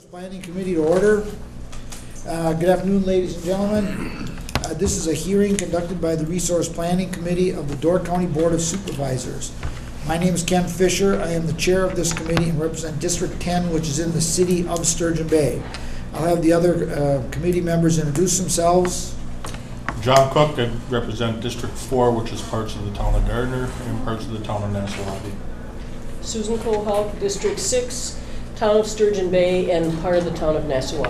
Planning Committee to order. Good afternoon, ladies and gentlemen. This is a hearing conducted by the Resource Planning Committee of the Door County Board of Supervisors. My name is Ken Fisher. I am the chair of this committee and represent District 10, which is in the city of Sturgeon Bay. I'll have the other committee members introduce themselves. John Cook, I represent District 4, which is parts of the town of Gardner and parts of the town of Nassau. Susan Kohout, District 6, Town of Sturgeon Bay, and part of the Town of Nassau.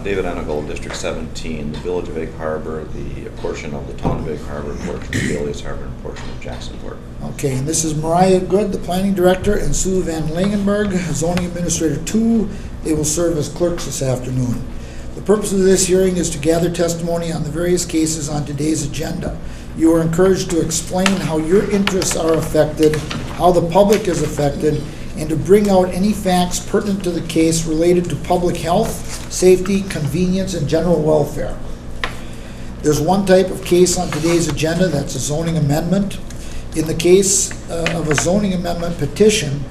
David Enegold, District 17, the Village of Egg Harbor, the portion of the Town of Egg Harbor, portion of Alias Harbor, and portion of Jacksonport. Okay, and this is Mariah Good, the Planning Director, and Sue Van Langenberg, Zoning Administrator 2. They will serve as clerks this afternoon. The purpose of this hearing is to gather testimony on the various cases on today's agenda. You are encouraged to explain how your interests are affected, how the public is affected, and to bring out any facts pertinent to the case related to public health, safety, convenience, and general welfare. There's one type of case on today's agenda, that's a zoning amendment. In the case of a zoning amendment petition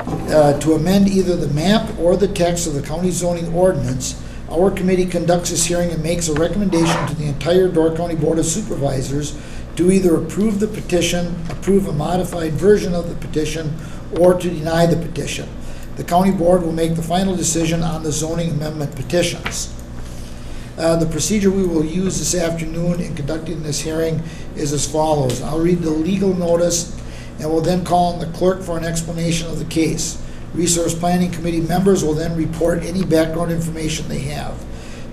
to amend either the map or the text of the county zoning ordinance, our committee conducts this hearing and makes a recommendation to the entire Door County Board of Supervisors to either approve the petition, approve a modified version of the petition, or to deny the petition. The county board will make the final decision on the zoning amendment petitions. The procedure we will use this afternoon in conducting this hearing is as follows. I'll read the legal notice and will then call on the clerk for an explanation of the case. Resource Planning Committee members will then report any background information they have.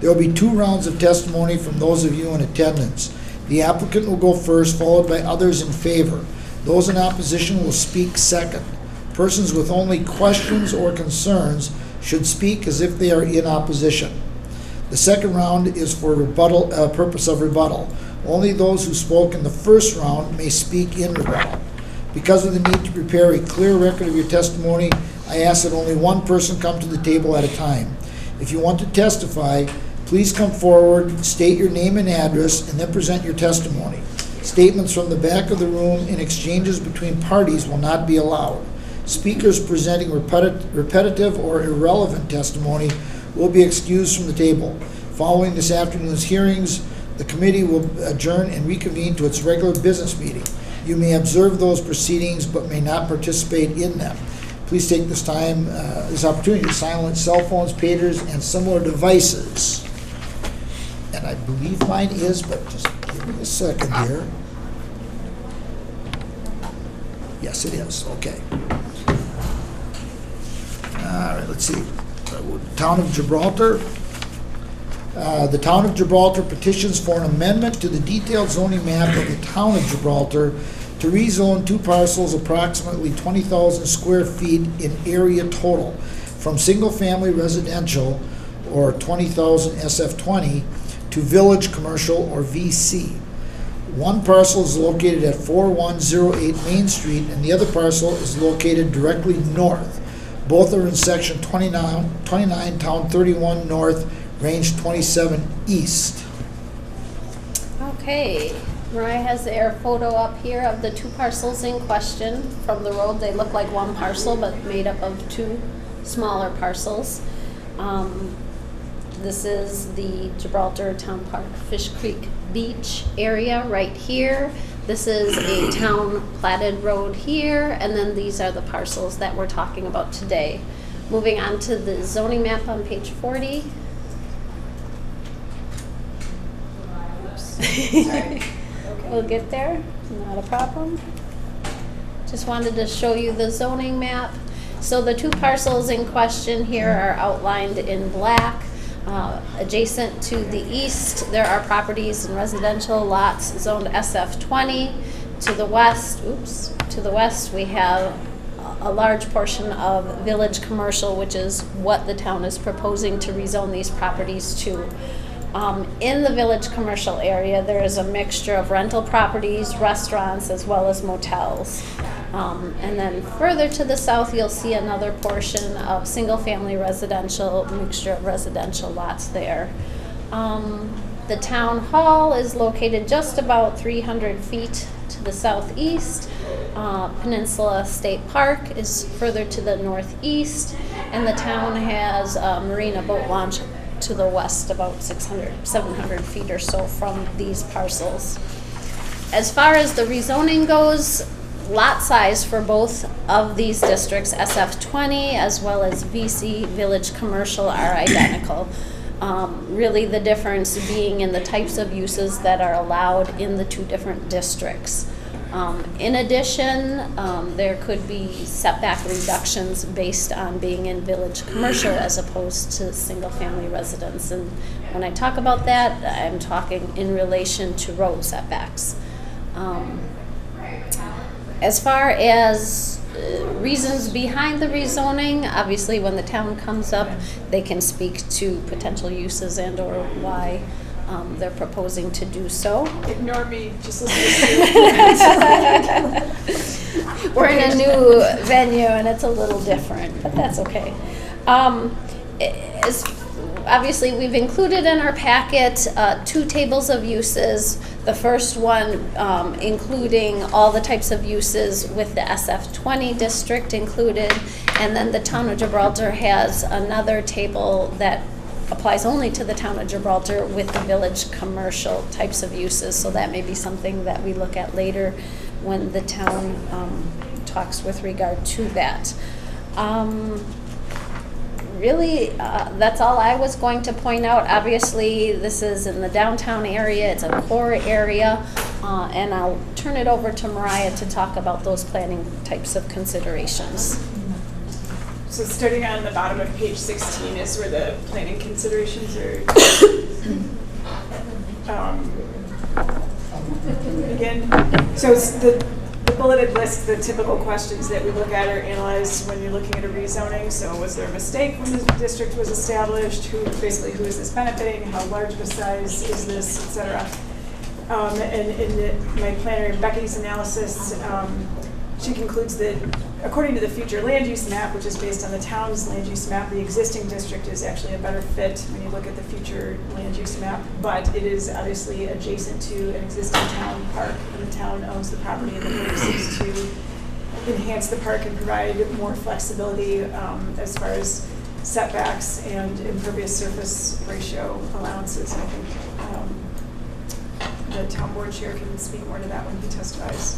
There will be 2 rounds of testimony from those of you in attendance. The applicant will go first, followed by others in favor. Those in opposition will speak second. Persons with only questions or concerns should speak as if they are in opposition. The second round is for rebuttal, purpose of rebuttal. Only those who spoke in the first round may speak in rebuttal. Because of the need to prepare a clear record of your testimony, I ask that only one person come to the table at a time. If you want to testify, please come forward, state your name and address, and then present your testimony. Statements from the back of the room and exchanges between parties will not be allowed. Speakers presenting repetitive or irrelevant testimony will be excused from the table. Following this afternoon's hearings, the committee will adjourn and reconvene to its regular business meeting. You may observe those proceedings but may not participate in them. Please take this opportunity to silence cell phones, pagers, and similar devices. And I believe mine is, but just give me a second here. Yes, it is. Okay. All right, let's see. Town of Gibraltar. The Town of Gibraltar petitions for an amendment to the detailed zoning map of the Town of Gibraltar to rezone 2 parcels approximately 20,000 square feet in area total from single-family residential, or 20,000 SF20, to village commercial, or VC. One parcel is located at 4108 Main Street and the other parcel is located directly north. Both are in section 29, town 31 north, range 27 east. Okay, Mariah has their photo up here of the 2 parcels in question from the road. They look like one parcel but made up of 2 smaller parcels. This is the Gibraltar Town Park Fish Creek Beach area right here. This is a town platted road here, and then these are the parcels that we're talking about today. Moving on to the zoning map on page 40. Sorry. We'll get there, not a problem. Just wanted to show you the zoning map. So the 2 parcels in question here are outlined in black. Adjacent to the east, there are properties and residential lots zoned SF20. To the west, we have a large portion of village commercial, which is what the town is proposing to rezone these properties to. In the village commercial area, there is a mixture of rental properties, restaurants, as well as motels. And then further to the south, you'll see another portion of single-family residential, mixture of residential lots there. The town hall is located just about 300 feet to the southeast. Peninsula State Park is further to the northeast, and the town has a marina boat launch to the west, about 700 feet or so from these parcels. As far as the rezoning goes, lot size for both of these districts, SF20 as well as VC Village Commercial, are identical. Really the difference being in the types of uses that are allowed in the two different districts. In addition, there could be setback reductions based on being in village commercial as opposed to single-family residence. And when I talk about that, I'm talking in relation to road setbacks. As far as reasons behind the rezoning, obviously when the town comes up, they can speak to potential uses and or why they're proposing to do so. Ignore me, just listen to We're in a new venue and it's a little different, but that's okay. Obviously, we've included in our packet 2 tables of uses. The first one including all the types of uses with the SF20 district included, and then the town of Gibraltar has another table that applies only to the town of Gibraltar with the village commercial types of uses. So that may be something that we look at later when the town talks with regard to that. Really, that's all I was going to point out. Obviously, this is in the downtown area. It's a core area. And I'll turn it over to Mariah to talk about those planning types of considerations. So starting on the bottom of page 16 is where the planning considerations are. Again, so it's the bulleted list, the typical questions that we look at or analyze when you're looking at a rezoning. So was there a mistake when the district was established? Who is this benefiting? How large of a size is this, et cetera? And in my planner, Becky's analysis, she concludes that according to the future land use map, which is based on the town's land use map, the existing district is actually a better fit when you look at the future land use map, but it is obviously adjacent to an existing town park, and the town owns the property, and the purpose is to enhance the park and provide more flexibility as far as setbacks and impervious surface ratio allowances. And I think the town board chair can speak more to that when he testifies.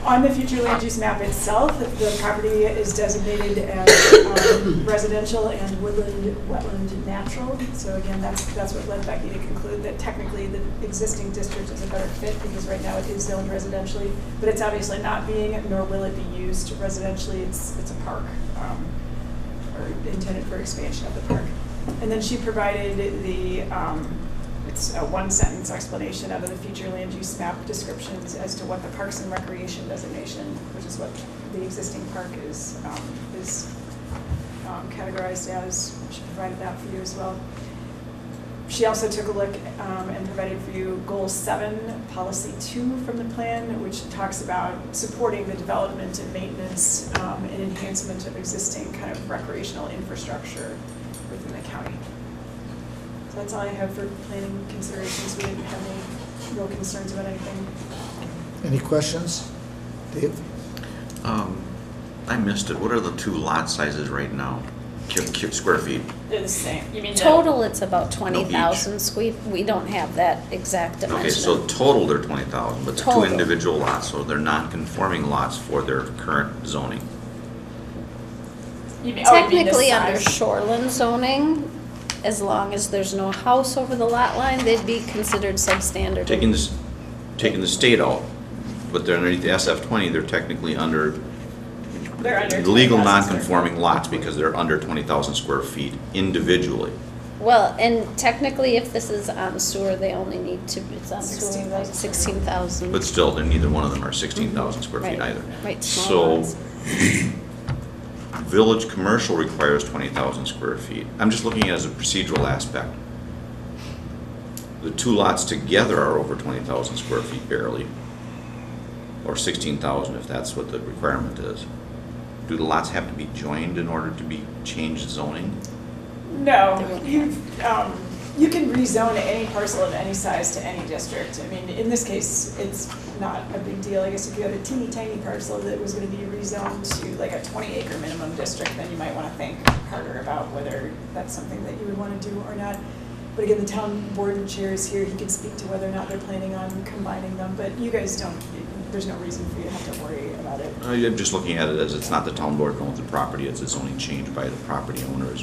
On the future land use map itself, the property is designated as residential and woodland, wetland, natural. So again, that's what led Becky to conclude that technically the existing district is a better fit because right now it is zoned residentially, but it's obviously not being, nor will it be used residentially. It's a park, or intended for expansion of the park. And then she provided the it's a one-sentence explanation of the future land use map descriptions as to what the Parks and Recreation designation, which is what the existing park is categorized as. She provided that for you as well. She also took a look and provided for you Goal 7, Policy 2 from the plan, which talks about supporting the development and maintenance and enhancement of existing kind of recreational infrastructure within the county. That's all I have for planning considerations. We didn't have any real concerns about anything. Any questions? Dave? I missed it. What are the 2 lot sizes right now? Square feet? They're the same. You mean Total, it's about 20,000 square. We don't have that exact dimension. Okay, so total they're 20,000, but the 2 Total. individual lots, so they're non-conforming lots for their current zoning. you mean Technically, the under size? shoreline zoning, as long as there's no house over the lot line, they'd be considered substandard. Taking the state out, but they're underneath the SF20, they're technically under They're under legal 20,000 non-conforming lots because they're under 20,000 square feet individually. Well, and technically, if this is on sewer, they only need to, it's on sewer, like 16,000. But still, they're neither one of them are 16,000 square feet Right, either. right, small So, lots. village commercial requires 20,000 square feet. I'm just looking at it as a procedural aspect. The 2 lots together are over 20,000 square feet barely, or 16,000 if that's what the requirement is. Do the lots have to be joined in order to be changed zoning? No, They wouldn't you, You can rezone any parcel of any size to any district. I mean, in this case, it's not a big deal. I guess if you had a teeny tiny parcel that was gonna be rezoned to like a 20-acre minimum district, then you might wanna think harder about whether that's something that you would wanna do or not. But again, the town board chair is here, he can speak to whether or not they're planning on combining them, but you guys don't, there's no reason for you to have to worry about it. I'm just looking at it as it's not the town board that owns the property, it's only changed by the property owners,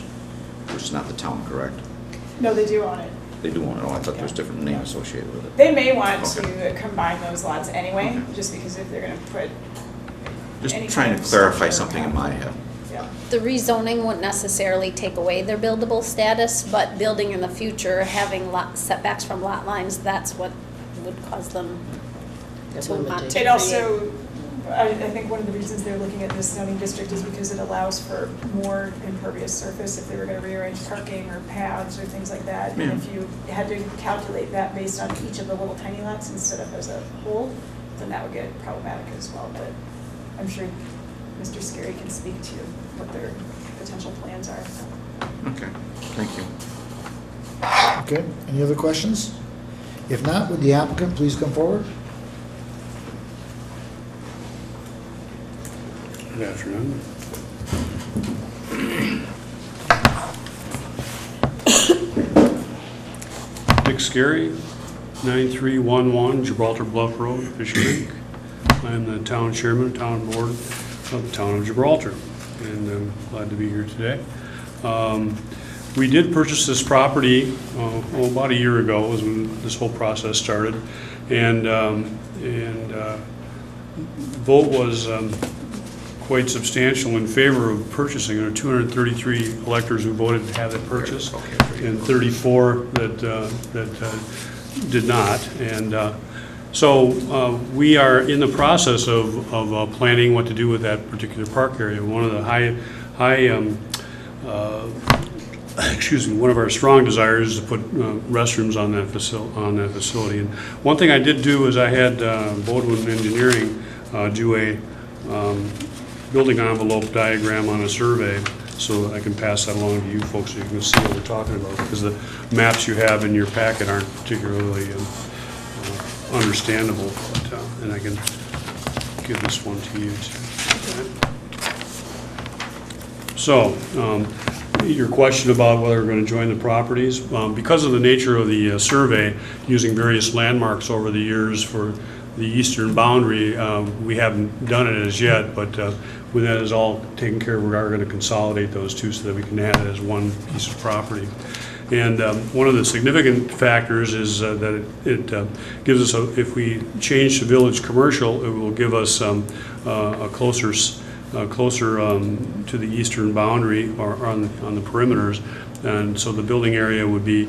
which is not the town, correct? No, they do own it. They do own it, oh, I thought there was a different name associated with it. They may want Okay. to combine those lots anyway, Okay. just because if they're gonna put Just any trying kind to of clarify structure something in on my it. head. Yeah. The rezoning wouldn't necessarily take away their buildable status, but building in the future, having lot setbacks from lot lines, that's what would cause them That's to want limited. to It create. also, I think one of the reasons they're looking at this zoning district is because it allows for more impervious surface if they were gonna rearrange parking or paths or things like that. And Yeah. if you had to calculate that based on each of the little tiny lots instead of as a whole, then that would get problematic as well. But I'm sure Mr. Scary can speak to what their potential plans are. Okay, thank you. Okay, any other questions? If not, would the applicant please come forward? Good afternoon. Dick Scary, 9311 Gibraltar Bluff Road, Fisher Creek. I'm the town chairman, town board of the town of Gibraltar, and I'm glad to be here today. We did purchase this property about a year ago, was when this whole process started, and vote was quite substantial in favor of purchasing. There were 233 electors who voted to have it purchased, and 34 that did not. And so we are in the process of planning what to do with that particular park area. One of the one of our strong desires is to put restrooms on that facility. And one thing I did do is I had Bodwin Engineering do a building envelope diagram on a survey, so I can pass that along to you folks so you can see what we're talking about, because the maps you have in your packet aren't particularly understandable, but, and I can give this one to you too. So, your question about whether we're going to join the properties, because of the nature of the survey, using various landmarks over the years for the eastern boundary, we haven't done it as yet, but when that is all taken care of, we are going to consolidate those two so that we can have it as one piece of property. And one of the significant factors is that it gives us, if we change to village commercial, it will give us a closer to the eastern boundary or on the perimeters. And so the building area would be,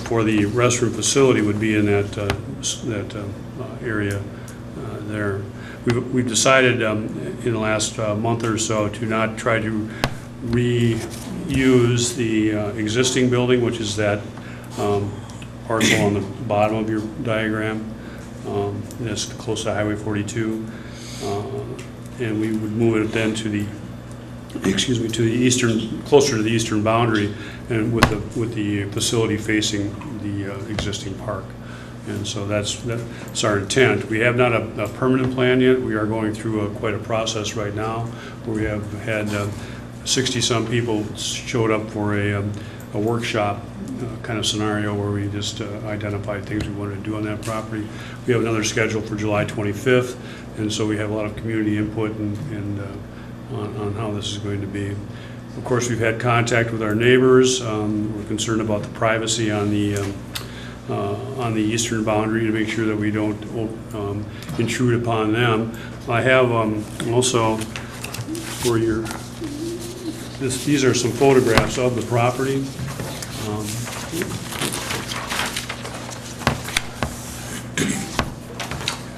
for the restroom facility, would be in that area there. We've decided in the last month or so to not try to reuse the existing building, which is that parcel on the bottom of your diagram. That's close to Highway 42. And we would move it then to the, to the eastern, closer to the eastern boundary, and with the facility facing the existing park. And so that's our intent. We have not a permanent plan yet. We are going through quite a process right now, where we have had 60-some people showed up for a workshop kind of scenario where we just identified things we wanted to do on that property. We have another scheduled for July 25th, and so we have a lot of community input and on how this is going to be. Of course, we've had contact with our neighbors. We're concerned about the privacy on the eastern boundary to make sure that we don't intrude upon them. I have also for your, these are some photographs of the property.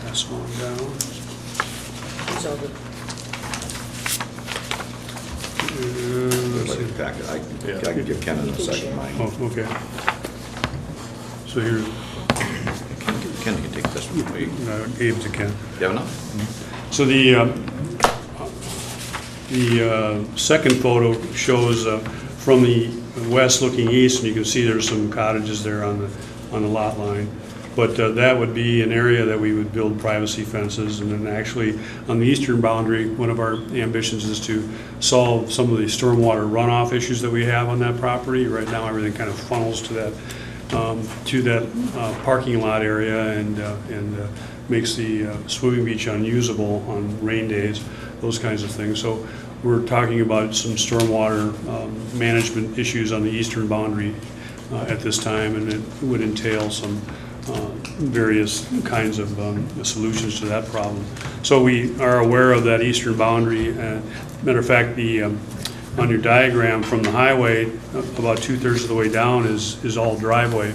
Pass on down. So the- Like the packet, I can give Ken in a second mine. Oh, okay. So here, Ken can take this one. You Gabe to Ken. have enough? So the second photo shows from the west looking east, and you can see there's some cottages there on the lot line. But that would be an area that we would build privacy fences, and then actually on the eastern boundary, one of our ambitions is to solve some of the stormwater runoff issues that we have on that property. Right now, everything kind of funnels to that parking lot area and makes the swimming beach unusable on rain days, those kinds of things. So we're talking about some stormwater management issues on the eastern boundary at this time, and it would entail some various kinds of solutions to that problem. So we are aware of that eastern boundary. Matter of fact, on your diagram from the highway, about 2/3 of the way down is all driveway,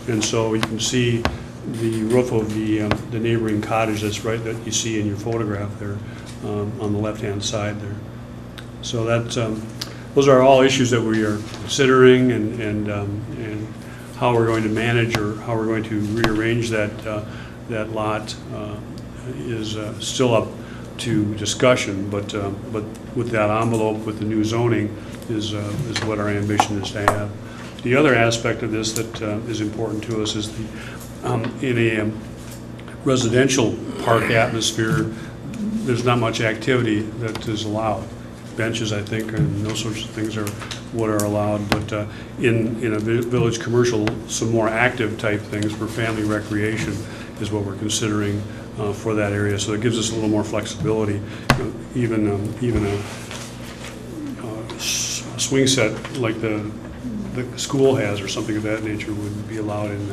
and so you can see the roof of the neighboring cottage that's right that you see in your photograph there on the left-hand side there. So that those are all issues that we are considering, and how we're going to manage or how we're going to rearrange that lot is still up to discussion, but with that envelope with the new zoning is what our ambition is to have. The other aspect of this that is important to us is in a residential park atmosphere, there's not much activity that is allowed. Benches, I think, and those sorts of things are what are allowed, but in a village commercial, some more active type things for family recreation is what we're considering for that area. So it gives us a little more flexibility. Even a swing set like the school has or something of that nature would be allowed in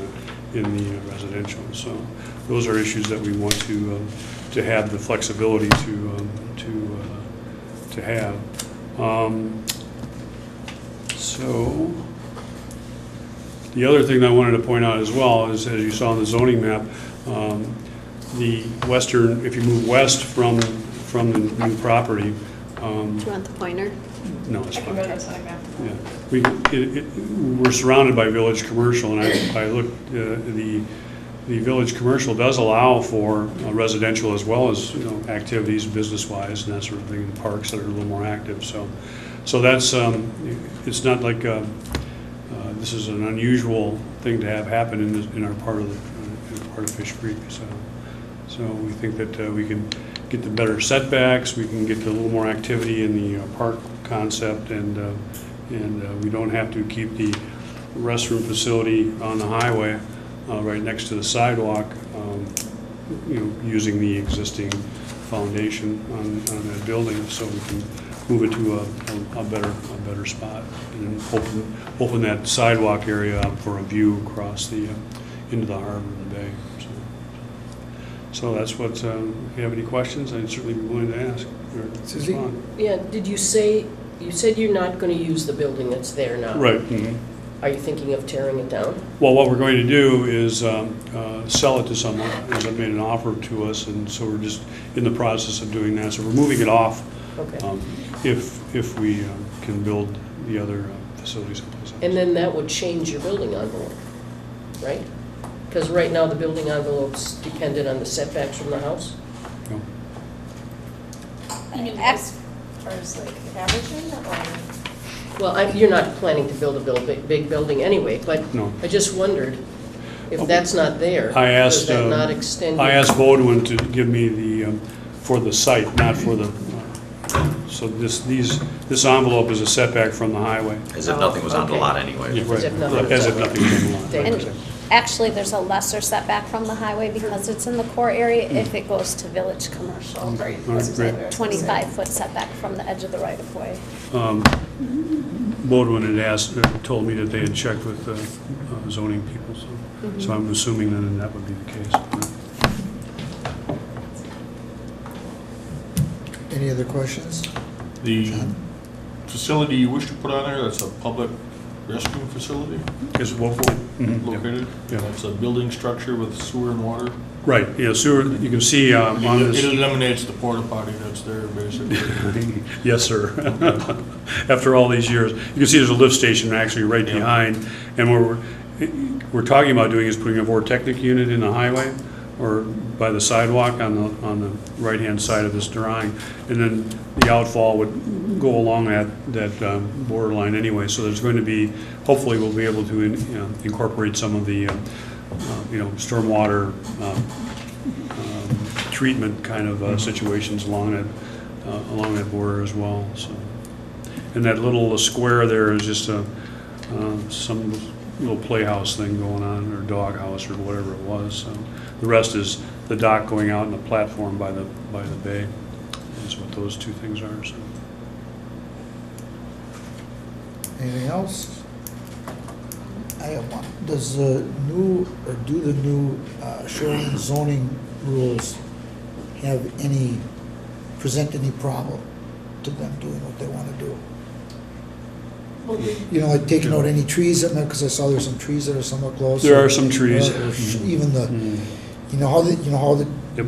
the residential. So those are issues that we want to have the flexibility to have. So the other thing that I wanted to point out as well is, as you saw in the zoning map, the western, if you move west from the new property. Do you want the pointer? No, it's I can fine. run this on map. Yeah, we're surrounded by village commercial, and I looked, the village commercial does allow for residential as well as, activities business-wise and that sort of thing, in parks that are a little more active. So that's, it's not like this is an unusual thing to have happen in our part of Fish Creek. So we think that we can get the better setbacks, we can get a little more activity in the park concept, and we don't have to keep the restroom facility on the highway right next to the sidewalk, using the existing foundation on that building, so we can move it to a better spot and open that sidewalk area up for a view across into the harbor and the bay. So that's what. If you have any questions, I'd certainly be willing to ask or Suzie? respond. Yeah, did you say, you said you're not going to use the building that's there now? Right. Mm-hmm. Are you thinking of tearing it down? Well, what we're going to do is sell it to someone who's made an offer to us, and so we're just in the process of doing that. So we're moving it off. Okay. If we can build the other facilities someplace else. And then that would change your building envelope, right? Because right now the building envelope's dependent on the setbacks from the house? No. You mean as far as like averaging or? Well, you're not planning to build a big building anyway, but No. I just wondered if that's not there. I asked. Does that not extend? I asked Bodwin to give me the for the site, not for the. So this envelope is a setback from the highway. As if nothing was on the okay. lot anyway. Yeah, right. As if nothing was As if on the nothing was on the lot. Thank you. Right. Actually, there's a lesser setback from the highway because it's in the core area if it goes to village commercial. Right. All right, great. 25-foot setback from the edge of the right-of-way. Bodwin had told me that they had checked with zoning people, so I'm assuming then that would be the case. Any other questions? The facility you wish to put on there, that's a public restroom facility Is what located? Yeah. That's a building structure with sewer and water? Right, yeah, sewer, you can see on It this. eliminates the porta potty that's there, basically. Yes, sir. After all these years. You can see there's a lift station actually right Yeah. behind, and what we're talking about doing is putting a vortechnic unit in the highway, or by the sidewalk on the right-hand side of this drawing, and then the outfall would go along that borderline anyway, so there's going to be, hopefully we'll be able to incorporate some of the, stormwater treatment kind of situations along that border as well, so. And that little square there is just some little playhouse thing going on, or dog house, or whatever it was, so. The rest is the dock going out and the platform by the bay, is what those two things are, so. Anything else? I have one. Does the new, or do the new shoreline zoning rules present any problem to them doing what they want to do? Well, Like taking out any trees in there, because I saw there's some trees that are somewhat close. There are some trees. Even the, how the Yep.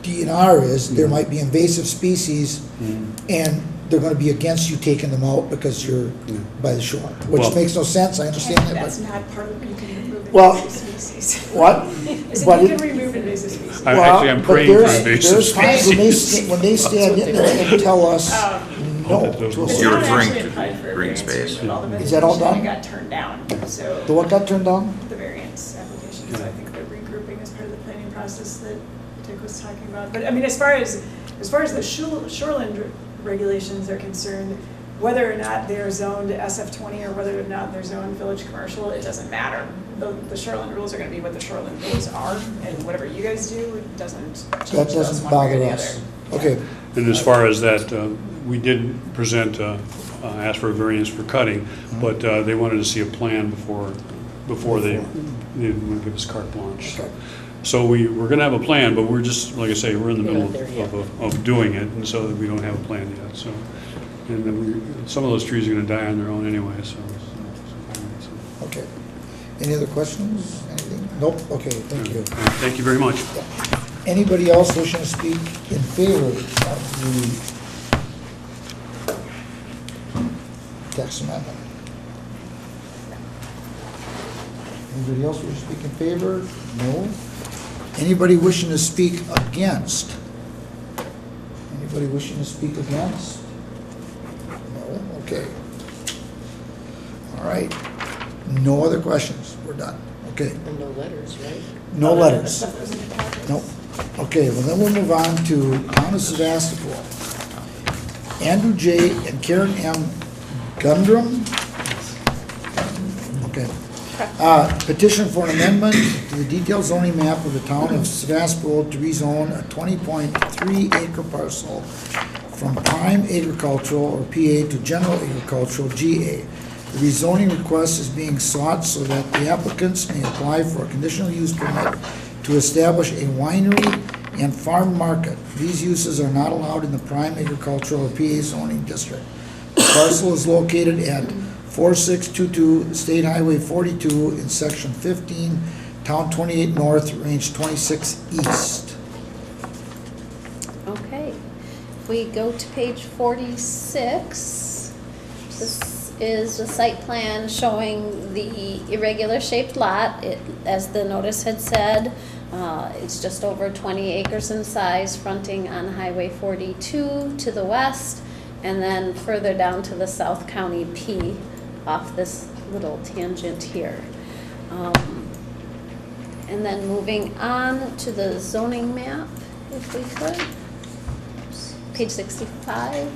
DNR is, there might be invasive species, and they're gonna be against you taking them out because you're by the shore, which Well- makes no sense, I understand that, That's but, not part of, you can remove Well, invasive species. what? So But you it- can remove invasive species. I'm but praying for there's- invasive There's times when species. when they stand in there and tell us no to a It's You're certain. not referring actually to applied for a green variance space. agreement. All the Is that all vegetation done? got turned down, so. The what got turned down? The variance application, so I think the regrouping is part of the planning process that Dick was talking about. But I mean, as far as the shoreline regulations are concerned, whether or not they're zoned SF20 or whether or not they're zoned village commercial, it doesn't matter. The shoreline rules are gonna be what the shoreline rules are, and whatever you guys do, it doesn't That change those doesn't one way or bother the us. other. Okay, And as far as that, we did present, ask for a variance for cutting, but they wanted to see a plan before they would give us carte blanche. Okay. So we're gonna have a plan, but we're just, like I say, we're in the We're middle not there yet. of doing it, and so we don't have a plan yet, so. And then some of those trees are gonna die on their own anyway, so. okay. Any other questions? Anything? Nope, okay, thank you. Thank you very much. Anybody else wishing to speak in favor of the text amendment? Anybody else wishing to speak in favor? No. Anybody wishing to speak against? Anybody wishing to speak against? No, okay. All right. No other questions, we're done, okay. And no letters, right? No Other than the letters. stuff that was in the packet. Nope. Okay, well then we'll move on to Town of Sevastopol. Andrew J. and Karen M. Gundrum. Okay. Petition for an amendment to the detailed zoning map of the Town of Sevastopol to rezone a 20.3 acre parcel from prime agricultural or PA to general agricultural GA. The rezoning request is being sought so that the applicants may apply for a conditional use permit to establish a winery and farm market. These uses are not allowed in the prime agricultural or PA zoning district. The parcel is located at 4622 State Highway 42 in Section 15, Town 28 North, Range 26 East. Okay, if we go to page 46, this is a site plan showing the irregular shaped lot. As the notice had said, it's just over 20 acres in size, fronting on Highway 42 to the west, and then further down to the South County P off this little tangent here. And then moving on to the zoning map, if we could. Oops, page 65.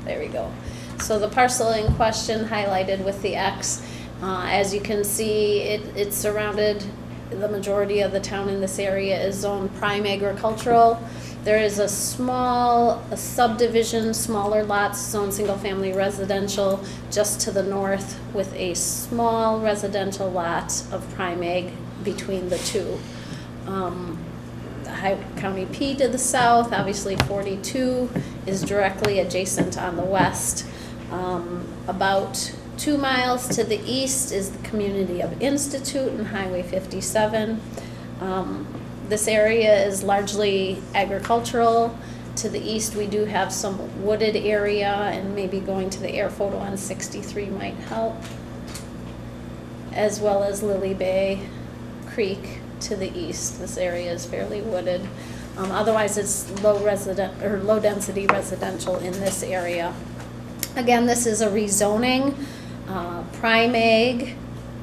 There we go. So the parcel in question highlighted with the X, as you can see, it's surrounded, the majority of the town in this area is zoned prime agricultural. There is a subdivision, smaller lots, zoned single-family residential, just to the north with a small residential lot of prime ag between the two. Highway County P to the south, obviously 42 is directly adjacent on the west. About 2 miles to the east is the community of Institute and Highway 57. This area is largely agricultural. To the east, we do have some wooded area, and maybe going to the air photo on 63 might help, as well as Lily Bay Creek to the east. This area is fairly wooded. Otherwise, it's low density residential in this area. Again, this is a rezoning, prime ag,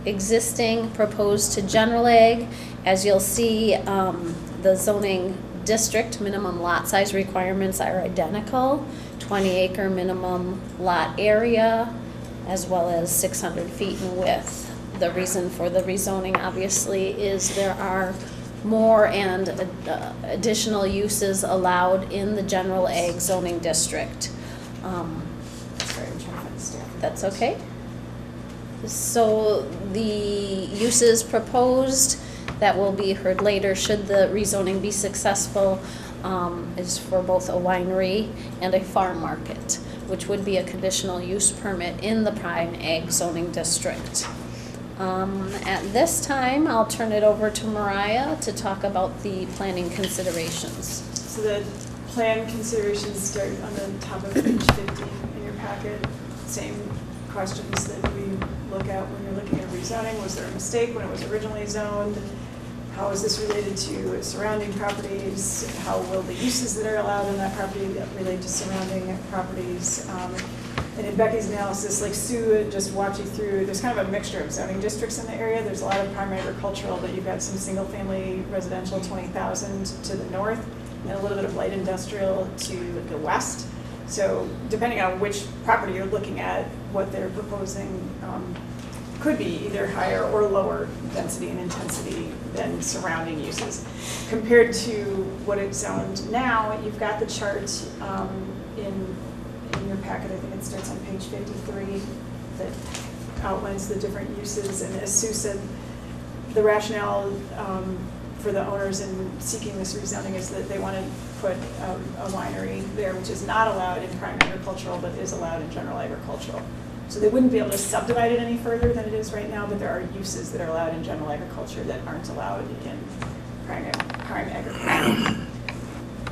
existing, proposed to general ag. As you'll see, the zoning district minimum lot size requirements are identical, 20-acre minimum lot area, as well as 600 feet in width. The reason for the rezoning, obviously, is there are more and additional uses allowed in the general ag zoning district. Sorry, I'm trying to find the staff. That's okay. So the uses proposed that will be heard later, should the rezoning be successful, is for both a winery and a farm market, which would be a conditional use permit in the prime ag zoning district. At this time, I'll turn it over to Mariah to talk about the planning considerations. So the plan considerations start on the top of page 50 in your packet. Same questions that we look at when you're looking at rezoning. Was there a mistake when it was originally zoned? How is this related to surrounding properties? How will the uses that are allowed on that property relate to surrounding properties? And in Becky's analysis, like Sue just walked you through, there's kind of a mixture of zoning districts in the area. There's a lot of prime agricultural, but you've got some single-family residential, 20,000 to the north, and a little bit of light industrial to the west. So depending on which property you're looking at, what they're proposing could be either higher or lower density and intensity than surrounding uses. Compared to what it's zoned now, you've got the chart in your packet. I think it starts on page 53 that outlines the different uses. And as Sue said, the rationale for the owners in seeking this rezoning is that they want to put a winery there, which is not allowed in prime agricultural, but is allowed in general agricultural. So they wouldn't be able to subdivide it any further than it is right now, but there are uses that are allowed in general agriculture that aren't allowed in prime agriculture.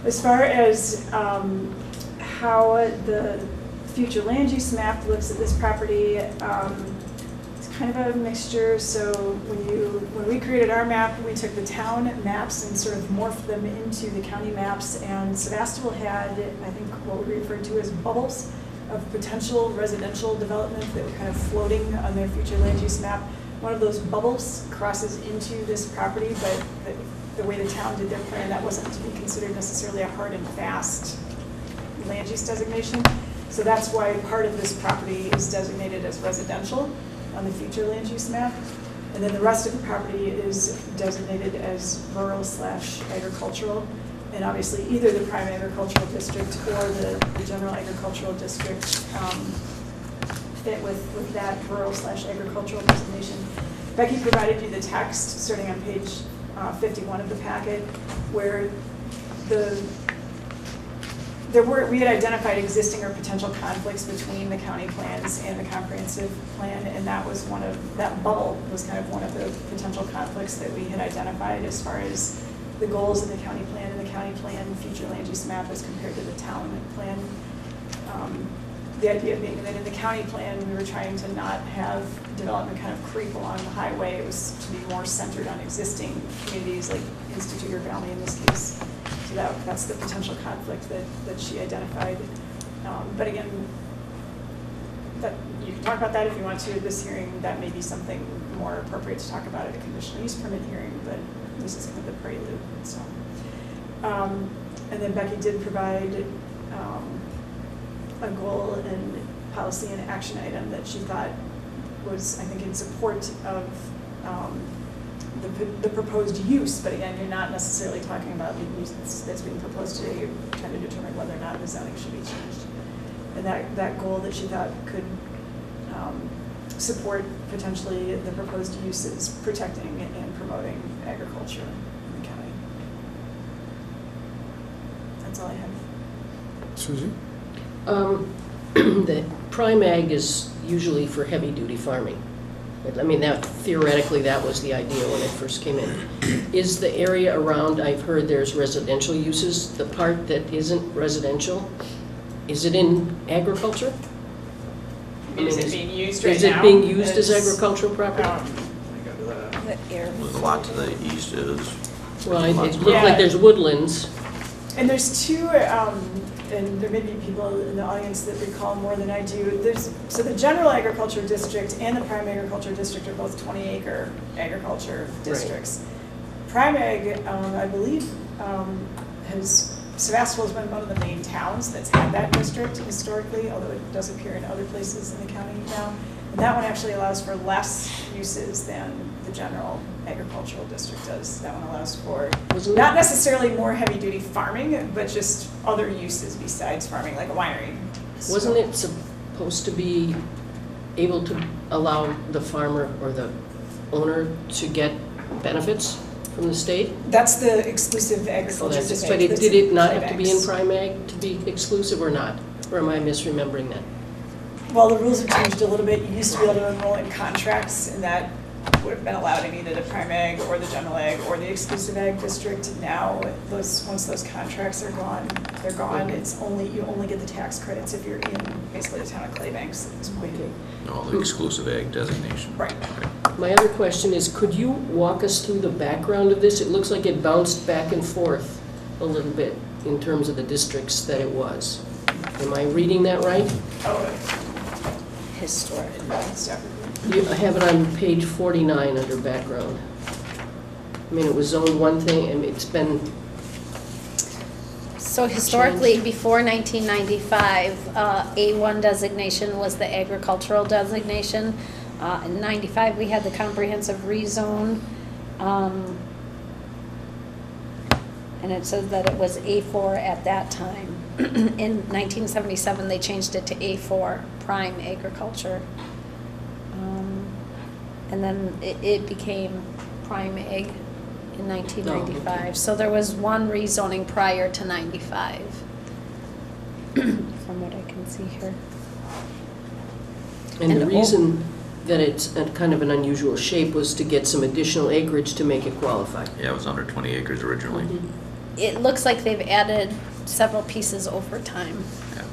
As far as how the future land use map looks at this property, it's kind of a mixture. So when we created our map, we took the town maps and sort of morphed them into the county maps, and Sevastopol had, I think, what we referred to as bubbles of potential residential development that were kind of floating on their future land use map. One of those bubbles crosses into this property, but the way the town did their plan, that wasn't to be considered necessarily a hard and fast land use designation. So that's why part of this property is designated as residential on the future land use map. And then the rest of the property is designated as rural/agricultural. And obviously either the prime agricultural district or the general agricultural district fit with that rural/agricultural designation. Becky provided you the text starting on page 51 of the packet, where we had identified existing or potential conflicts between the county plans and the comprehensive plan, and that bubble was kind of one of the potential conflicts that we had identified as far as the goals in the county plan and the county plan future land use map as compared to the town plan. The idea being that in the county plan, we were trying to not have development kind of creep along the highway. It was to be more centered on existing communities like Institute or Valley in this case. So that's the potential conflict that she identified. But again, that you can talk about that if you want to at this hearing. That may be something more appropriate to talk about at a conditional use permit hearing, but this is kind of the prelude. So, and then Becky did provide a goal and policy and action item that she thought was, I think, in support of the proposed use. But again, you're not necessarily talking about the use that's being proposed today. You're trying to determine whether or not the zoning should be changed. And that goal that she thought could support potentially the proposed uses, protecting and promoting agriculture in the county. That's all I have. Susie? The prime ag is usually for heavy-duty farming. I mean, theoretically, that was the idea when it first came in. Is the area around, I've heard there's residential uses, the part that isn't residential, is it in agriculture? Is it being used right now? Is it being used as agricultural property? Let me go to The air. A lot to the east is. Well, it looks like there's woodlands. And there's two, and there may be people in the audience that recall more than I do. So the general agriculture district and the prime agriculture district are both 20-acre agriculture districts. Prime ag, I believe, Sevastopol has been one of the main towns that's had that district historically, although it does appear in other places in the county now. And that one actually allows for less uses than the general agricultural district does. That one allows for not necessarily more heavy-duty farming, but just other uses besides farming, like a winery. Wasn't it supposed to be able to allow the farmer or the owner to get benefits from the state? That's the exclusive agriculture district. But did it not have to be in Climax. prime ag to be exclusive or not? Or am I misremembering that? Well, the rules have changed a little bit. You used to be able to enroll in contracts, and that would have been allowed in either the prime ag or the general ag or the exclusive ag district. Now, once those contracts are gone, they're gone. You only get the tax credits if you're in basically the town of Claybanks at this point. Okay. No, the exclusive ag designation. Right. My other question is, could you walk us through the background of this? It looks like it bounced back and forth a little bit in terms of the districts that it was. Am I reading that right? Oh, Historic. You have it on page 49 under background. I mean, it was zoned one thing, and it's been, So historically, before 1995, A1 designation was the agricultural designation. In 95, we had the comprehensive rezone. And it says that it was A4 at that time. In 1977, they changed it to A4, prime agriculture. And then it became prime ag in 1995. Oh, okay. So there was one rezoning prior to 95, from what I can see here. and the And- reason that it's a kind of an unusual shape was to get some additional acreage to make it qualify. Yeah, it was under 20 acres originally. It looks like they've added several pieces over time. Yeah.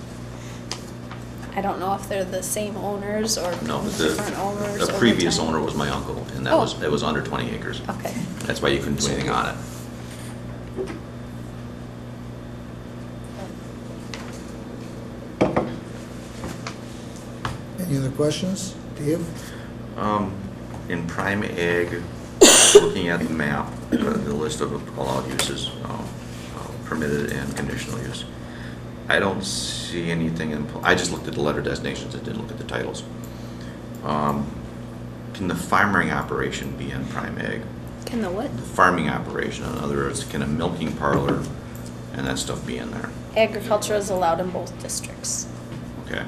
I don't know if they're the same owners or No, but different owners the over previous time. owner was my uncle, and Oh. it was under 20 acres. Okay. That's why you couldn't do anything on it. Any other questions? Dave? In prime ag, looking at the map, the list of allowed uses, permitted and conditional use, I don't see anything in, I just looked at the letter designations, I didn't look at the titles. Can the farming operation be in prime ag? Can the what? The farming operation, in other words, can a milking parlor and that stuff be in there? Agriculture is allowed in both districts. Okay.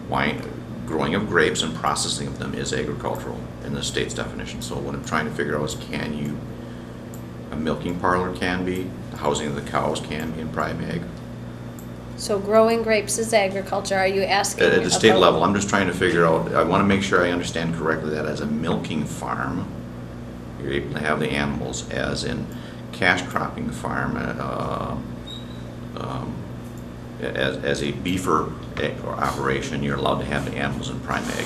Wine, growing of grapes and processing of them is agricultural in the state's definition. So what I'm trying to figure out is, a milking parlor can be, the housing of the cows can be in prime ag? So growing grapes is agriculture. Are you asking At the state about- level, I'm just trying to figure out, I want to make sure I understand correctly that as a milking farm, you're able to have the animals, as in cash cropping farm, as a beefer operation, you're allowed to have the animals in prime ag.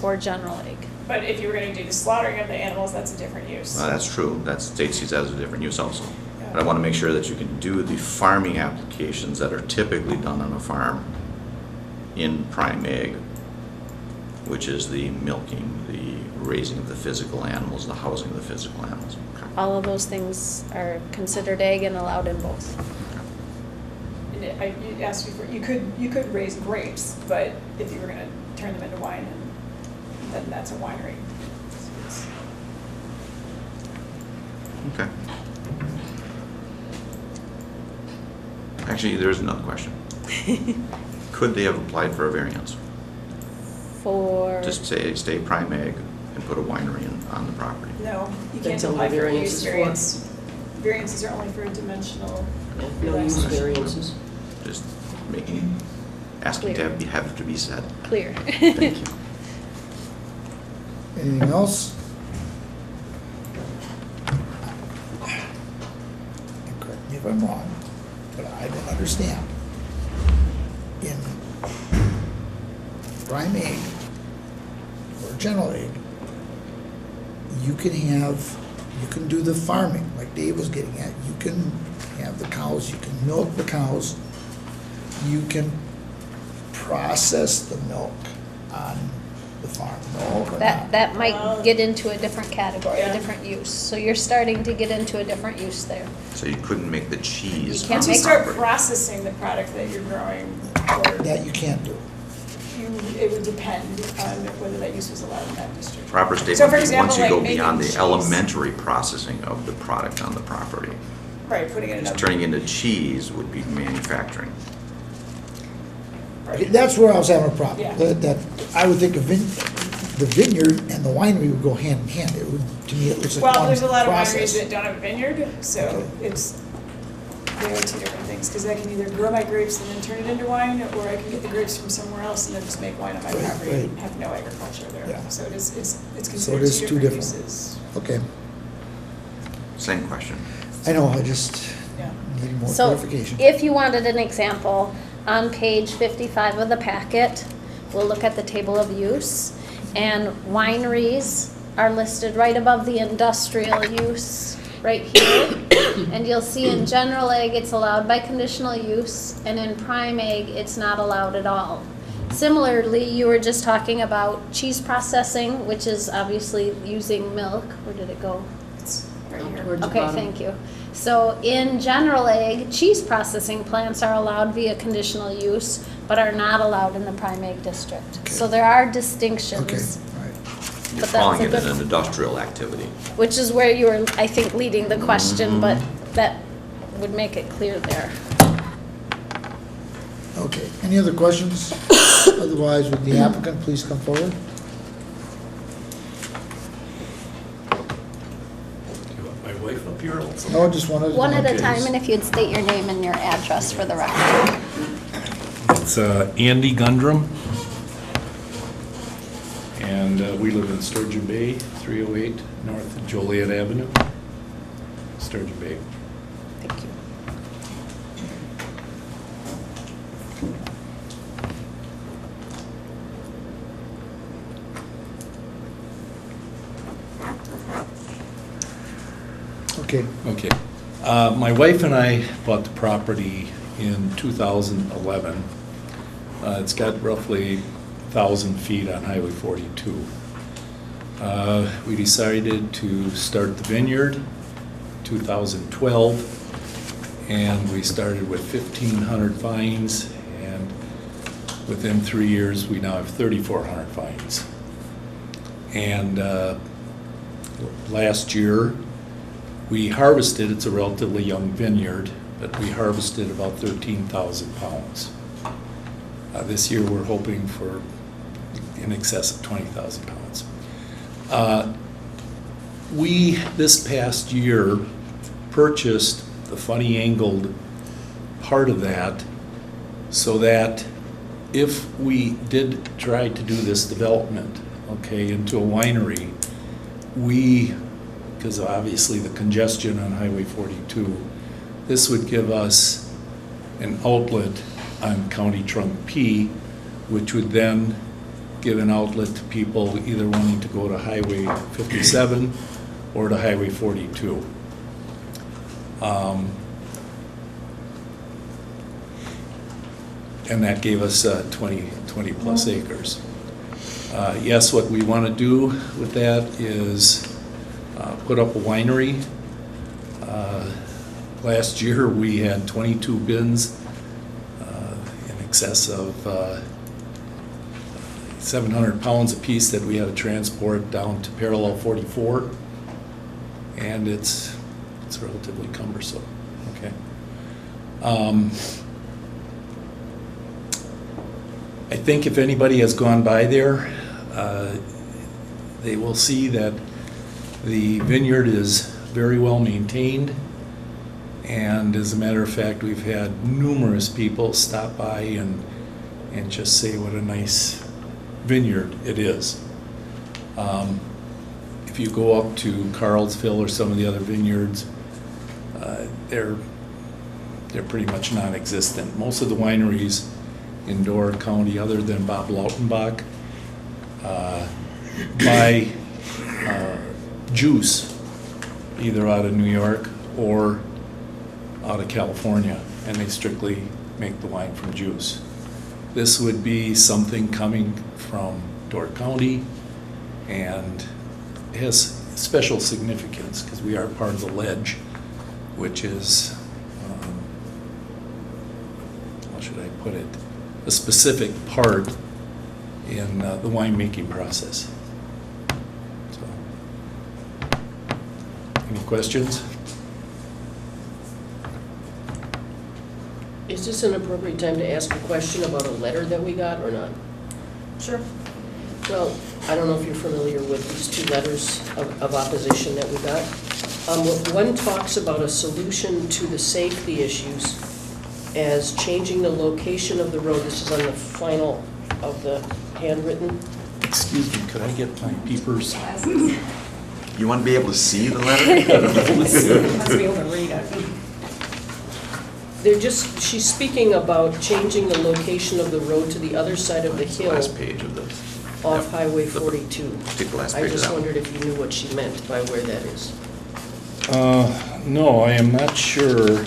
Or general ag. But if you were going to do the slaughtering of the animals, that's a different use. That's true, that state sees that as a different use also. Yeah. But I want to make sure that you can do the farming applications that are typically done on a farm in prime ag, which is the milking, the raising of the physical animals, the housing of the physical animals. Okay. All of those things are considered ag and allowed in both. And you asked before, you could raise grapes, but if you were going to turn them into wine, then that's a winery. Okay. Actually, there's another question. Could they have applied for a variance? For, Just say, stay prime ag and put a winery on the property? No, you can't That's all apply the for a variance use is for. variance. Variances are only for a dimensional. No use variances. Just asking to have to be said. clear. Thank you. Anything else? And correct me if I'm wrong, but I don't understand. In prime egg or general egg, you can do the farming, like Dave was getting at. have the cows, you can milk the cows, you can process the milk on the farm, no or not? That might get into a different category, a Yeah. different use. So you're starting to get into a different use there. So you couldn't make the cheese You on can't Once the you make- start property. processing the product that you're growing, or That you can't do. it would depend on whether that use was allowed in that district. Proper So, statement for would be once you example, go like beyond making the cheese. elementary processing of the product on the property. Right, putting it in a. Just turning into cheese would be manufacturing. Right. That's where I was having a problem. Yeah. That I would think the vineyard and the winery would go hand in hand. It would, to me, it looks like Well, one there's a lot of process. wineries that don't have a vineyard, so Okay. they are two different things, because I can either grow my grapes and then turn it into wine, or I can get the grapes from somewhere else and then just make wine on my Right, property and right. have no agriculture there. Yeah. So it's So considered it is two two different different. uses. Okay, Same question. I know, I just Yeah. need more So clarification. if you wanted an example, on page 55 of the packet, we'll look at the table of use. And wineries are listed right above the industrial use, right here. And you'll see in general ag, it's allowed by conditional use, and in prime ag, it's not allowed at all. Similarly, you were just talking about cheese processing, which is obviously using milk. Where did it go? It's right Down here. towards the Okay, bottom. thank you. So in general ag, cheese processing plants are allowed via conditional use, but are not allowed in the prime ag district. So there are Okay, distinctions, all right. You're But that's calling a it an different- industrial activity. which is where you were, I think, leading the question, but that would make it clear there. Okay, any other questions? Otherwise, would the applicant please come forward? You want my wife up here also? No, just one at a time. One at a Okay. time, and if you'd state your name and your address for the record. It's Andy Gundrum. And we live in Sturgeon Bay, 308 North Joliet Avenue. Sturgeon Bay. Thank you. Okay, Okay. My wife and I bought the property in 2011. It's got roughly 1,000 feet on Highway 42. We decided to start the vineyard 2012, and we started with 1,500 vines, and within 3 years, we now have 3,400 vines. And last year, we harvested, it's a relatively young vineyard, but we harvested about 13,000 pounds. This year, we're hoping for in excess of 20,000 pounds. We, this past year, purchased the funny angled part of that so that if we did try to do this development, okay, into a winery, because obviously the congestion on Highway 42, this would give us an outlet on County Trunk P, which would then give an outlet to people either wanting to go to Highway 57 or to Highway 42. And that gave us 20 plus acres. Yes, what we want to do with that is put up a winery. Last year, we had 22 bins in excess of 700 pounds apiece that we had to transport down to parallel 44, and it's relatively cumbersome. Okay. I think if anybody has gone by there, they will see that the vineyard is very well maintained. And as a matter of fact, we've had numerous people stop by and just say what a nice vineyard it is. If you go up to Carlsville or some of the other vineyards, they're pretty much non-existent. Most of the wineries in Door County, other than Bob Lautenbach, buy juice either out of New York or out of California, and they strictly make the wine from juice. This would be something coming from Door County, and it has special significance because we are part of the ledge, which is, how should I put it, a specific part in the winemaking process. So, any questions? Is this an appropriate time to ask a question about a letter that we got or not? Sure. Well, I don't know if you're familiar with these two letters of opposition that we got. One talks about a solution to the safety issues as changing the location of the road. This is on the final of the handwritten. Excuse me, could I get my peepers? You want to be able to see the letter? Must be able to read it. She's speaking about changing the location of the road to the other side of the hill Last page of this. off Yep. Highway 42. Take the last I page of just that one. wondered if you knew what she meant by where that is. No, I am not sure.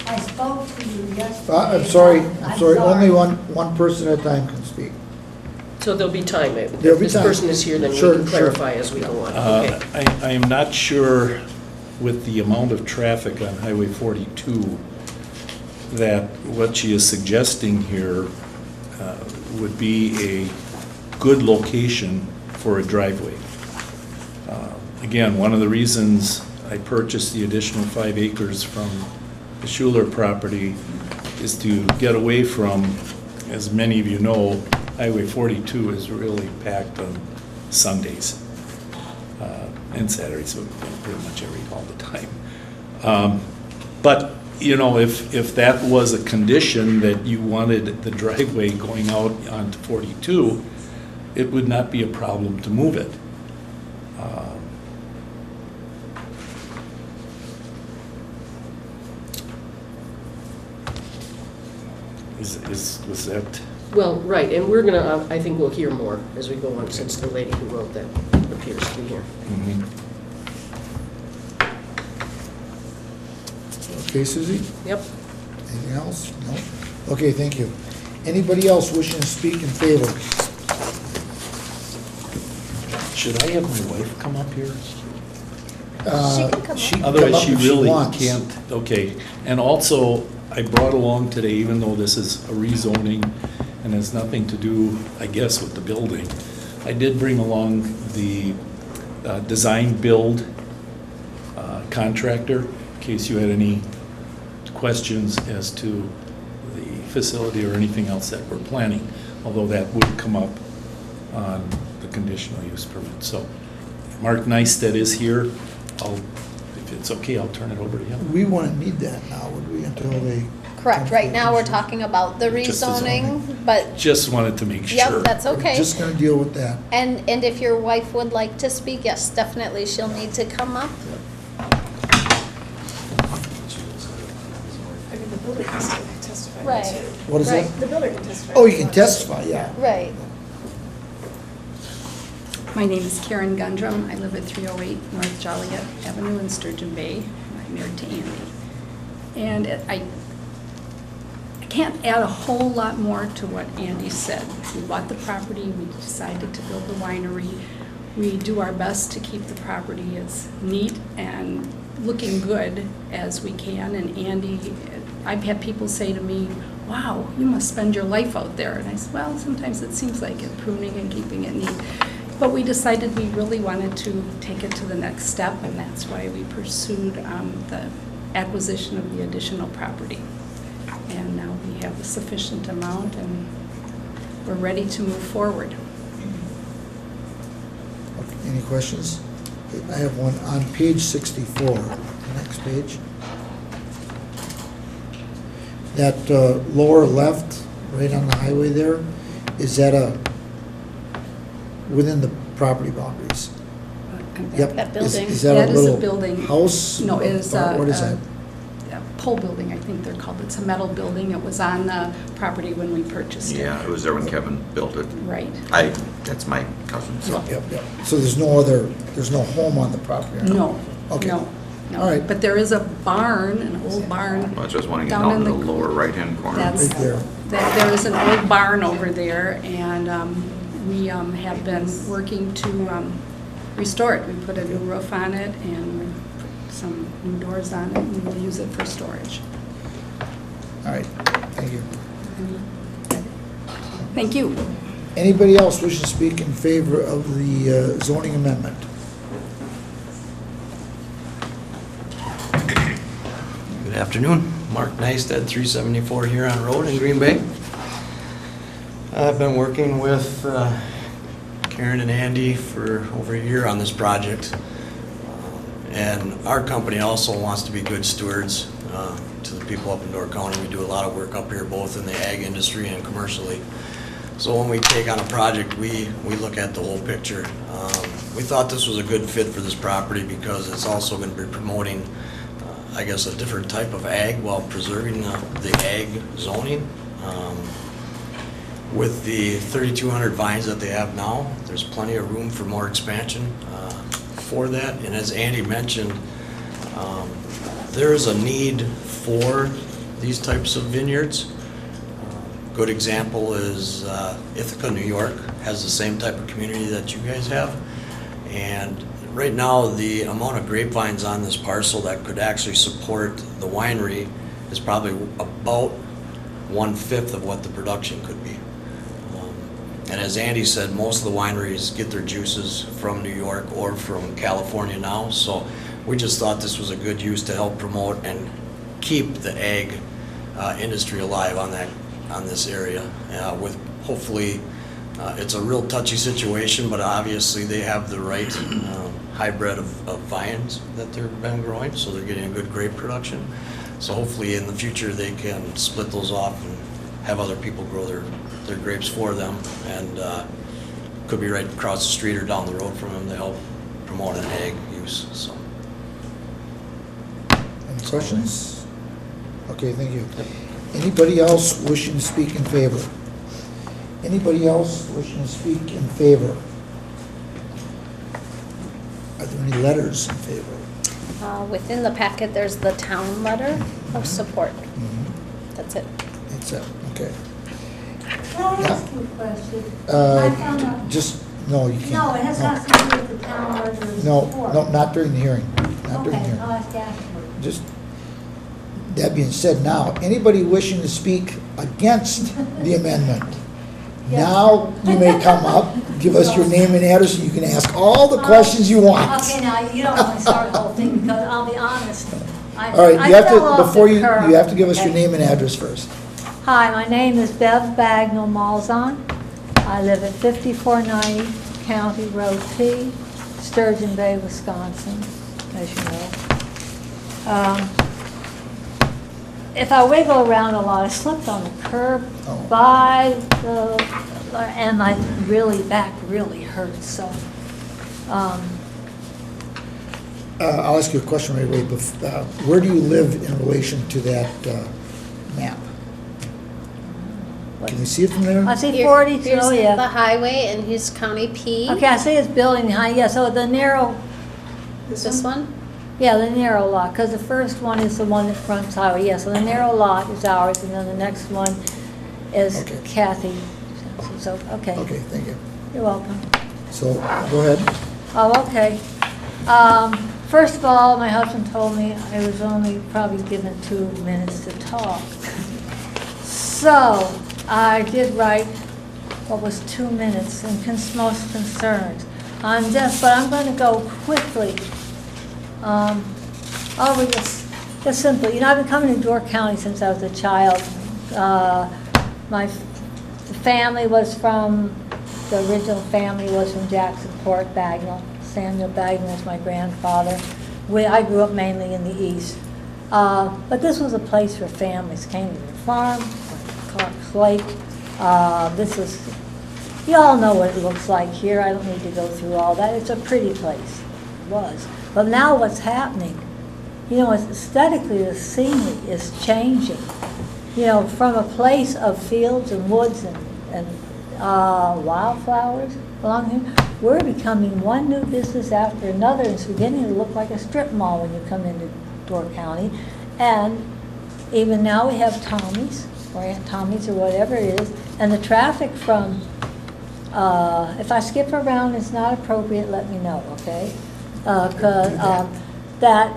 I spoke to you yesterday. I'm sorry, only one person at a time can speak. So there'll be time. If There'll be this time. person is here, then we Sure, can sure. clarify as we go on. Okay. I am not sure with the amount of traffic on Highway 42 that what she is suggesting here would be a good location for a driveway. Again, one of the reasons I purchased the additional 5 acres from the Schuler property is to get away from, as many of you know, Highway 42 is really packed on Sundays and Saturdays, so pretty much all the time. But, you know, if that was a condition that you wanted the driveway going out onto 42, it would not be a problem to move it. Was that? Well, right, and we're gonna, I think we'll hear more as we go on, since the lady who wrote that appears to be here. Okay, Suzie? Yep. Anything else? No? Okay, thank you. Anybody else wishing to speak in favor? Should I have my wife come up here? She can come up. She can Otherwise, come up she if really wants. can't. Okay. And also, I brought along today, even though this is a rezoning and has nothing to do, I guess, with the building, I did bring along the design build contractor, in case you had any questions as to the facility or anything else that we're planning, although that would come up on the conditional use permit. So Mark Neistat is here. If it's okay, I'll turn it over to him. We wouldn't need that now, would we, until they... Correct, right now we're talking about the Just the rezoning, but, Just wanted to make sure. yep, that's We're okay. just gonna deal with that. And if your wife would like to speak, yes, definitely, she'll need to come up. I mean, the builder can still testify. Right. too. What is Right. that? The builder can testify. Oh, you can testify, yeah. Right. My name is Karen Gundrum. I live at 308 North Joliet Avenue in Sturgeon Bay. I'm married to Andy. And I can't add a whole lot more to what Andy said. We bought the property, we decided to build the winery. We do our best to keep the property as neat and looking good as we can. And Andy, I've had people say to me, wow, you must spend your life out there. And I said, well, sometimes it seems like it, pruning and keeping it neat. But we decided we really wanted to take it to the next step, and that's why we pursued the acquisition of the additional property. And now we have a sufficient amount, and we're ready to move forward. Okay, any questions? I have one on page 64, the next page. That lower left, right on the highway there, is that within the property boundaries? Yep. That building. Is that That a is a little building. house? No, it is Or what is that? a pole building, I think they're called. It's a metal building. It was on the property when we purchased it. Yeah, it was there when Kevin built it. Right. That's my cousin, so. Yep, yep. So there's no home on the property? or No, Okay. no. no. All right. But there is a barn, an old barn. Well, I just want to get Down down in to the the- lower right-hand corner. That's, Right there. there is an old barn over there, and we have been working to restore it. We put a new roof on it and we put some new doors on it, and we'll use it for storage. All right, thank you. Thank you. Anybody else wish to speak in favor of the zoning amendment? Good afternoon. Mark Neisted, 374 Huron Road in Green Bay. I've been working with Karen and Andy for over a year on this project. And our company also wants to be good stewards to the people up in Door County. We do a lot of work up here, both in the ag industry and commercially. So when we take on a project, we look at the whole picture. We thought this was a good fit for this property because it's also going to be promoting, I guess, a different type of ag while preserving the ag zoning. With the 3,200 vines that they have now, there's plenty of room for more expansion for that. And as Andy mentioned, there is a need for these types of vineyards. Good example is Ithaca, New York has the same type of community that you guys have. And right now, the amount of grapevines on this parcel that could actually support the winery is probably about 1/5 of what the production could be. And as Andy said, most of the wineries get their juices from New York or from California now. So we just thought this was a good use to help promote and keep the ag industry alive on this area. With hopefully, it's a real touchy situation, but obviously they have the right hybrid of vines that they've been growing, so they're getting a good grape production. So hopefully in the future they can split those off and have other people grow their grapes for them, and could be right across the street or down the road from them to help promote an ag use. So. Any questions? Okay, thank you. Anybody else wishing to speak in favor? Anybody else wishing to speak in favor? Are there any letters in favor? Within the packet, there's the town letter of support. That's it. That's it, okay. Can I ask you a question? I found out, No, you can't. no, it has nothing to do with the town or the No, support. no, not during the hearing. Not during the Okay, hearing. I'll have to ask you. Just, that being said, now, anybody wishing to speak against the amendment, Yeah. now you may come up, give us your name and address, and you can ask all the questions you want. Okay, now, you don't want to start the whole thing, because I'll be honest. All right, I you have fell off to, before the you curb. have to give us your Okay. name and address first. Hi, my name is Bev Bagnell Malzahn. I live at 5490 County Road P, Sturgeon Bay, Wisconsin, as you know. If I wiggle around a lot, I slipped on the curb Oh. by the, and my back really hurts, so. I'll ask you a question right away. Where do you live in relation to that map? Can you see it from there? I see Here- 42, Here's oh the yeah. highway and his county P. Okay, I see it's building behind, yeah, so the narrow, This one? yeah, the narrow lot, because the first one is the one that fronts highway, yeah, so the narrow lot is ours, and then the next one is Okay. Kathy. So, okay, Okay, thank you. you're welcome. So, go ahead. Oh, okay. First of all, my husband told me I was only probably given 2 minutes to talk. So, I did write what was 2 minutes and most concerns. But I'm going to go quickly over this, just simply. I've been coming to Door County since I was a child. The original family was from Jacksonport, Bagnell. Samuel Bagnell was my grandfather. I grew up mainly in the east. But this was a place for families. Came to the farm, Clark's Lake. You all know what it looks like here. I don't need to go through all that. It's a pretty place. It was. But now what's happening? Aesthetically, the scenery is changing. From a place of fields and woods and wildflowers along here. We're becoming one new business after another. It's beginning to look like a strip mall when you come into Door County. And even now we have Tommy's, or Aunt Tommy's, or whatever it is. And the traffic from, if I skip around, it's not appropriate, let me know, okay? That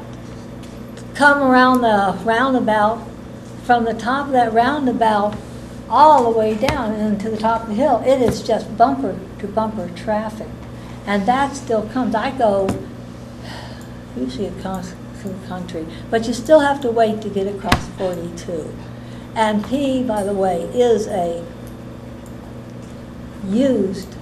come around the roundabout, from the top of that roundabout all the way down and to the top of the hill, it is just bumper to bumper traffic. And that still comes. I go usually across the country, but you still have to wait to get across 42. And P, by the way, is a used,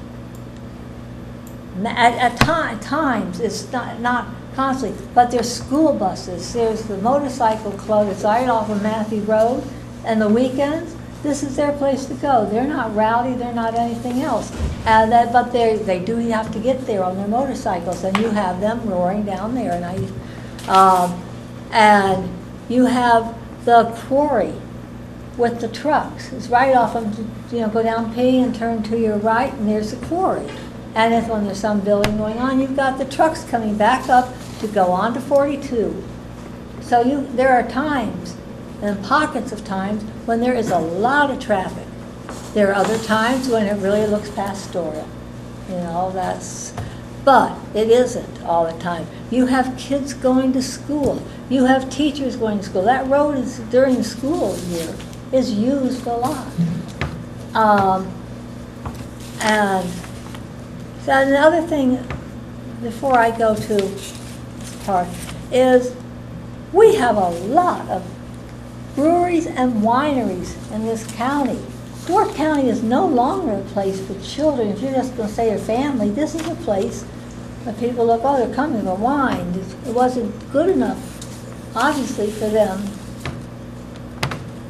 at times, it's not constantly, but there's school buses. There's the motorcycle club that's right off of Matthew Road, and the weekends, this is their place to go. They're not rowdy, they're not anything else. But they do have to get there on their motorcycles, and you have them roaring down there. And you have the quarry with the trucks. It's right off of, go down P and turn to your right, and there's the quarry. And if when there's some building going on, you've got the trucks coming back up to go on to 42. So there are times, and pockets of times, when there is a lot of traffic. There are other times when it really looks pastoral. But it isn't all the time. You have kids going to school. You have teachers going to school. That road is, during the school year, is used a lot. And so another thing, before I go to this part, is we have a lot of breweries and wineries in this county. Door County is no longer a place for children. If you're just going to say your family, this is a place that people look, oh, they're coming for wine. It wasn't good enough, obviously, for them.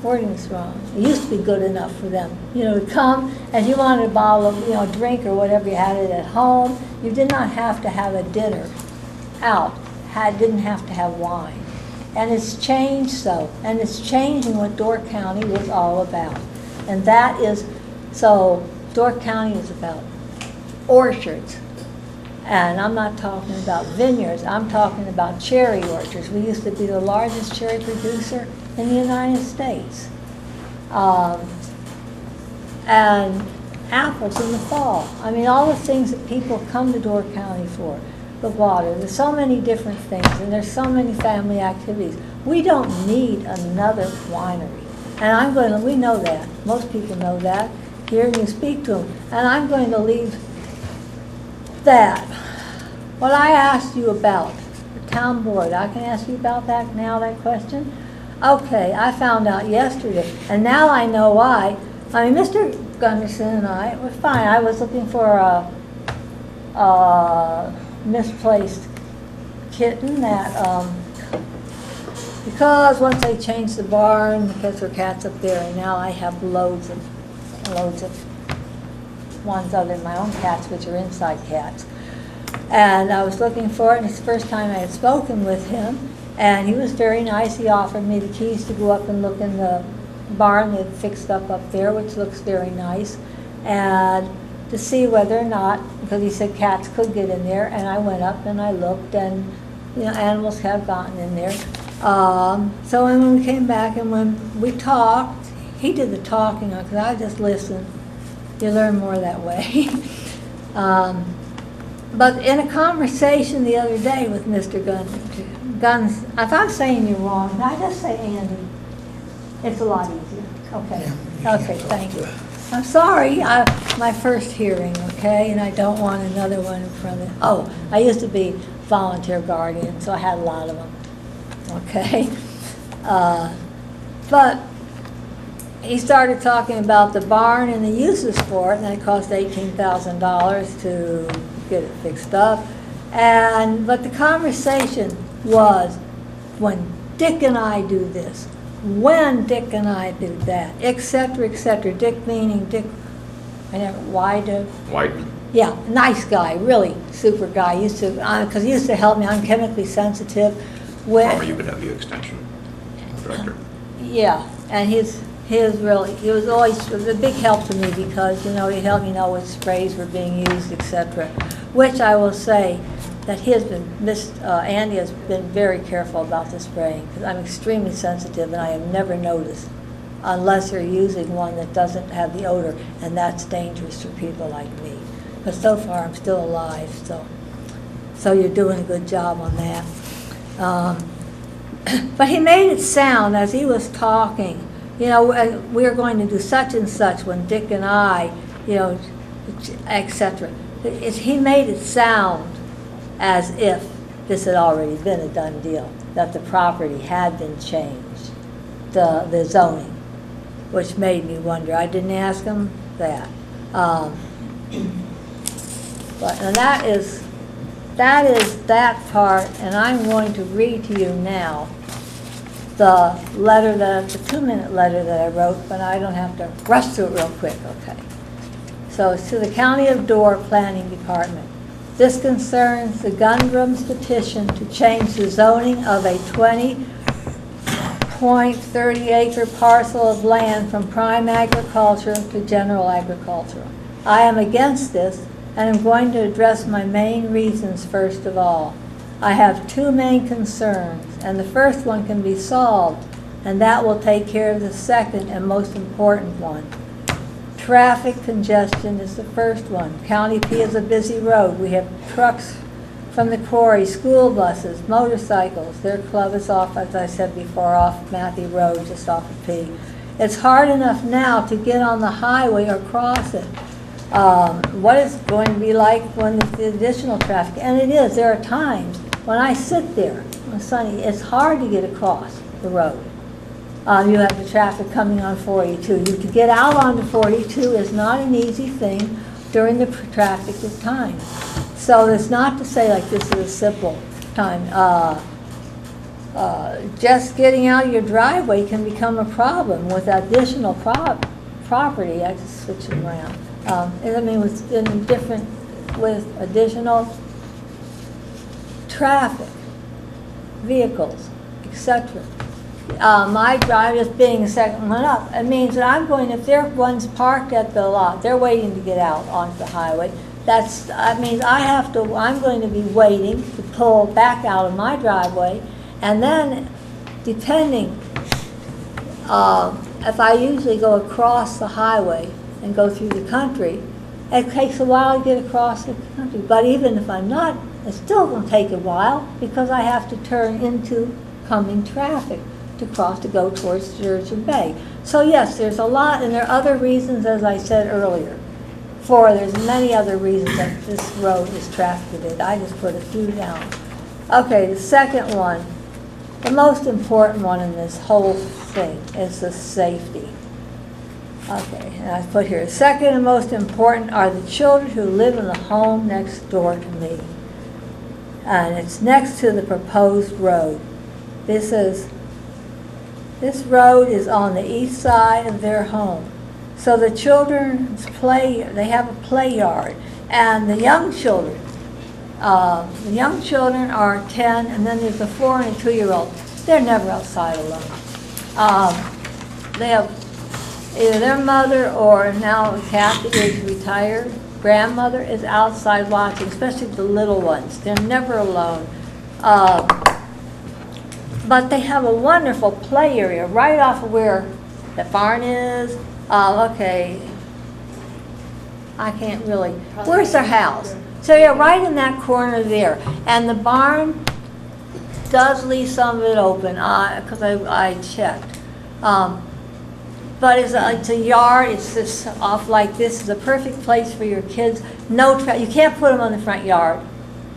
Wording's wrong. It used to be good enough for them, to come, and you wanted a bottle of, drink or whatever, you had it at home. You did not have to have a dinner out. Didn't have to have wine. And it's changed so. And it's changing what Door County was all about. And that is, so Door County is about orchards. And I'm not talking about vineyards. I'm talking about cherry orchards. We used to be the largest cherry producer in the United States. And apples in the fall. I mean, all the things that people come to Door County for. The water. There's so many different things, and there's so many family activities. We don't need another winery. And we know that. Most people know that. Here you speak to them. And I'm going to leave that. What I asked you about, the town board, I can ask you about that now, that question? Okay, I found out yesterday, and now I know why. I mean, Mr. Gunderson and I were fine. I was looking for a misplaced kitten that, because once they changed the barn, because there were cats up there, and now I have loads of ones other than my own cats, which are inside cats. And I was looking for it, and it's the first time I had spoken with him, and he was very nice. He offered me the keys to go up and look in the barn they'd fixed up there, which looks very nice, and to see whether or not, because he said cats could get in there, and I went up and I looked, and animals have gotten in there. So when we came back and when we talked, he did the talking, because I just listened. You learn more that way. But in a conversation the other day with Mr. Guns, if I'm saying you wrong, can I just say Andy? It's a lot easier. Okay. Okay, thank you. I'm sorry, my first hearing, okay, and I don't want another one in front of. Oh, I used to be volunteer guardian, so I had a lot of them. Okay, but he started talking about the barn and the uses for it, and it cost $18,000 to get it fixed up. But the conversation was, when Dick and I do this, when Dick and I do that, et cetera, et cetera. Dick meaning Dick, Weidman. Yeah, nice guy, really super guy. Because he used to help me. I'm chemically sensitive. Former UPW Extension Director. Yeah, and his he was always a big help to me because, you know, he helped me know what sprays were being used, etc. Which I will say that he has been, Andy has been very careful about the spraying because I'm extremely sensitive and I have never noticed unless you're using one that doesn't have the odor, and that's dangerous for people like me. But so far, I'm still alive, so you're doing a good job on that. But he made it sound as he was talking, you know, we're going to do such and such when Dick and I, you know, etc. He made it sound as if this had already been a done deal, that the property had been changed, the zoning, which made me wonder. I didn't ask him that. But and that is that part, and I'm going to read to you now the letter, the 2-minute letter that I wrote, but I don't have to rush through it real quick, okay? So it's to the County of Door Planning Department. This concerns the Gundrum's petition to change the zoning of a 20.30 acre parcel of land from prime agriculture to general agriculture. I am against this, and I'm going to address my main reasons first of all. I have 2 main concerns, and the first one can be solved, and that will take care of the second and most important one. Traffic congestion is the first one. County P is a busy road. We have trucks from the quarry, school buses, motorcycles. Their club is off, as I said before, off Matthew Road, just off of P. It's hard enough now to get on the highway or cross it. What is it going to be like when the additional traffic? And it is. There are times when I sit there on Sunday, it's hard to get across the road. You have the traffic coming on 42. To get out onto 42 is not an easy thing during the traffic time. So it's not to say like this is a simple time. Just getting out of your driveway can become a problem with additional property. I just switch it around. I mean, with additional traffic, vehicles, etc. My drive is being the second one up. It means that I'm going, if there one's parked at the lot, they're waiting to get out onto the highway. That means I'm going to be waiting to pull back out of my driveway, and then depending, if I usually go across the highway and go through the country, it takes a while to get across the country. But even if I'm not, it's still going to take a while because I have to turn into coming traffic to cross to go towards Sturgeon Bay. So yes, there's a lot, and there are other reasons, as I said earlier. There's many other reasons that this road is trafficked. I just put a few down. Okay, the second one, the most important one in this whole thing is the safety. Okay, and I put here, second and most important are the children who live in the home next door to me. And it's next to the proposed road. This road is on the east side of their home. So the children's they have a play yard. And the young children are 10, and then there's a 4 and a 2-year-old. They're never outside alone. They have either their mother or now Kathy is retired. Grandmother is outside watching, especially the little ones. They're never alone. But they have a wonderful play area right off of where the barn is. Okay, I can't really. Where's their house? So you're right in that corner there. And the barn does leave some of it open because I checked. But it's a yard. It's just off like this. It's a perfect place for your kids. You can't put them on the front yard.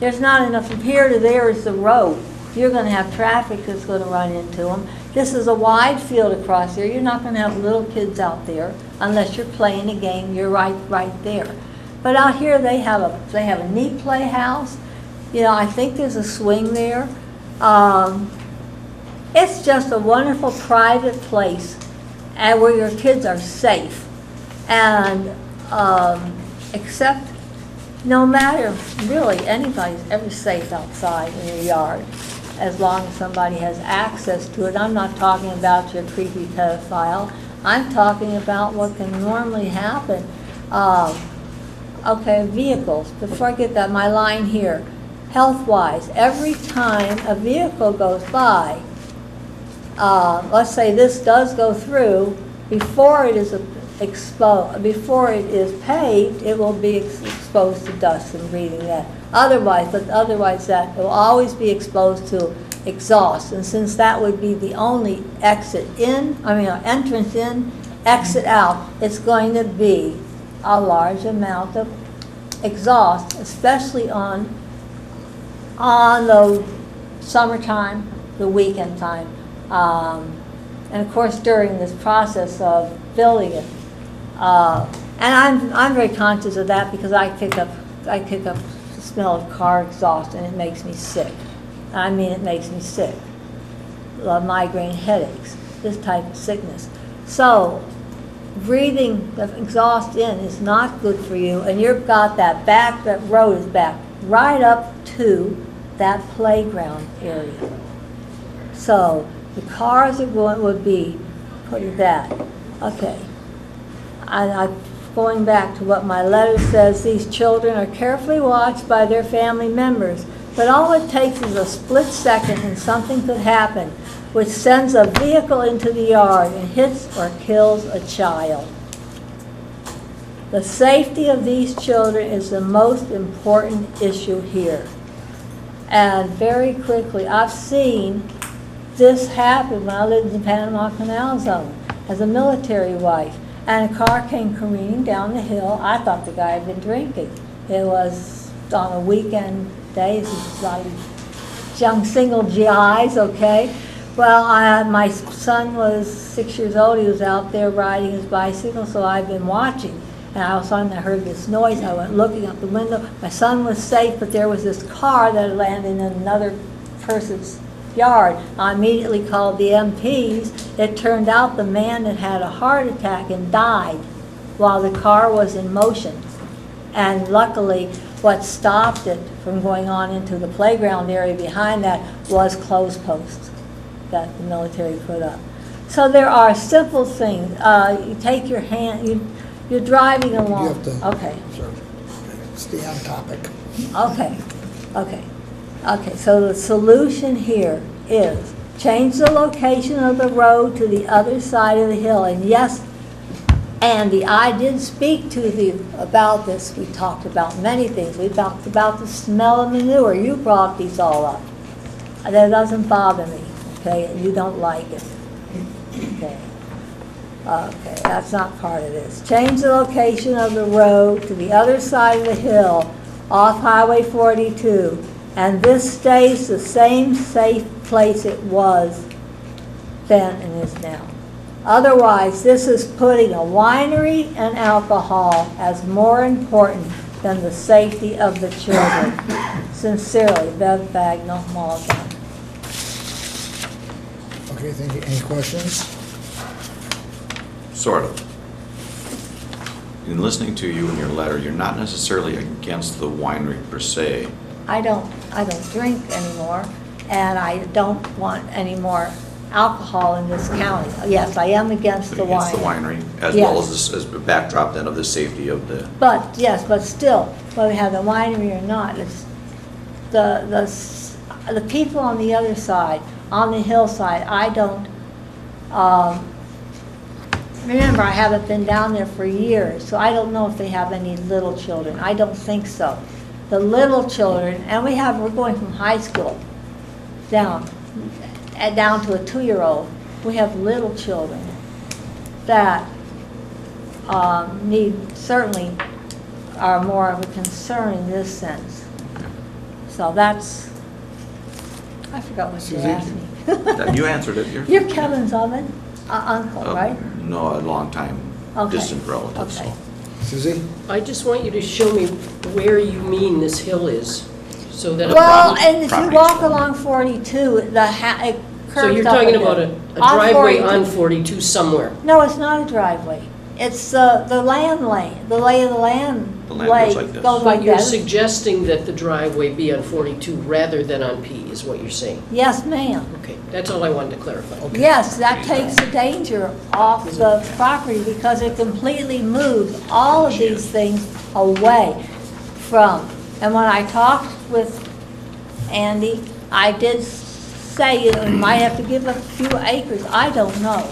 There's not enough. From here to there is the road. You're going to have traffic that's going to run into them. This is a wide field across there. You're not going to have little kids out there unless you're playing a game. You're right there. But out here they have a neat playhouse. You know, I think there's a swing there. It's just a wonderful private place where your kids are safe. And except no matter really anybody's ever safe outside in your yard, as long as somebody has access to it. I'm not talking about your creepy pedophile. I'm talking about what can normally happen. Okay, vehicles, before I get that, my line here, health-wise, every time a vehicle goes by, let's say this does go through, before it is exposed, before it is paved, it will be exposed to dust and breathing that. Otherwise that will always be exposed to exhaust. And since that would be the only exit in, entrance in, exit out, it's going to be a large amount of exhaust, especially on the summertime, the weekend time. And of course during this process of building it. And I'm very conscious of that because I pick up the smell of car exhaust and it makes me sick. I mean, it makes me sick. Migraine headaches, this type of sickness. So breathing the exhaust in is not good for you, and you've got that road is back right up to that playground area. So the cars would be putting that. Okay. And I'm going back to what my letter says, these children are carefully watched by their family members, but all it takes is a split second and something could happen, which sends a vehicle into the yard and hits or kills a child. The safety of these children is the most important issue here. And very quickly, I've seen this happen when I lived in the Panama Canal Zone as a military wife. And a car came careening down the hill. I thought the guy had been drinking. It was on a weekend day. This is like young single GIs, okay? Well, my son was 6 years old. He was out there riding his bicycle, so I've been watching. And all of a sudden I heard this noise. I went looking out the window. My son was safe, but there was this car that had landed in another person's yard. I immediately called the MPs. It turned out the man had had a heart attack and died while the car was in motion. And luckily, what stopped it from going on into the playground area behind that was clothes posts that the military put up. So there are simple things. You take your hand, you're driving along. You have to. Okay. Sure. Stay on topic. Okay, so the solution here is change the location of the road to the other side of the hill. And yes, Andy, I did speak to about this. We talked about many things. We talked about the smell of manure. You brought these all up. That doesn't bother me, okay? You don't like it, okay? Okay, that's not part of this. Change the location of the road to the other side of the hill off Highway 42. And this stays the same safe place it was then and is now. Otherwise, this is putting a winery and alcohol as more important than the safety of the children. Sincerely, Bev Bagnall, Malton. Okay, thank you. Any questions? Sort of. In listening to you in your letter, you're not necessarily against the winery per se. I don't drink anymore, and I don't want any more alcohol in this county. Yes, I am against the Against the winery. winery, as Yes. well as a backdrop then of the safety of the... But, yes, but still, whether we have the winery or not, it's the people on the other side, on the hillside, I don't, remember, I haven't been down there for years, so I don't know if they have any little children. I don't think so. The little children, and we're going from high school down to a 2-year-old. We have little children that certainly are more of a concern in this sense. So that's, I forgot what you asked me. You answered it. You're Kevin's uncle, right? No, a long time Okay. distant relative. Okay. So. Susie? I just want you to show me where you mean this hill is, so that. Well, and if you property. walk along 42, it curves up So you're talking bit. about a On driveway on 42. 42 somewhere. No, it's not a driveway. It's the land lane, the lay of the land. The land goes like this. Goes But like you're this. suggesting that the driveway be on 42 rather than on P, is what you're saying? Yes, ma'am. Okay, that's all I wanted to clarify. Yes, that takes the danger off the property because it completely moves all of these things away from. And when I talked with Andy, I did say you might have to give up a few acres, I don't know.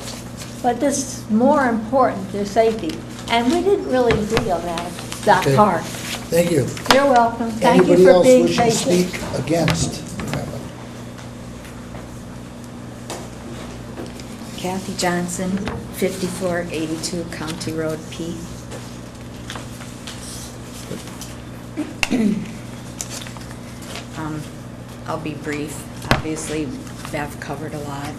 But this is more important, their safety. And we didn't really agree on that Okay. part. Thank you. You're welcome. Thank you Anybody for else being wishing to patient. speak against the amendment? Kathy Johnson, 5482 County Road P. I'll be brief. Obviously, Bev covered a lot.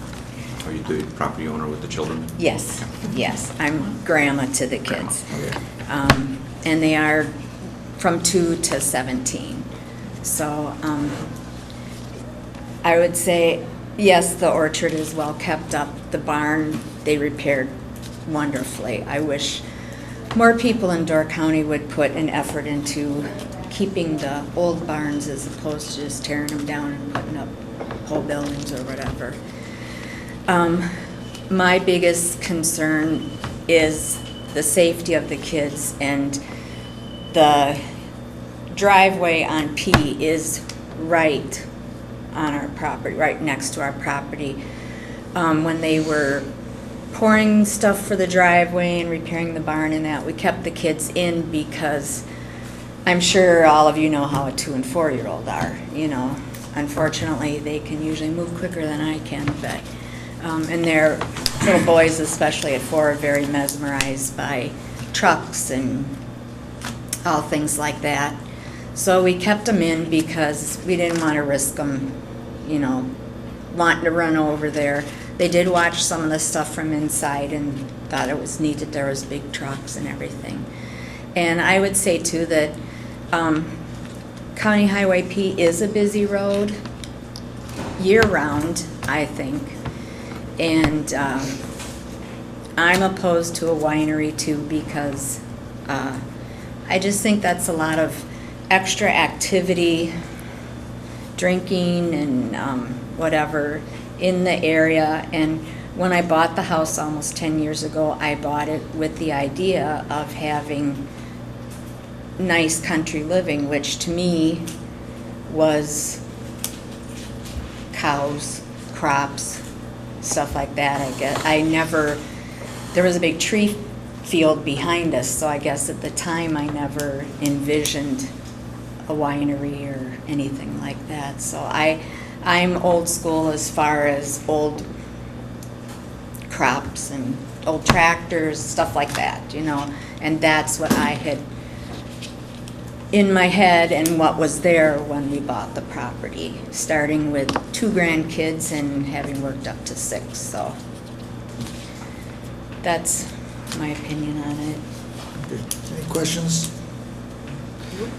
Are you the property owner with the children? Yes, yes, I'm grandma to the kids. Okay. And they are from 2 to 17. So I would say, yes, the orchard is well kept up. The barn, they repaired wonderfully. I wish more people in Door County would put an effort into keeping the old barns as opposed to just tearing them down and putting up whole buildings or whatever. My biggest concern is the safety of the kids, and the driveway on P is right on our property, right next to our property. When they were pouring stuff for the driveway and repairing the barn and that, we kept the kids in because I'm sure all of you know how a 2- and 4-year-old are, you know. Unfortunately, they can usually move quicker than I can, but, and their little boys, especially at 4, are very mesmerized by trucks and all things like that. So we kept them in because we didn't want to risk them, you know, wanting to run over there. They did watch some of the stuff from inside and thought it was neat that there was big trucks and everything. And I would say too that County Highway P is a busy road year-round, I think. And I'm opposed to a winery too because I just think that's a lot of extra activity, drinking and whatever in the area. And when I bought the house almost 10 years ago, I bought it with the idea of having nice country living, which to me was cows, crops, stuff like that. There was a big tree field behind us, so I guess at the time I never envisioned a winery or anything like that. So I'm old school as far as old crops and old tractors, stuff like that, you know, and that's what I had in my head and what was there when we bought the property, starting with 2 grandkids and having worked up to 6. So that's my opinion on it. Okay. Any questions?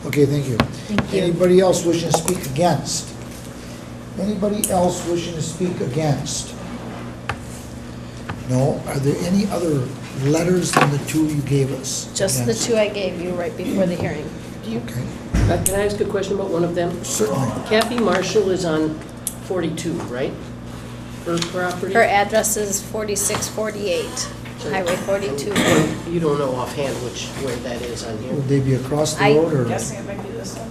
Okay, thank you. Thank you. Anybody else wishing to speak against? Anybody else wishing to speak against? No? Are there any other letters than the 2 you gave us? Just the against? 2 I gave you right before the hearing. Do you, Okay, can I ask a question about one of them? certainly. Kathy Marshall is on 42, right? Her property? Her address is 4648, Highway 42. You don't know offhand where that is on here? Would they be across the I- road or? I'm guessing it might be this one.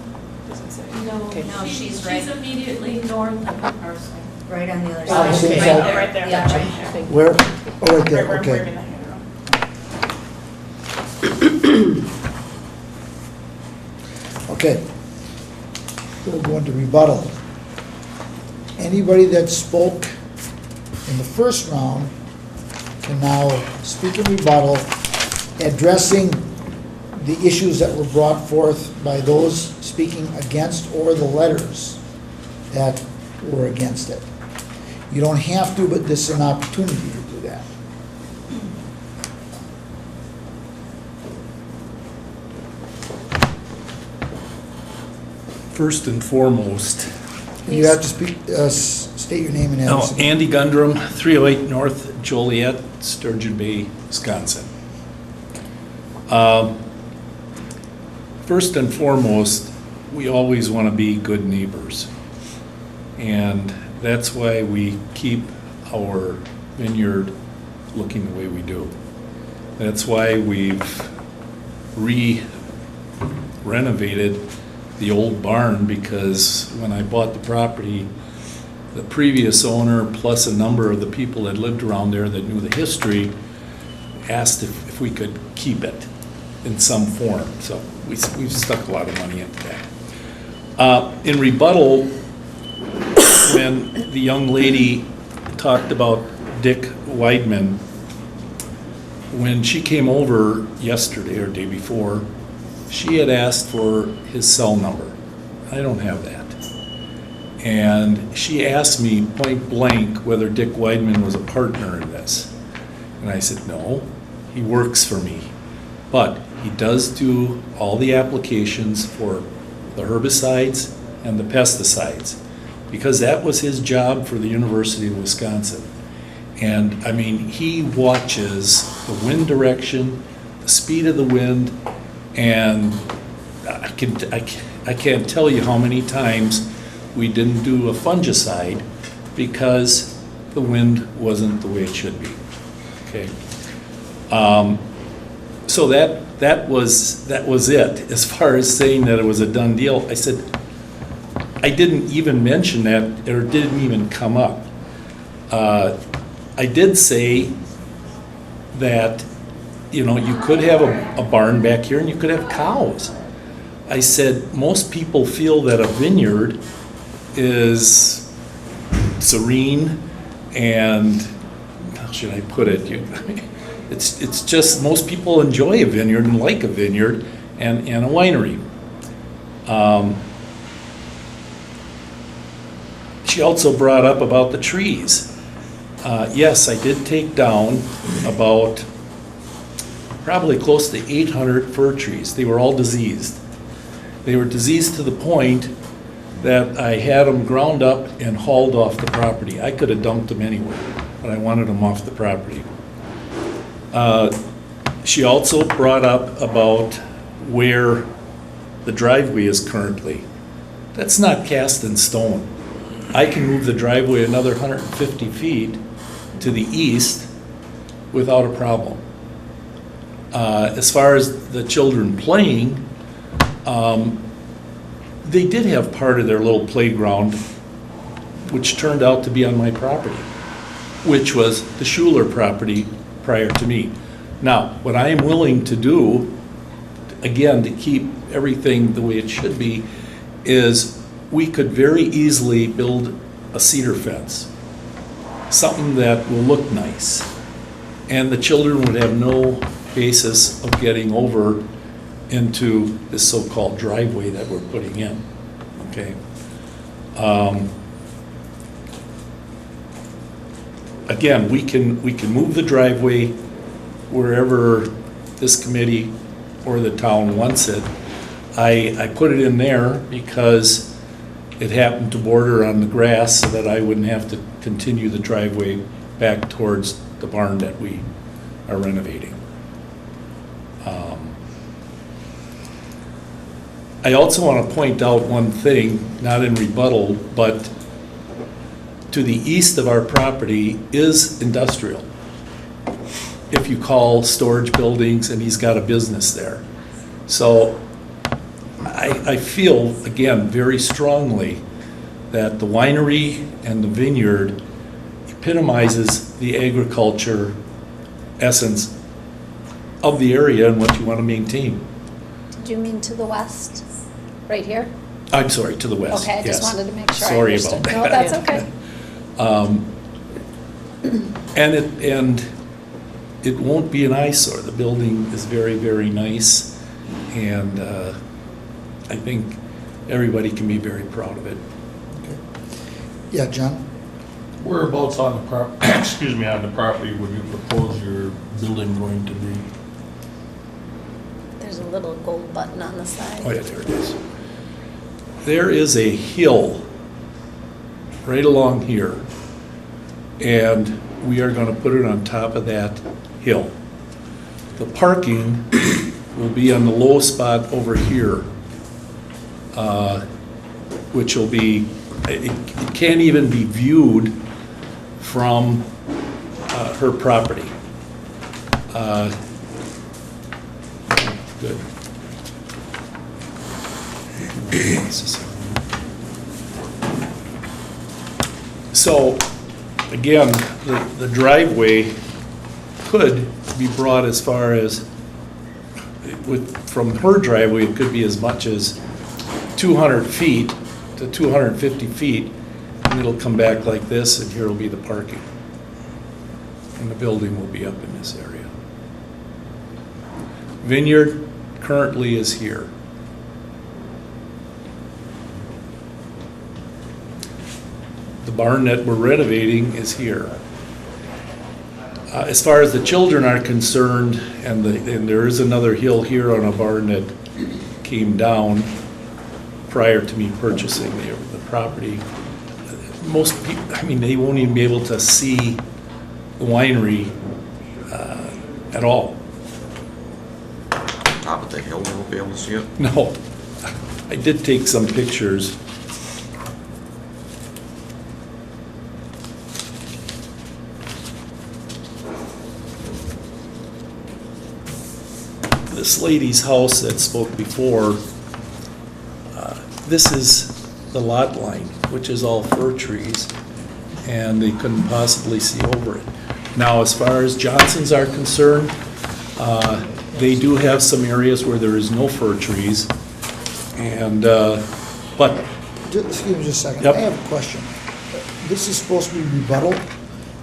Doesn't say. Okay. She's She's immediately north of the parcel. right on the other Oh, side. same Right side. there, right there. Yeah. Gotcha. I think- Where? Oh, right Right there, where I'm okay. waving the hand around. Okay. We'll go into rebuttal. Anybody that spoke in the first round can now speak in rebuttal, addressing the issues that were brought forth by those speaking against or the letters that were against it. You don't have to, but this is an opportunity to do that. First and foremost, You have to speak, state your name and address. again. Andy Gundrum, 308 North Joliet, Sturgeon Bay, Wisconsin. First and foremost, we always want to be good neighbors. And that's why we keep our vineyard looking the way we do. That's why we've renovated the old barn, because when I bought the property, the previous owner plus a number of the people that lived around there that knew the history asked if we could keep it in some form. So we've stuck a lot of money into that. In rebuttal, when the young lady talked about Dick Weidman, when she came over yesterday or day before, she had asked for his cell number. I don't have that. And she asked me point blank whether Dick Weidman was a partner in this. And I said, no, he works for me. But he does do all the applications for the herbicides and the pesticides, because that was his job for the University of Wisconsin. And I mean, he watches the wind direction, the speed of the wind, and I can't tell you how many times we didn't do a fungicide because the wind wasn't the way it should be. Okay. So that was it. As far as saying that it was a done deal, I said I didn't even mention that, or it didn't even come up. I did say that, you know, you could have a barn back here and you could have cows. I said most people feel that a vineyard is serene and, how should I put it? It's just, most people enjoy a vineyard and like a vineyard and a winery. She also brought up about the trees. Yes, I did take down about probably close to 800 fir trees. They were all diseased. They were diseased to the point that I had them ground up and hauled off the property. I could have dumped them anywhere, but I wanted them off the property. She also brought up about where the driveway is currently. That's not cast in stone. I can move the driveway another 150 feet to the east without a problem. As far as the children playing, they did have part of their little playground, which turned out to be on my property, which was the Schuler property prior to me. Now, what I am willing to do, again, to keep everything the way it should be, is we could very easily build a cedar fence, something that will look nice, and the children would have no basis of getting over into this so-called driveway that we're putting in. Okay. Again, we can move the driveway wherever this committee or the town wants it. I put it in there because it happened to border on the grass so that I wouldn't have to continue the driveway back towards the barn that we are renovating. I also want to point out one thing, not in rebuttal, but to the east of our property is industrial. If you call storage buildings, and he's got a business there. So I feel, again, very strongly that the winery and the vineyard epitomizes the agriculture essence of the area and what you want to maintain. Did you mean to the west? Right here? I'm sorry, to the west. Okay, I just yes. wanted to make sure I Sorry understood. about No, that. that's okay. And it won't be an eyesore. The building is very, very nice, and I think everybody can be very proud of it. Yeah, John? Whereabouts on the on the property would you propose your building going to be? There's a little gold button on the side. Oh yeah, there it is. There is a hill right along here, and we are going to put it on top of that hill. The parking will be on the low spot over here, which will be, it can't even be viewed from her property. Good. So, again, the driveway could be brought as far as, from her driveway, it could be as much as 200 feet to 250 feet, and it'll come back like this, and here will be the parking. And the building will be up in this area. Vineyard currently is here. The barn that we're renovating is here. As far as the children are concerned, and there is another hill here on a barn that came down prior to me purchasing the property. Most people, I mean, they won't even be able to see the winery at all. Top of the hill, we won't be able to see it? No. I did take some pictures. This lady's house that spoke before, this is the lot line, which is all fir trees, and they couldn't possibly see over it. Now, as far as Johnsons are concerned, they do have some areas where there is no fir trees, and, but... Excuse me just a second. Yep. I have a question. This is supposed to be rebuttal,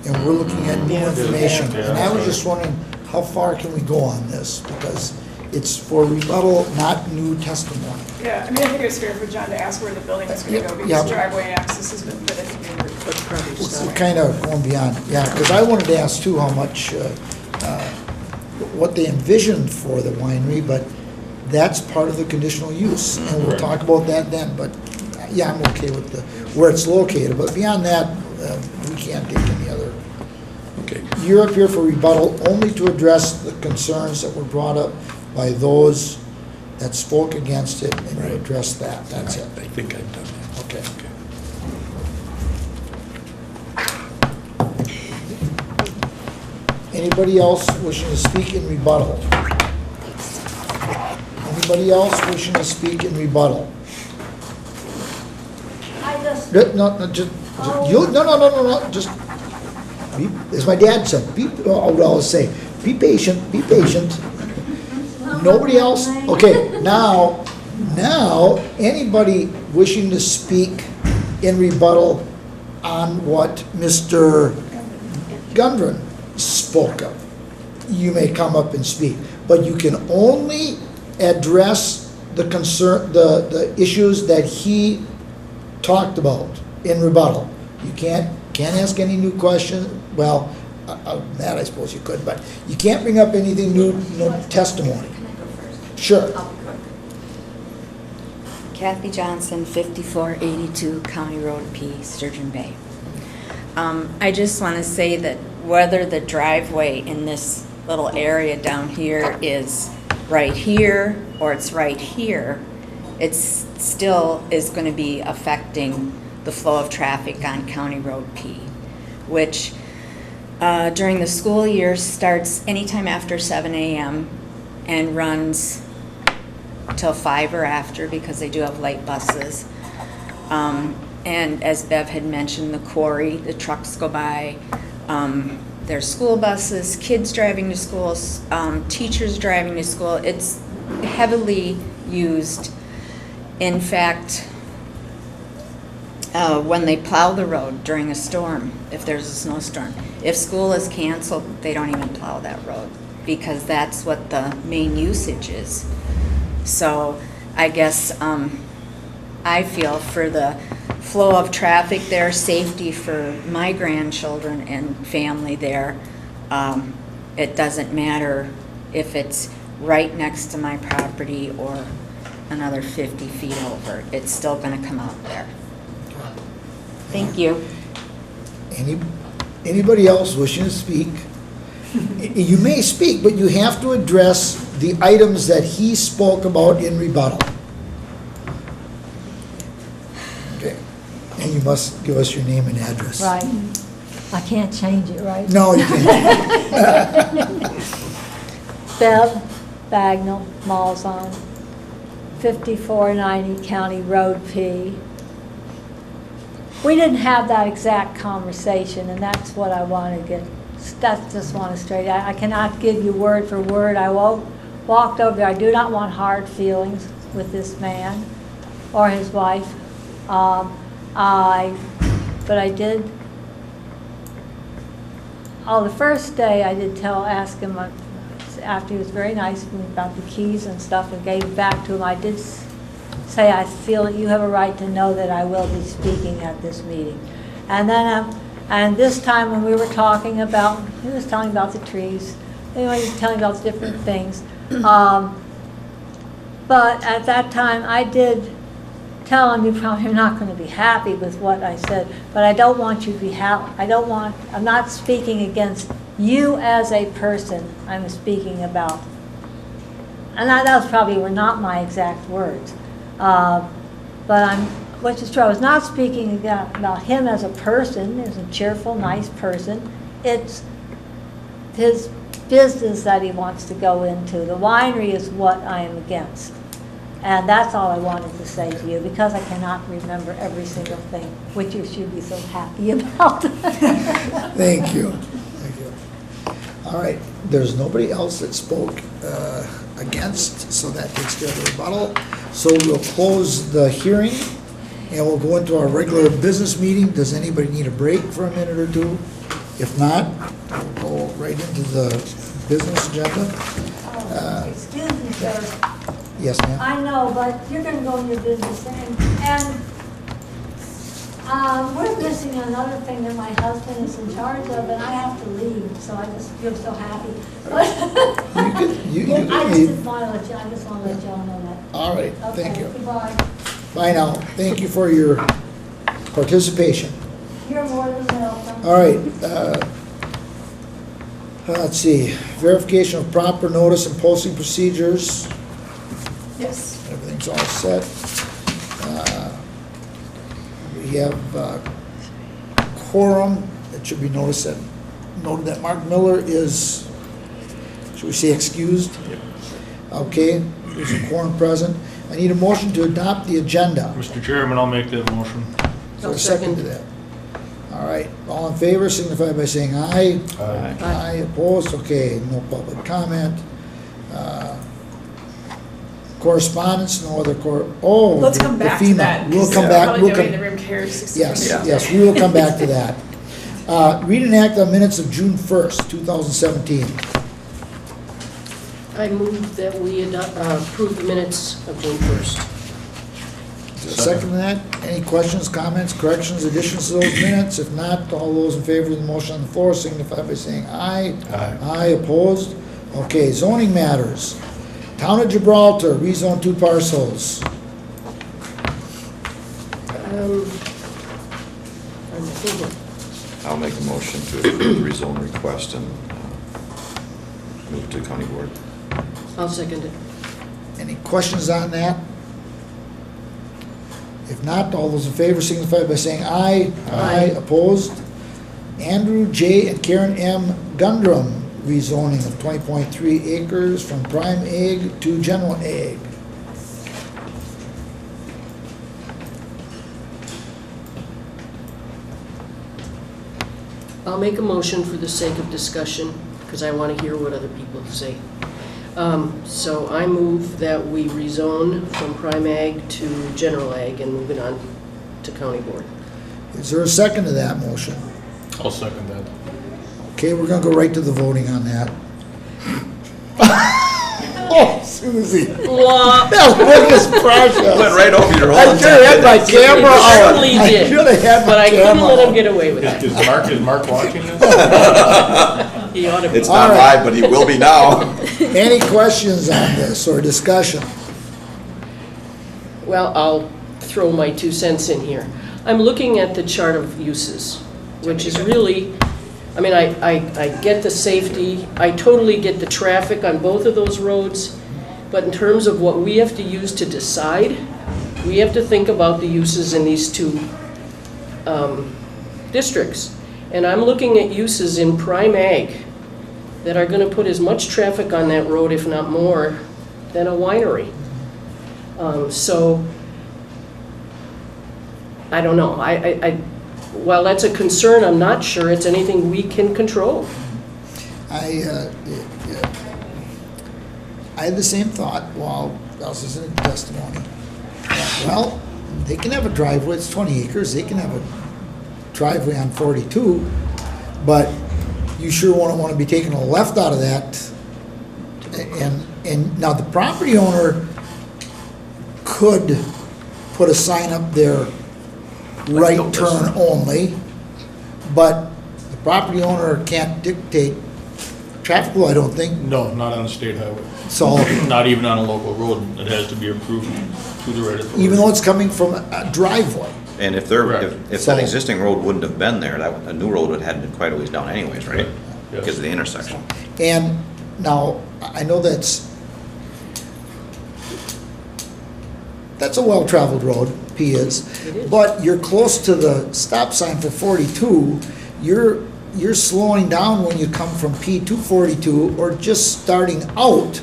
and we're looking at new information. And I was just wondering, how far can we go on this? Because it's for rebuttal, not new testimony. Yeah, I mean, I think it's fair for John to ask where the building is gonna go, Yeah. because driveway access has been, but I think we were. But probably It's stop. kind of going beyond, yeah, because I wanted to ask too how much, what they envisioned for the winery, but that's part of the conditional use, and we'll talk about that then, but, yeah, I'm okay with where it's located, but beyond that, we can't take any other. Okay. You're up here for rebuttal only to address the concerns that were brought up by those that spoke against it, and you address that, that's it. I think I've done that. Okay. Anybody else wishing to speak in rebuttal? Anybody else wishing to speak in rebuttal? No, just, be, as my dad said, I would always say, be patient, Nobody else? Okay, now, anybody wishing to speak in rebuttal on what Mr. Gundren spoke of, you may come up and speak, but you can only address the concern, the issues that he talked about in rebuttal. You can't ask any new questions. Well, that I suppose you could, but you can't bring up anything new, no testimony. Can I go first? Sure. I'll be quick. Kathy Johnson, 5482 County Road P, Sturgeon Bay. I just want to say that whether the driveway in this little area down here is right here or it's right here, it still is going to be affecting the flow of traffic on County Road P, which during the school year starts anytime after 7 a.m. and runs till 5 or after, because they do have light buses. And as Bev had mentioned, the quarry, the trucks go by. There's school buses, kids driving to school, teachers driving to school. It's heavily used. In fact, when they plow the road during a storm, if there's a snowstorm, if school is canceled, they don't even plow that road, because that's what the main usage is. So I guess I feel for the flow of traffic there, safety for my grandchildren and family there, it doesn't matter if it's right next to my property or another 50 feet over. It's still going to come out there. Thank you. Anybody else wishing to speak? You may speak, but you have to address the items that he spoke about in rebuttal. Okay, and you must give us your name and address. Right. I can't change it, right? No, you can't. Bev Bagnell, Malzahn, 5490 County Road P. We didn't have that exact conversation, and that's what I want to get, that's just want to straight. I cannot give you word for word. I walked over there. I do not want hard feelings with this man or his wife. But I did. Oh, the first day I did ask him, after he was very nice about the keys and stuff and gave it back to him, I did say, I feel that you have a right to know that I will be speaking at this meeting. And then, and this time when we were talking about, he was telling about the trees, he was telling about different things. But at that time, I did tell him, you probably are not going to be happy with what I said, but I don't want you to be happy. I'm not speaking against you as a person. I'm speaking about, and those probably were not my exact words, which is true. I was not speaking about him as a person, as a cheerful, nice person. It's his business that he wants to go into. The winery is what I am against. And that's all I wanted to say to you, because I cannot remember every single thing, which you should be so happy about. Thank you. Thank you. All right, there's nobody else that spoke against, so that takes care of the rebuttal. So we'll close the hearing, and we'll go into our regular business meeting. Does anybody need a break for a minute or two? If not, we'll go right into the business agenda. Excuse me, sir. Yes, ma'am? I know, but you're going to go in your business, and we're missing another thing that my husband is in charge of, and I have to leave, so I just feel so happy. You can I leave. just want to let y'all know that. All right, thank you. Goodbye. Bye now. Thank you for your participation. You're more than welcome. All right. Let's see. Verification of proper notice and posting procedures. Yes. Everything's all set. We have quorum. It should be noted that Mark Miller is, should we say excused? Yep. Okay, there's a quorum present. I need a motion to adopt the agenda. Mr. Chairman, I'll make that motion. Is there a second to that? All right, all in favor signify by saying aye. Aye. Aye, opposed, okay, no public comment. Correspondence, no other Let's come back to that. We'll come because back. Probably We'll nobody come, in the room cares. 60 yes, minutes. yes, we will come back to that. Read and act on minutes of June 1st, 2017. I move that we approve the minutes of June 1st. Is there a second to that? Any questions, comments, corrections, additions to those minutes? If not, all those in favor of the motion on the floor signify by saying aye. Aye. Aye, opposed? Okay, zoning matters. Town of Gibraltar, rezone 2 parcels. I'm thinking. I'll make a motion to approve the rezone request and move to county board. I'll second it. Any questions on that? If not, all those in favor signify by saying aye. Aye. Opposed? Andrew J. and Karen M. Gundrum, rezoning of 20.3 acres from prime ag to general ag. I'll make a motion for the sake of discussion, because I want to hear what other people say. So I move that we rezone from prime ag to general ag and move it on to county board. Is there a second to that motion? I'll second that. Okay, we're gonna go right to the voting on that. Oh, Susie. That was precious. Went right over your I should have had my camera out. Certainly I did, should have had but my I couldn't camera let him out. get away with it. Is Mark watching this? He ought to be. It's All not right. live, but he will be now. Any questions on this or discussion? Well, I'll throw my 2 cents in here. I'm looking at the chart of uses, which is really I mean, I get the safety, I totally get the traffic on both of those roads, but in terms of what we have to use to decide, we have to think about the uses in these two districts. And I'm looking at uses in prime ag that are gonna put as much traffic on that road, if not more, than a winery. So, I don't know, while that's a concern, I'm not sure it's anything we can control. I had the same thought while I was listening to testimony. Well, they can have a driveway, it's 20 acres, they can have a driveway on 42, but you sure won't want to be taking a left out of that. And now the property owner could put a sign up there, right turn only, but the property owner can't dictate traffic flow, I don't think. No, not on a state highway. So, Not even on a local road. It has to be approved through the right authority. even though it's coming from a driveway. And if Correct. that So- existing road wouldn't have been there, a new road would have had been quite a ways down anyways, right? Yes. Because of the intersection. And now, I know that's a well-traveled road, P is, It is. but you're close to the stop sign for 42, you're slowing down when you come from P to 42, or just starting out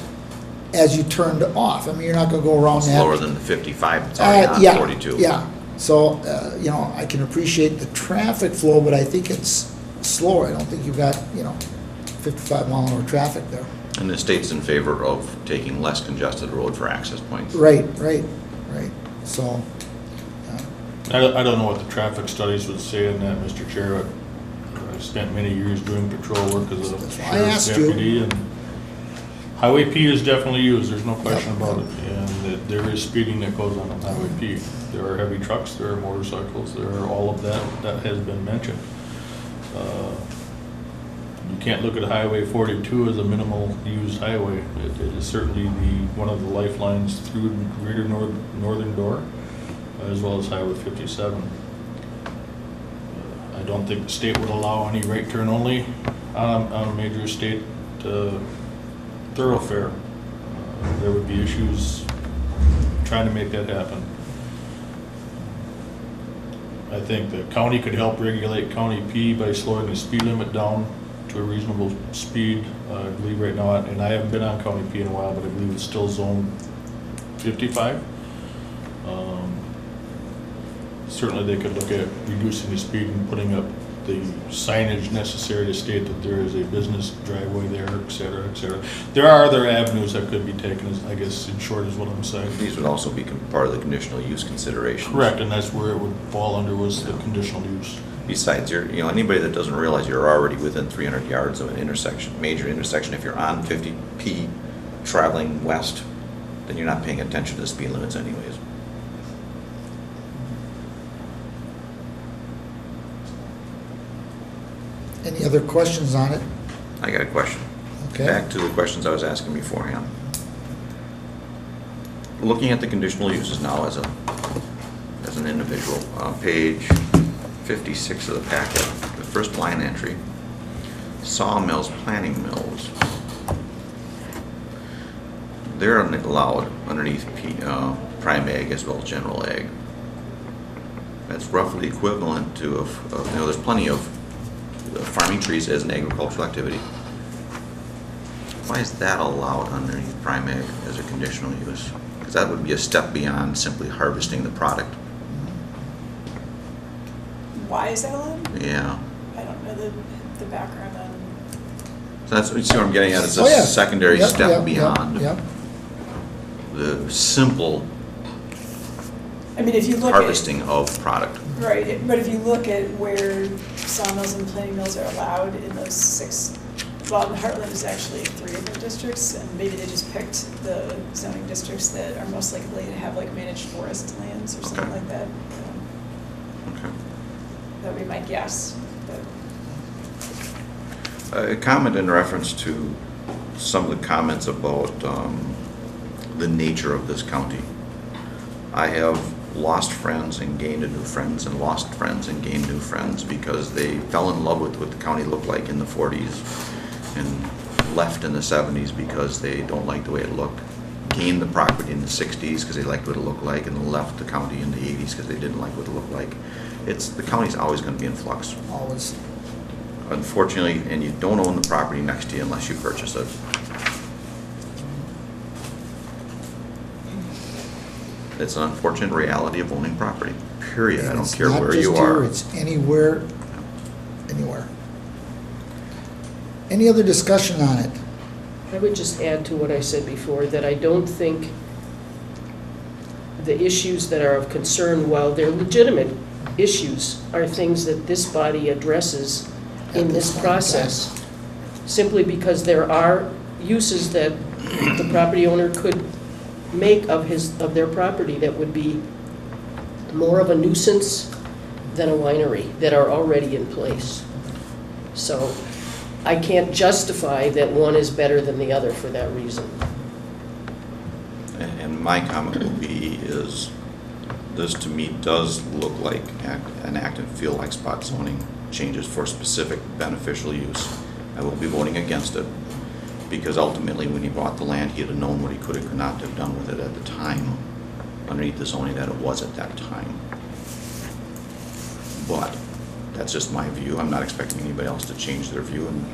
as you turned off. I mean, you're not gonna go around that. Slower than the 55 that's already on Yeah, 42. Yeah, so, I can appreciate the traffic flow, but I think it's slower. I don't think you've got, 55-mile-an-hour traffic there. And the state's in favor of taking less congested road for access points. Right, so, I don't know what the traffic studies would say on that, Mr. Chair. I've spent many years doing patrol work as a That's why I sheriff's asked you. deputy, and Highway P is definitely used, there's no question about it. And that there is speeding that goes on Highway P. There are heavy trucks, there are motorcycles, there are all of that has been mentioned. You can't look at Highway 42 as a minimal used highway. It is certainly one of the lifelines through greater northern Door, as well as Highway 57. I don't think the state would allow any right turn only on a major state thoroughfare. There would be issues trying to make that happen. I think the county could help regulate County P by slowing the speed limit down to a reasonable speed. I believe right now, and I haven't been on County P in a while, but I believe it's still zone 55. Certainly they could look at reducing the speed and putting up the signage necessary to state that there is a business driveway there, et cetera, et cetera. There are other avenues that could be taken, I guess, in short is what I'm saying. These would also be part of the conditional use considerations. Correct, and that's where it would fall under, was the conditional use. Besides, anybody that doesn't realize you're already within 300 yards of an intersection, major intersection, if you're on 50P traveling west, then you're not paying attention to the speed limits anyways. any other questions on it? I got a question. Okay. Back to the questions I was asking beforehand. Looking at the conditional uses now as an individual, page 56 of the packet, the first line entry, sawmills, planting mills. They're allowed underneath prime ag as well as general ag. That's roughly equivalent to, there's plenty of farming trees as an agricultural activity. Why is that allowed underneath prime ag as a conditional use? Because that would be a step beyond simply harvesting the product. Why is that allowed? Yeah. I don't know the background on. So that's, you see what I'm getting at? It's a Oh, yeah. secondary Yep, step yep, beyond Yep, the simple I mean, if you look harvesting of product. Right, but if you look at where sawmills and planing mills are allowed in those 6, well, Heartland is actually 3 different districts, and maybe they just picked the zoning districts that are most likely to have like managed forest lands or something Okay. like that. Okay. That would be my guess, but. A comment in reference to some of the comments about the nature of this county. I have lost friends and gained new friends and lost friends and gained new friends because they fell in love with what the county looked like in the 40s and left in the 70s because they don't like the way it looked. Gained the property in the 60s because they liked what it looked like, and left the county in the 80s because they didn't like what it looked like. The county's always going to be in flux. Always. Unfortunately, and you don't own the property next to you unless you purchase it. It's an unfortunate reality of owning property, period. I don't care where you are. It's anywhere, anywhere. Any other discussion on it? I would just add to what I said before, that I don't think the issues that are of concern, while they're legitimate issues, are things that this body addresses in this process. Simply because there are uses that the property owner could make of their property that would be more of a nuisance than a winery that are already in place. So I can't justify that one is better than the other for that reason. And my comment will be is, this to me does look like an act and feel like spot zoning changes for specific beneficial use. I will be voting against it because ultimately when he bought the land, he'd have known what he could or could not have done with it at the time underneath the zoning that it was at that time. But that's just my view. I'm not expecting anybody else to change their view. And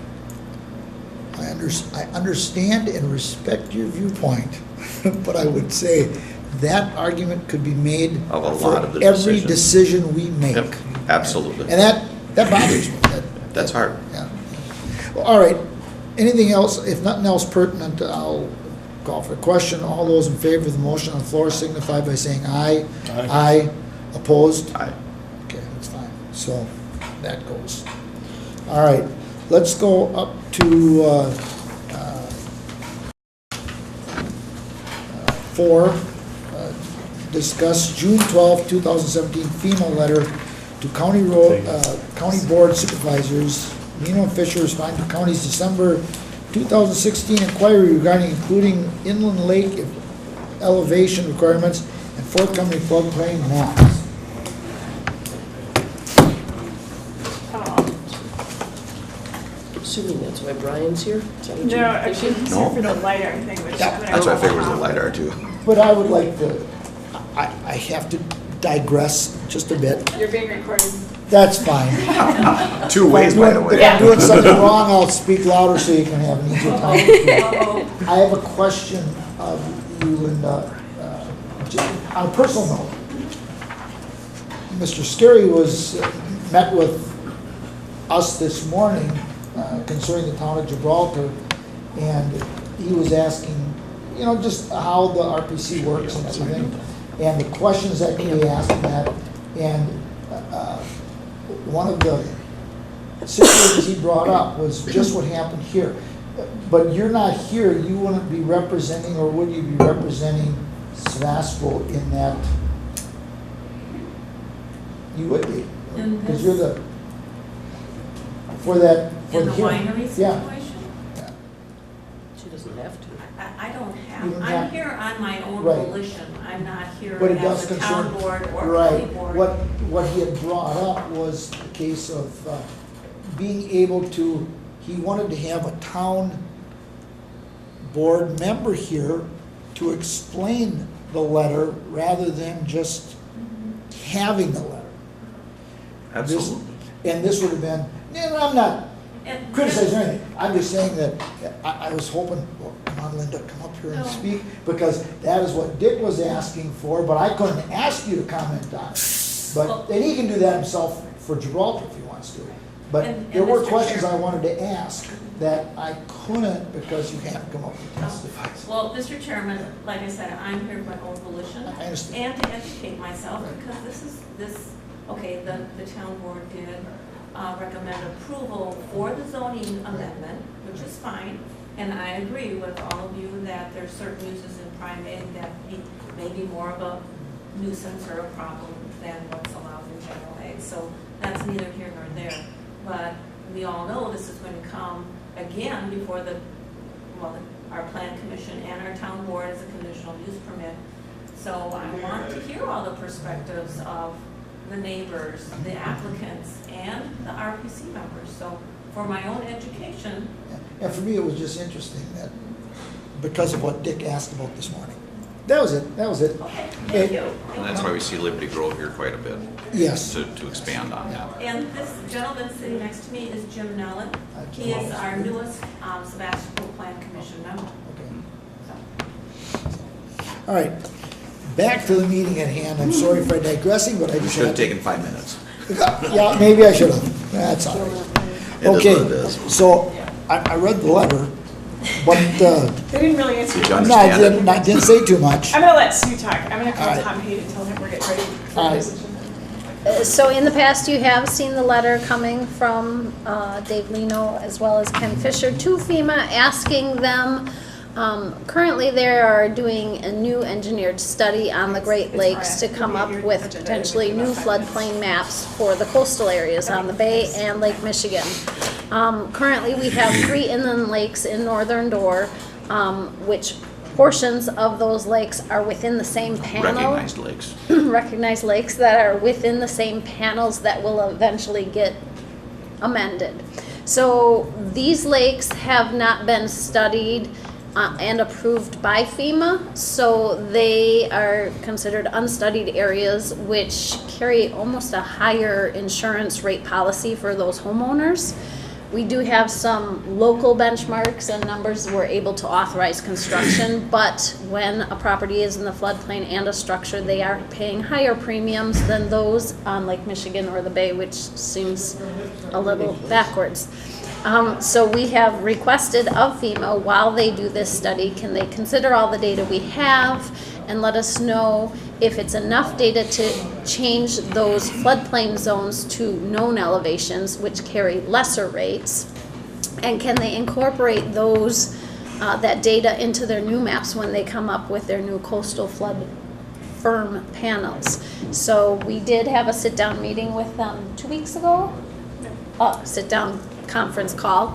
I understand and respect your viewpoint, but I would say that argument could be made Of a for lot of the every decisions. decision we make. Yep, absolutely. And that bothers me. That's hard. Yeah. Well, all right. Anything else? If nothing else pertinent, I'll call for a question. All those in favor of the motion on the floor signify by saying aye. Aye. Aye. Opposed? Aye. Okay, that's fine. So that goes. All right. Let's go up to 4. Discuss June 12, 2017 FEMA letter to County Board Supervisors. Nino and Fisher respond to county's December 2016 inquiry regarding including inland lake elevation requirements and forthcoming floodplain maps. Assuming that's why Brian's here? Is that what No, you're actually, thinking? he's here for the LiDAR thing, which. Yeah, I'm gonna That's why I go figured it was a on. LiDAR too. But I would like to, I have to digress just a bit. You're being recorded. That's fine. 2 ways, by the If way. I'm doing something wrong, I'll speak louder so you can have an easier time. I have a question of you, Linda, on a personal note. Mr. Scary met with us this morning concerning the town of Gibraltar, and he was asking, just how the RPC works and everything, and the questions that can be asked in that, and one of the situations he brought up was just what happened here. But you're not here, you wouldn't be representing, or would you be representing Sevastopol in that? You would be, In because this- you're the, for that, for In the the hearing. winery Yeah. situation? She doesn't have to. I don't You don't have, have- I'm here on my own Right. volition. I'm not here But it does as a town concern, board or right, county board. what he had brought up was the case of being able to, he wanted to have a town board member here to explain the letter rather than just having the letter. Absolutely. And this would have been, I'm not And- criticizing anything, I'm just saying that I was hoping, well, come on, Linda, come up here and No. speak, because that is what Dick was asking for, but I couldn't ask you to comment on it. But, and he can do that himself for Gibraltar if he wants to. But And there were Mr. questions Chair. I wanted to ask that I couldn't because you haven't come up with testify. Well, Mr. Chairman, like I said, I'm here of my own volition. I understand. And to educate myself, because the town board did recommend approval for the zoning amendment, which is fine. And I agree with all of you that there's certain uses in primate that may be more of a nuisance or a problem than what's allowed in general ag. So that's neither here nor there. But we all know this is going to come again before our plan commission and our town board as a conditional use permit. So I want to hear all the perspectives of the neighbors, the applicants, and the RPC members. So for my own education, And for me, it was just interesting that, because of what Dick asked about this morning. That was it. okay, thank you. And that's why we see Liberty Grove here quite a bit, Yes. to expand on that. And this gentleman sitting next to me is Jim Nellen. He is our newest Sevastopol Plan Commission member. Okay. So, All right. Back to the meeting at hand. I'm sorry for digressing, but I We just should have had to. taken 5 minutes. Yeah, maybe I should have. That's all right. It is Okay, what it is. so I read the letter, but, They didn't really answer Did your you no, question. understand I didn't say too much. I'm gonna let Sue talk. I'm gonna All call right. Tom Hayden and tell him we're getting ready for All right. his agenda. So in the past, you have seen the letter coming from Dave Lino as well as Ken Fisher to FEMA asking them, currently they are doing a new engineered study on the Great It's Lakes to all right. come We'll up be at your with agenda potentially in new about 5 minutes. floodplain maps for the coastal areas on the Bay and Lake Michigan. Currently, we have 3 inland lakes in northern Door, which portions of those lakes are within the same panel. Recognized lakes. Recognized lakes that are within the same panels that will eventually get amended. So these lakes have not been studied and approved by FEMA, so they are considered unstudied areas, which carry almost a higher insurance rate policy for those homeowners. We do have some local benchmarks and numbers we're able to authorize construction, but when a property is in the floodplain and a structure, they are paying higher premiums than those on Lake Michigan or the Bay, which seems a little backwards. So we have requested of FEMA, while they do this study, can they consider all the data we have and let us know if it's enough data to change those floodplain zones to known elevations, which carry lesser rates, and can they incorporate those, that data into their new maps when they come up with their new coastal flood firm panels. So we did have a sit-down meeting with them 2 weeks ago, sit-down conference call,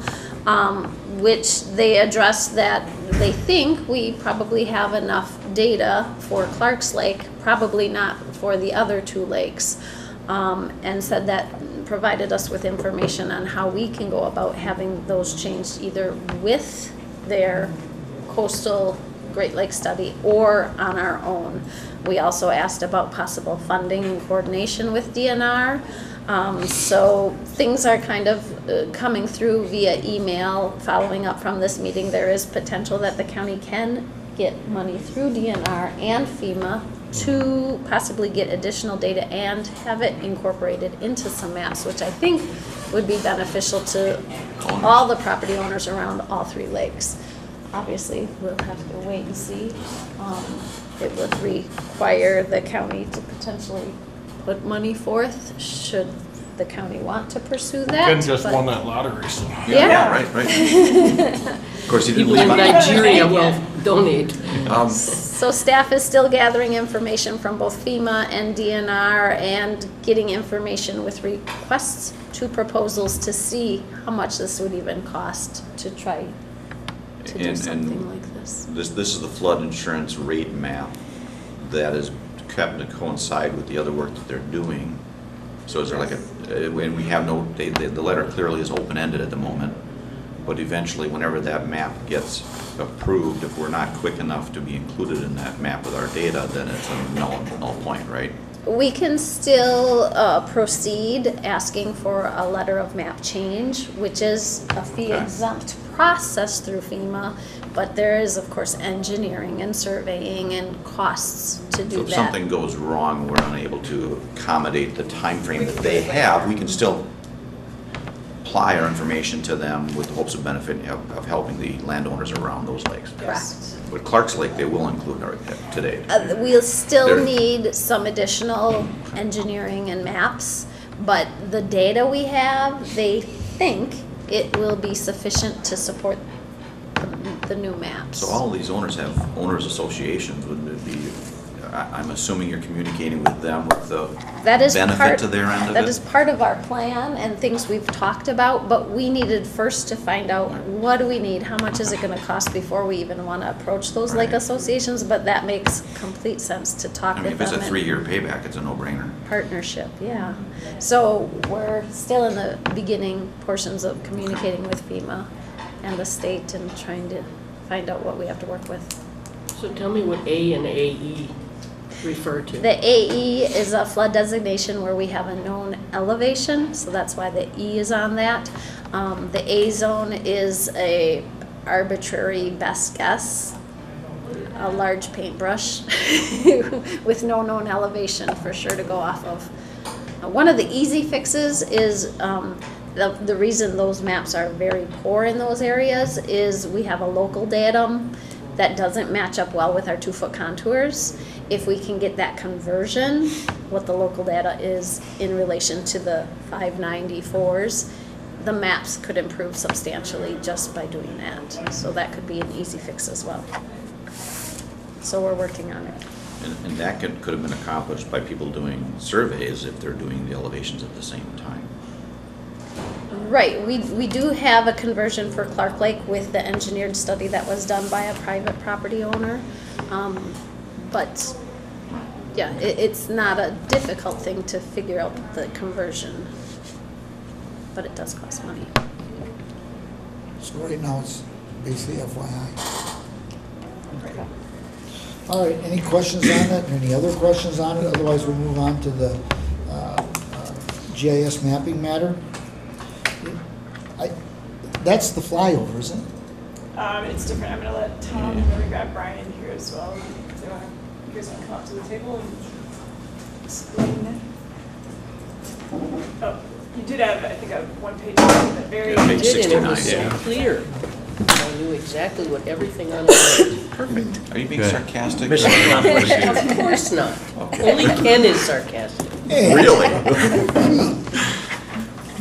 which they addressed that they think we probably have enough data for Clark's Lake, probably not for the other 2 lakes, and said that provided us with information on how we can go about having those changed either with their coastal Great Lakes study or on our own. We also asked about possible funding and coordination with DNR. So things are kind of coming through via email following up from this meeting. There is potential that the county can get money through DNR and FEMA to possibly get additional data and have it incorporated into some maps, which I think would be beneficial to all the property owners around all 3 lakes. Obviously, we'll have to wait and see. It would require the county to potentially put money forth, should the county want to pursue that. Ken just but- won that lottery, so. Yeah. Right. Of course, he didn't people in leave. Nigeria will donate. So staff is still gathering information from both FEMA and DNR and getting information with requests to proposals to see how much this would even cost to try to do something like this. This is the flood insurance rate map that is kept to coincide with the other work that they're doing. So is there like when we have no, the letter clearly is open-ended at the moment, but eventually whenever that map gets approved, if we're not quick enough to be included in that map with our data, then it's a null point, right? We can still proceed asking for a letter of map change, which is a fee-exempt process through FEMA, but there is, of course, engineering and surveying and costs to do So that. if something goes wrong, we're unable to accommodate the time frame that they have, we can still apply our information to them with the hopes of benefit of helping the landowners around those lakes. Correct. With Clark's Lake, they will include our today. We'll still There- need some additional engineering and maps, but the data we have, they think it will be sufficient to support the new maps. So all of these owners have owners associations, wouldn't it be I'm assuming you're communicating with them with the That is benefit part, to their end of that it? is part of our plan and things we've talked about, but we needed first to find out what do we need, how much is it gonna cost before we even wanna approach those lake Right. associations, but that makes complete sense to talk I mean, with if it's them. a and 3-year payback, it's a no-brainer. Partnership, yeah. So we're still in the beginning portions of communicating with FEMA and the state and trying to find out what we have to work with. So tell me what A and AE refer to. The AE is a flood designation where we have a known elevation, so that's why the E is on that. The A zone is a arbitrary best guess, a large paintbrush with no known elevation for sure to go off of. One of the easy fixes is the reason those maps are very poor in those areas is we have a local datum that doesn't match up well with our 2-foot contours. If we can get that conversion, what the local data is in relation to the 594s, the maps could improve substantially just by doing that. So that could be an easy fix as well. So we're working on it. And that could have been accomplished by people doing surveys if they're doing the elevations at the same time. Right, we do have a conversion for Clark Lake with the engineered study that was done by a private property owner. But, yeah, it's not a difficult thing to figure out the conversion, but it does cost money. So right now, it's basically FYI. All right, any questions on that? Any other questions on it? Otherwise, we'll move on to the GIS mapping matter. That's the flyover, isn't it? It's different. I'm gonna let Tom, maybe grab Brian here as well. So you guys wanna come up to the table and explain it? Oh, you did have, I think, a one-page document, very. Yeah, I page did, and it was 69, so yeah. clear. I knew exactly what everything on it was. Perfect. Are you being sarcastic? Of course not. Okay. Only Ken is sarcastic. Really?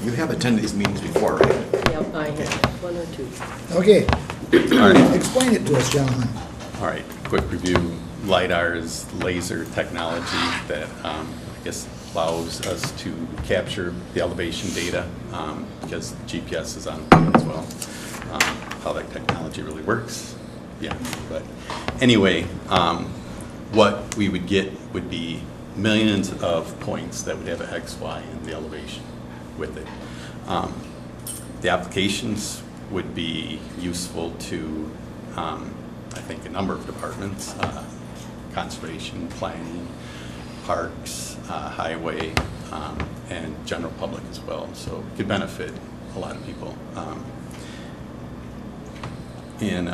You have attended these meetings before, right? Yep, I had one or two. Okay, All right, explain it to us, gentlemen. all right, quick review. LiDAR is laser technology that I guess allows us to capture the elevation data because GPS is on it as well. How that technology really works, yeah. But anyway, what we would get would be millions of points that would have an X, Y, and the elevation with it. The applications would be useful to, I think, a number of departments, conservation, planning, parks, highway, and general public as well. So it could benefit a lot of people. And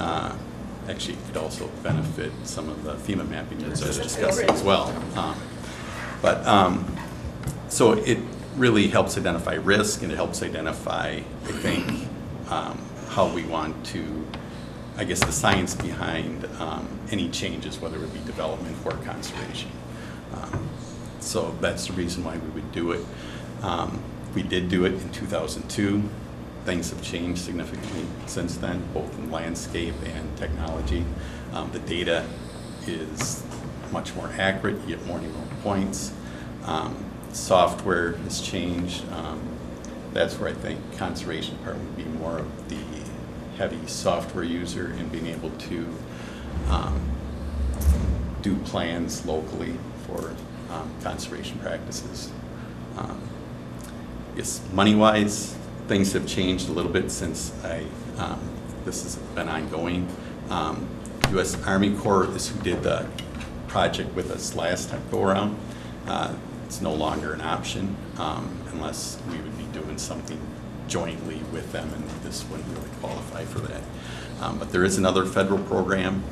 actually, it could also benefit some of the FEMA mapping that's discussed as well. So it really helps identify risk, and it helps identify, I think, how we want to, I guess, the science behind any changes, whether it be development or conservation. So that's the reason why we would do it. We did do it in 2002. Things have changed significantly since then, both in landscape and technology. The data is much more accurate. You get more points. Software has changed. That's where I think conservation part would be more of the heavy software user and being able to do plans locally for conservation practices. Yes, money-wise, things have changed a little bit since this has been ongoing. U.S. Army Corps is who did the project with us last time go around. It's no longer an option unless we would be doing something jointly with them, and this wouldn't really qualify for that. But there is another federal program.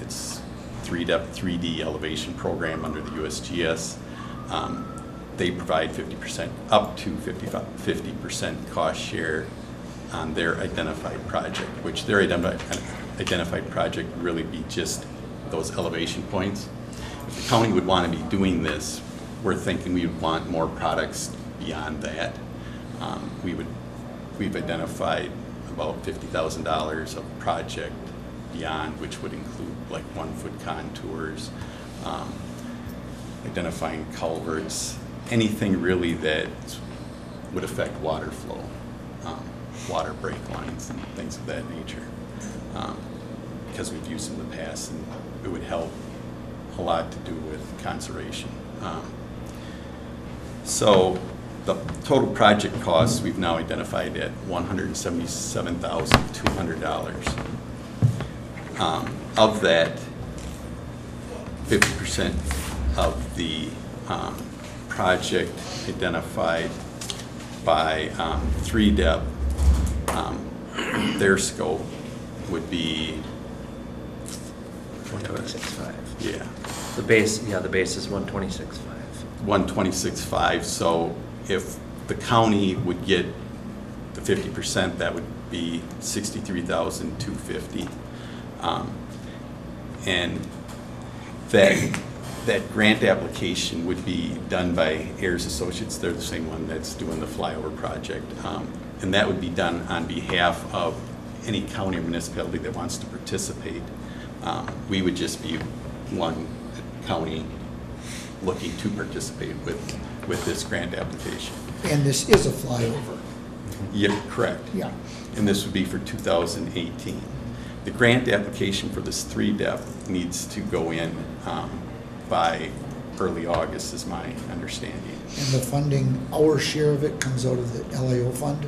It's 3D elevation program under the USGS. They provide 50%, up to 50% cost share on their identified project, which their identified project would really be just those elevation points. If the county would want to be doing this, we're thinking we would want more products beyond that. We've identified about $50,000 of project beyond, which would include like 1-foot contours, identifying culverts, anything really that would affect water flow, water break lines and things of that nature. Because we've used them in the past, and it would help a lot to do with conservation. So the total project costs we've now identified at $177,200. Of that, 50% of the project identified by 3DEP, their scope would be 126.5. Yeah. The base is 126.5. 126.5, so if the county would get the 50%, that would be 63,250. And that grant application would be done by Ayers Associates. They're the same one that's doing the flyover project. And that would be done on behalf of any county or municipality that wants to participate. We would just be one county looking to participate with this grant application. And this is a flyover. Yeah, correct. Yeah. And this would be for 2018. The grant application for this 3DEP needs to go in by early August, is my understanding. And the funding, our share of it comes out of the LIO fund?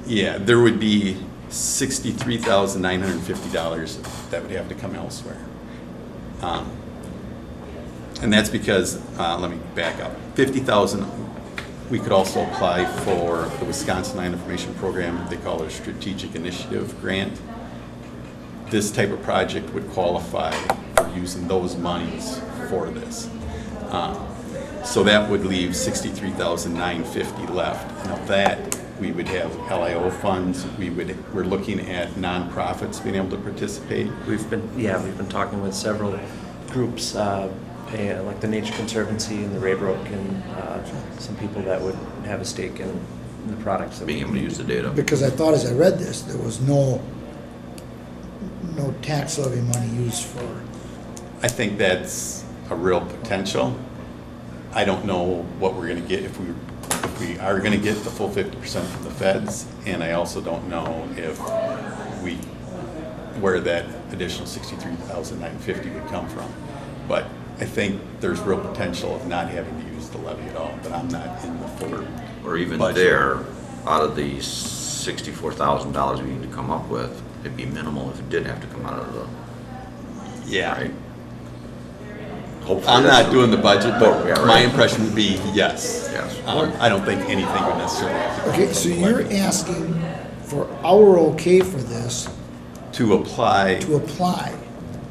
Yeah, there would be $63,950 that would have to come elsewhere. And that's because, let me back up, $50,000, we could also apply for the Wisconsin Land Information Program. They call it a Strategic Initiative Grant. This type of project would qualify for using those monies for this. So that would leave $63,950 left. And of that, we would have LIO funds. We're looking at nonprofits being able to participate. We've been talking with several groups, like the Nature Conservancy and the Raybrook, and some people that would have a stake in the products. Being able to use the data. Because I thought as I read this, there was no tax levy money used for. I think that's a real potential. I don't know what we're going to get if we are going to get the full 50% from the feds, and I also don't know where that additional $63,950 would come from. But I think there's real potential of not having to use the levy at all, but I'm not in the full Or even budget. there, out of the $64,000 we need to come up with, it'd be minimal if it did have to come out of the, Yeah. right? Hopefully I'm that's not doing the budget, but Yeah, right. my impression would be yes. Yes. I don't think anything would necessarily have to come Okay, from so the you're levy. asking for our okay for this To apply. to apply.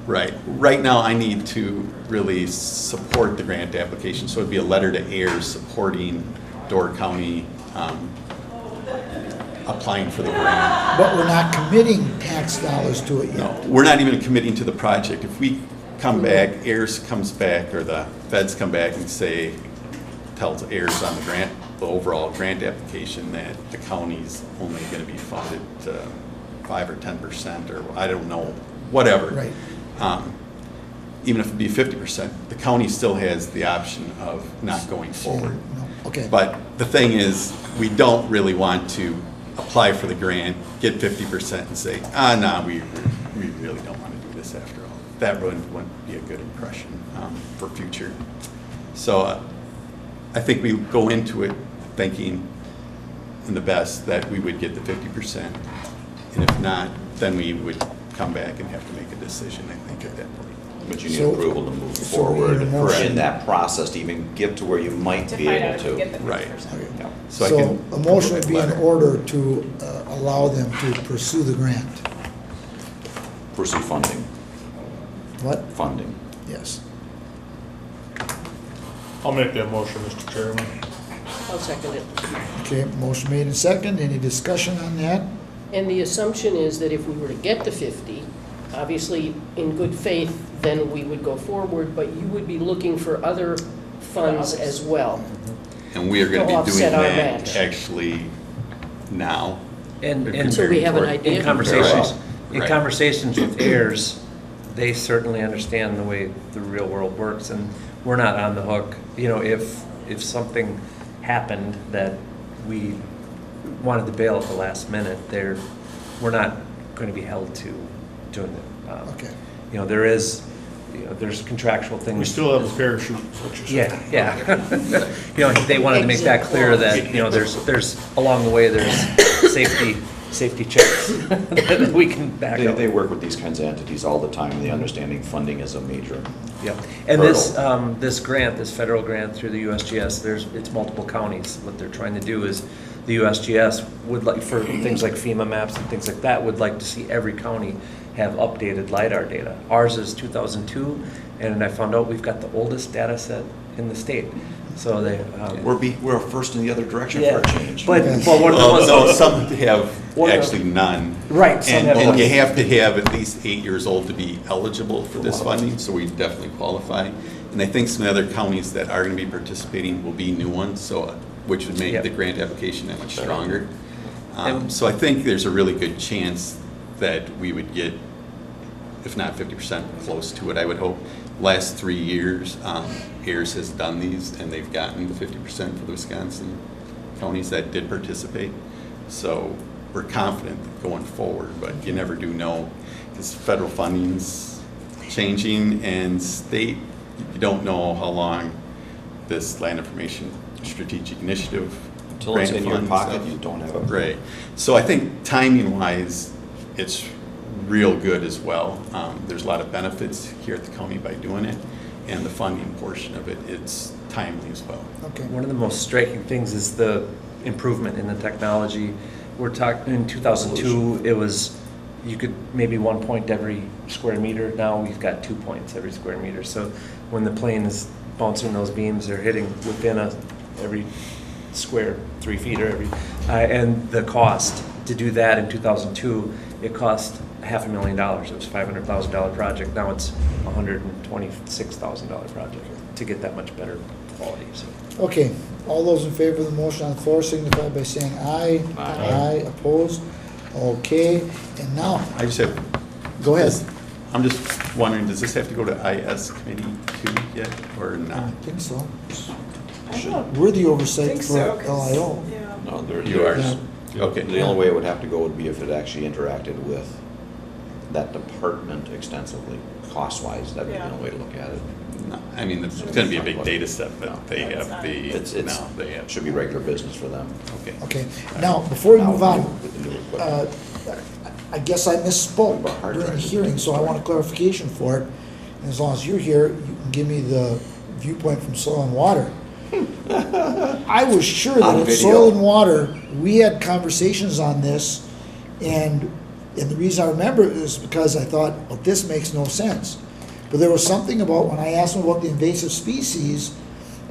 Right. Right now, I need to really support the grant application, so it'd be a letter to Ayers supporting Door County applying for the grant. But we're not committing tax dollars to it No, yet. we're not even committing to the project. If we come back, Ayers comes back, or the feds come back and say, tells Ayers on the grant, the overall grant application, that the county's only gonna be funded 5 or 10%, or I don't know, whatever. Right. Even if it'd be 50%, the county still has the option of not going forward. No, okay. But the thing is, we don't really want to apply for the grant, get 50% and say, no, we really don't want to do this after all. That wouldn't be a good impression for future. So I think we go into it thinking in the best that we would get the 50%. And if not, then we would come back and have to make a decision, I think, at that point. But you need So- approval to move so we forward need a motion. in that process to even get to where you might To be find able out if you get to. the Right. 50%. Yeah. So I So can- a motion would be in order to allow them to pursue the grant. Pursue funding, What? funding. Yes. I'll make that motion, Mr. Chairman. I'll second it. Okay, motion made and second. Any discussion on that? And the assumption is that if we were to get the 50, obviously in good faith, then we would go forward, but you would be looking for other funds as well. And we are going To to be doing offset our that match. actually now. And So we have an in idea? conversations, Right. with Ayers, they certainly understand the way the real world works, and we're not on the hook. You know, if something happened that we wanted to bail at the last minute, we're not going to be held to doing it. Okay. You know, there's contractual things. We still have a parachute, is what you're saying. Yeah. You know, they wanted to make that clear that, you know, there's along the way, there's safety checks that we can back up. They work with these kinds of entities all the time, and the understanding funding is a major Yeah, and hurdle. this grant, this federal grant through the USGS, it's multiple counties. What they're trying to do is, the USGS would like, for things like FEMA maps and things like that, would like to see every county have updated LiDAR data. Ours is 2002, and I found out we've got the oldest data set in the state. So they We're first in the other direction yeah, for a change. but one of the ones. No, some have actually none. Right, some have And none. you have to have at least 8 years old to be eligible for this funding, so we definitely qualify. And I think some other counties that are going to be participating will be new ones, so which would make Yep. the grant application that much stronger. And- So I think there's a really good chance that we would get, if not 50%, close to it, I would hope. Last 3 years, AIRS has done these, and they've gotten the 50% for the Wisconsin counties that did participate. So we're confident going forward, but you never do know, because federal funding's changing, and state, you don't know how long this land information strategic initiative. Until it's grant in your fund pocket, stuff. you don't have a. Right. So I think timing-wise, it's real good as well. There's a lot of benefits here at the county by doing it, and the funding portion of it, it's timely as well. Okay. One of the most striking things is the improvement in the technology. We're talking, in 2002, it was, you could maybe 1 point every square meter. Now we've got 2 points every square meter. So when the plane is bouncing those beams, they're hitting within every square 3 feet or every, and the cost to do that in 2002, it cost $500,000. It was a $500,000 project. Now it's a $126,000 project to get that much better quality. So. Okay, all those in favor of the motion on the floor signify by saying aye. Aye. Opposed? Okay, and now, I just have. go ahead. I'm just wondering, does this have to go to IS committee too yet, or I not? think so. I don't We're the oversight think for so, 'cause, LIO. yeah. No, there, You are. Yeah. Okay. The only way it would have to go would be if it actually interacted with that department extensively, cost-wise. That'd be the Yeah. only way to look at it. No, I mean, it's going to be a big data set, but they No, it's have not. the, It's, no, they have. it should be regular business for them. Okay. Okay, now, before we Now, move on, with the new equipment. I guess I misspoke during the hearing, so I want a clarification for it. And as long as you're here, you can give me the viewpoint from Soil and Water. I was sure that On at video. Soil and Water, we had conversations on this, and the reason I remember it is because I thought, well, this makes no sense. But there was something about, when I asked them about the invasive species,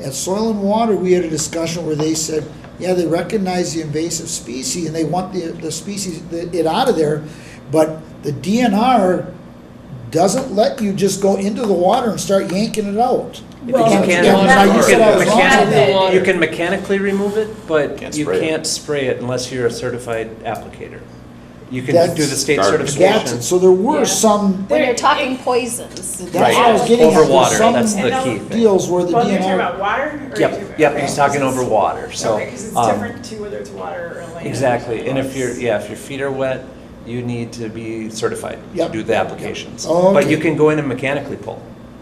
at Soil and Water, we had a discussion where they said, yeah, they recognize the invasive species and they want the species, it out of there, but the DNR doesn't let you just go into the water and start yanking it out. Well, You can, Yeah, you said I was wrong. you can mechanically remove it, but Can't you spray it. can't spray it unless you're a certified applicator. You can That's- do the state Garbage. certification. That's it. So there were Yeah. some, When you're talking poisons. that's what I was getting at. Over There's water, some that's the And key now- thing. deals where the Well, you're talking DNR, about water? Or you're talking Yep, about- he's talking over water, so. Okay, because it's different to whether it's water or land. Exactly, and if your feet are wet, you need to be certified to Yep. do the applications. Oh, But okay. you can go in and mechanically pull.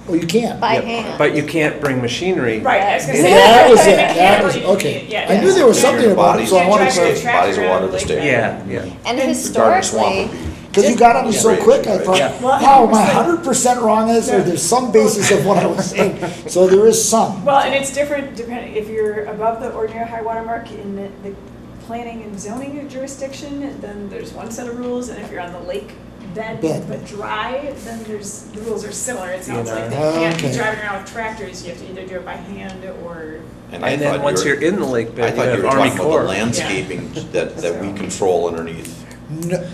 well, you can't. By Yep. hand. But you can't bring machinery. Right, I was gonna And say. that was but it, that was, mechanically, okay. yeah, I knew there was yeah. something about it, so I You wanted can't to drive your clarify. Bodies of tractor water around the the state. lake. Yeah. And Regardless swamp historically, would be. Because you got on me so Yeah. quick, I thought, Yeah. wow, am I 100% wrong on this, or there's some basis of what I was saying? So there is some. Well, and it's different depending, if you're above the ordinary high water mark in the planning and zoning jurisdiction, then there's one set of rules, and if you're on the lake bed Bed. but dry, then the rules are similar. It sounds like they Oh, can't be okay. driving around with tractors, you have to either do it by hand or. And then once you're in the lake I bed, you thought you have were Army talking about Corps. the landscaping that we control underneath.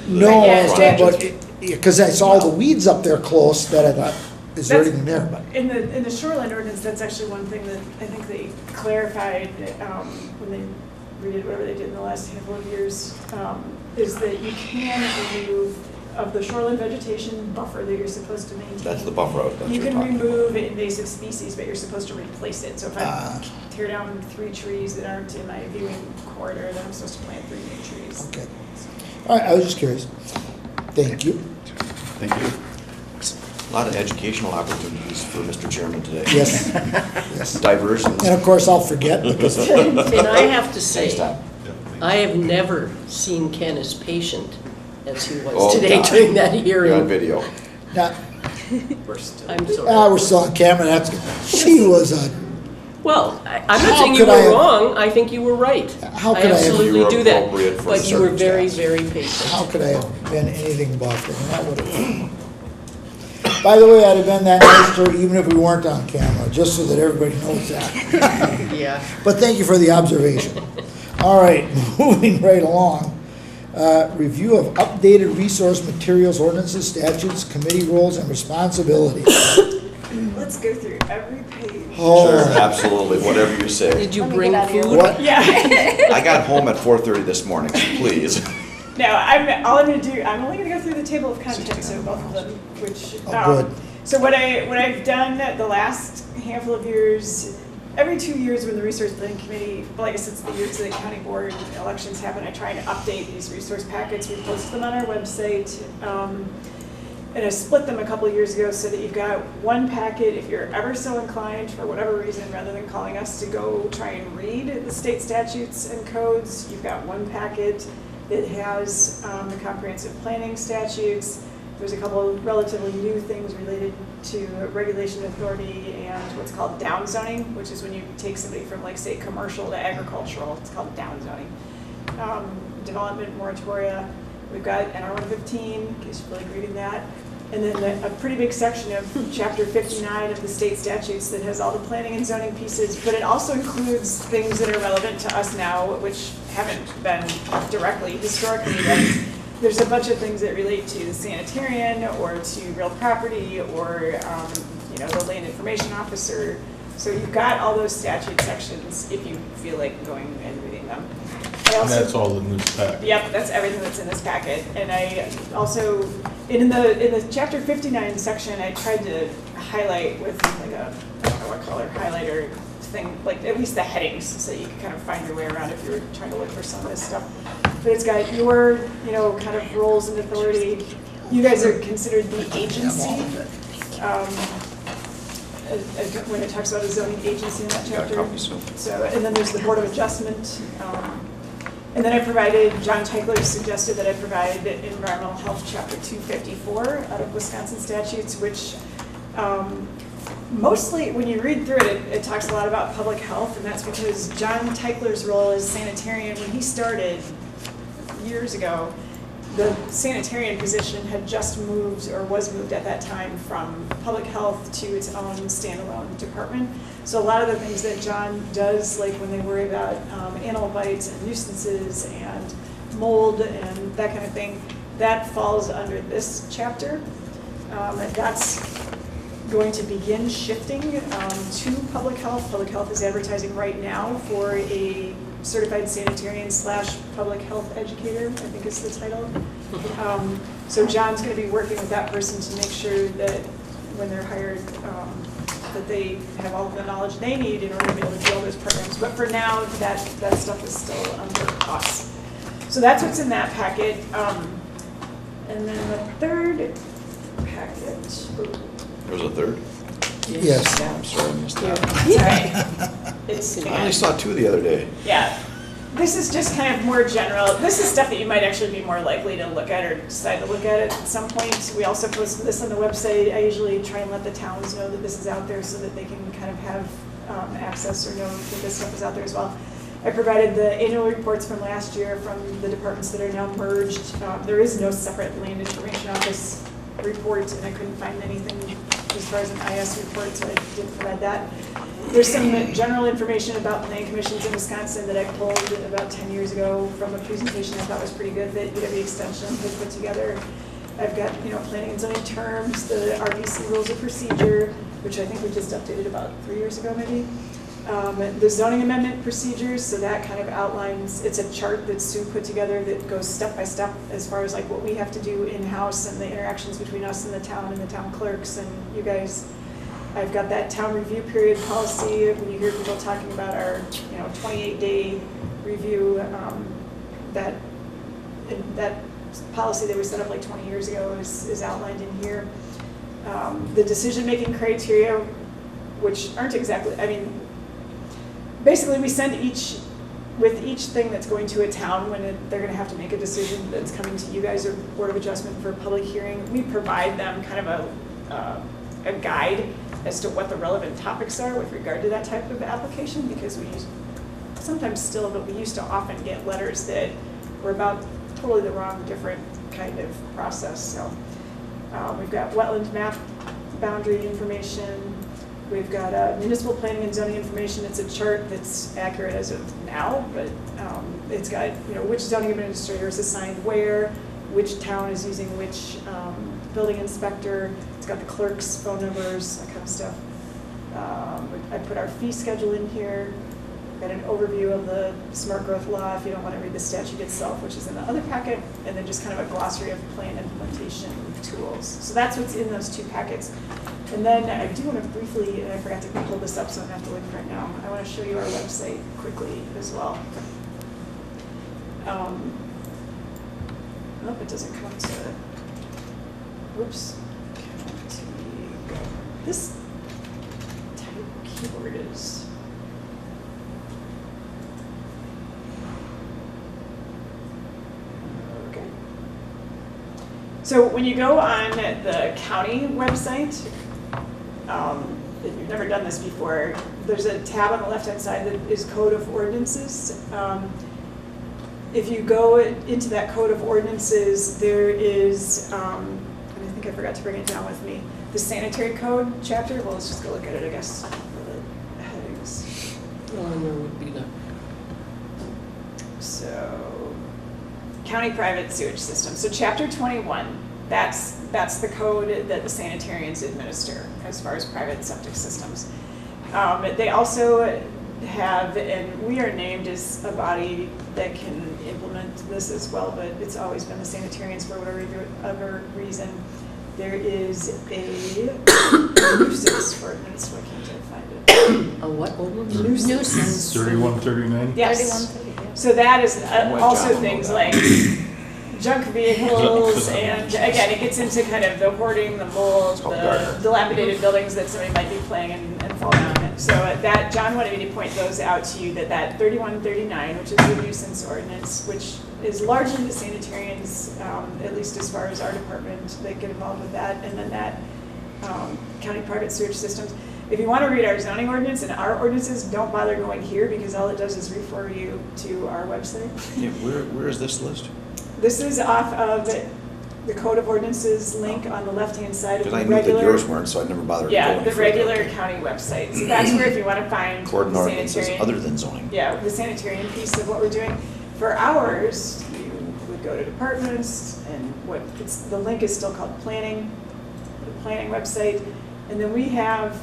No, I was Yeah. talking about, because I saw all the weeds up there close, that I thought, is there That's- anything there? But In the shoreline ordinance, that's actually one thing that I think they clarified when they redid whatever they did in the last handful of years, is that you can remove of the shoreline vegetation buffer that you're supposed to maintain. That's the buffer I was You you're can talking about. remove invasive species, but you're supposed to replace it. So if I tear down 3 trees that aren't in my viewing corridor, then I'm supposed to plant 3 new trees. Okay. All right, I was just curious. Thank you. Thank you. A lot of educational opportunities for Mr. Chairman today. Yes, yes. Diversions. And of course, I'll forget because And I have to say, Next time. I have never seen Ken as patient as he was Oh, today God. during that You're on hearing. video. now, I'm sorry. we're still on camera. She was a. Well, I'm How not saying you could I were have- wrong, I think you were right. How could I have- You absolutely were do that, appropriate for but the you were very, circumstance. very patient. How could I have been anything but? That would have. By the way, I'd have been that nice to her even if we weren't on camera, just so that everybody knows that. Yeah. But thank you for the observation. All right, moving right along. Review of updated resource materials, ordinances, statutes, committee roles, and responsibilities. Let's go through every page. Oh. Sure, absolutely, whatever you say. Did you Let me bring get out of your food? What? Yeah. I got home at 4:30 this morning, so please. No, I'm only gonna go through the table of contents of both of them, which, Oh, good. so what I've done the last handful of years, every 2 years when the Resource Planning Committee, well, I guess it's the years that the county board elections happen, I try to update these resource packets. We post them on our website. And I split them a couple of years ago so that you've got one packet if you're ever so inclined, for whatever reason, rather than calling us to go try and read the state statutes and codes, you've got one packet that has the comprehensive planning statutes. There's a couple of relatively new things related to regulation authority and what's called downzoning, which is when you take somebody from, like, say, commercial to agricultural. It's called downzoning. Development moratoria. We've got NR 115, in case you feel like reading that. And then a pretty big section of Chapter 59 of the state statutes that has all the planning and zoning pieces, but it also includes things that are relevant to us now, which haven't been directly historically. But there's a bunch of things that relate to the sanitarian or to real property or the land information officer. So you've got all those statute sections if you feel like going and reading them. And that's all in this pack. Yep, that's everything that's in this packet. And I also, in the Chapter 59 section, I tried to highlight with like a, I don't know what color highlighter thing, like at least the headings, so that you can kind of find your way around if you're trying to look for some of this stuff. But it's got your, kind of roles and authority. You guys are considered the agency. When it talks about a zoning agency in that chapter. So, and then there's the Board of Adjustment. And then I provided, John Teichler suggested that I provide Environmental Health Chapter 254 out of Wisconsin statutes, which mostly, when you read through it, it talks a lot about public health, and that's because John Teichler's role as sanitarian, when he started years ago, the sanitarian position had just moved, or was moved at that time, from public health to its own standalone department. So a lot of the things that John does, like when they worry about animal bites and nuisances and mold and that kind of thing, that falls under this chapter. And that's going to begin shifting to public health. Public health is advertising right now for a certified sanitarian / public health educator, I think is the title. So John's going to be working with that person to make sure that when they're hired, that they have all of the knowledge they need in order to be able to do all those programs. But for now, that stuff is still under us. So that's what's in that packet. And then the third packet. There was a third? Yes. I'm sorry, I missed that. It's I only saw 2 the other day. Yeah. This is just kind of more general. This is stuff that you might actually be more likely to look at or decide to look at some point. We also post this on the website. I usually try and let the towns know that this is out there so that they can kind of have access or know that this stuff is out there as well. I provided the annual reports from last year from the departments that are now merged. There is no separate land information office report, and I couldn't find anything as far as an IS report, so I didn't provide that. There's some general information about land commissions in Wisconsin that I pulled about 10 years ago from a presentation I thought was pretty good that UW Extension had put together. I've got, planning and zoning terms, the RPC rules of procedure, which I think we just updated about 3 years ago maybe. The zoning amendment procedures, so that kind of outlines, it's a chart that Sue put together that goes step by step as far as like what we have to do in-house and the interactions between us and the town clerks and you guys. I've got that town review period policy, when you hear people talking about our, 28-day review, that policy that we set up like 20 years ago is outlined in here. The decision-making criteria, which aren't exactly, basically we send with each thing that's going to a town when they're going to have to make a decision that's coming to you guys or Board of Adjustment for a public hearing, we provide them kind of a guide as to what the relevant topics are with regard to that type of application, because we sometimes still, but we used to often get letters that were about totally the wrong, different kind of process. So we've got wetland map boundary information. We've got municipal planning and zoning information. It's a chart that's accurate as of now, but it's got which zoning administrator is assigned where, which town is using which building inspector. It's got the clerk's phone numbers, that kind of stuff. I put our fee schedule in here. Got an overview of the smart growth law if you don't want to read the statute itself, which is in the other packet, and then just kind of a glossary of plan implementation tools. So that's what's in those two packets. And then I do want to briefly, and I forgot to pull this up, so I don't have to look right now. I want to show you our website quickly as well. Nope, it doesn't come up to, whoops. This type keyword is, okay. So when you go on the county website, if you've never done this before, there's a tab on the left-hand side that is Code of Ordinances. If you go into that Code of Ordinances, there is, and I think I forgot to bring it down with me, the sanitary code chapter. Well, let's just go look at it, I guess, for the headings. Well, and there would be the, So, county private sewage system. So chapter 21, that's the code that the sanitarians administer as far as private septic systems. They also have, and we are named as a body that can implement this as well, but it's always been the sanitarians for whatever reason. There is a nuisance ordinance. Why can't I find it? a what ordinance? Nuisance. 3139? Yes. 3130, yeah. So that is also John things will like junk vehicles, and again, it gets into kind of the hoarding, the mold, the dilapidated buildings that somebody might be playing and fall down in. So that, John wanted me to point those out to you, that 3139, which is the nuisance ordinance, which is largely the sanitarians, at least as far as our department, that get involved with that, and then that county private sewage systems. If you want to read our zoning ordinance and our ordinances, don't bother going here, because all it does is refer you to our website. Yeah, where is this list? This is off of the Code of Ordinances link on the left-hand side of Because the I knew that regular. yours weren't, so I never bothered to go Yeah, any the further. regular county website. So that's where if you want to find Cordon the ordinances sanitarian. other than zoning. Yeah, the sanitarian piece of what we're doing. For ours, you would go to departments, and the link is still called planning, the planning website. And then we have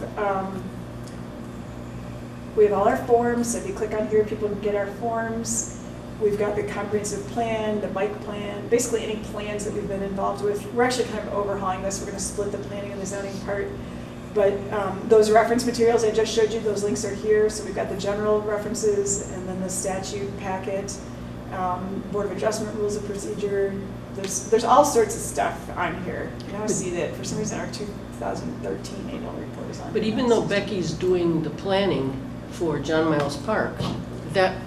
all our forms. So if you click on here, people can get our forms. We've got the comprehensive plan, the bike plan, basically any plans that we've been involved with. We're actually kind of overhauling this. We're going to split the planning and the zoning part. But those reference materials I just showed you, those links are here. So we've got the general references and then the statute packet, Board of Adjustment rules of procedure. There's all sorts of stuff on here. You now see that for some reason our 2013 annual report is on. but even though Becky's doing the planning for John Miles Park, that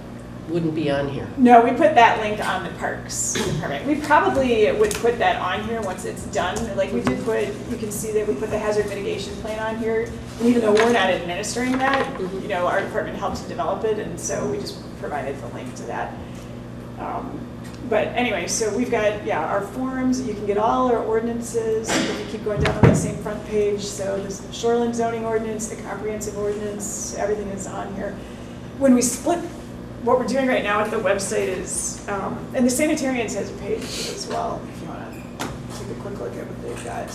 wouldn't be on here. No, we put that link on the Parks Department. We probably would put that on here once it's done. Like we did put, you can see that we put the hazard mitigation plan on here. And even though we're not administering that, our department helped to develop it, and so we just provided the link to that. But anyway, so we've got, our forms. You can get all our ordinances. If you keep going down on that same front page, so the shoreline zoning ordinance, the comprehensive ordinance, everything is on here. When we split, what we're doing right now with the website is, and the sanitarians has a page as well, if you want to take a quick look at what they've got.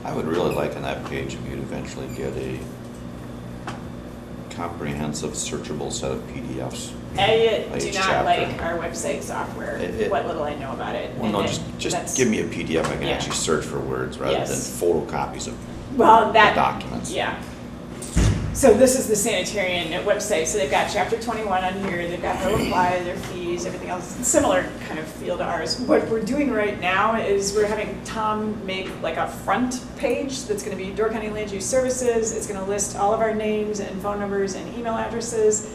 I would really like on that page if you'd eventually get a comprehensive searchable set of PDFs. I By do each not chapter. like our website software, what little I know about it. Well, And no, then just that's- give me a PDF I can Yeah. actually search for words rather than Yes. photocopies of Well, that, documents. yeah. So this is the sanitarian website, so they've got chapter 21 on here, they've got their apply, their fees, everything else, similar kind of feel to ours. What we're doing right now is we're having Tom make like a front page that's gonna be Door County Land Use Services, it's gonna list all of our names and phone numbers and email addresses.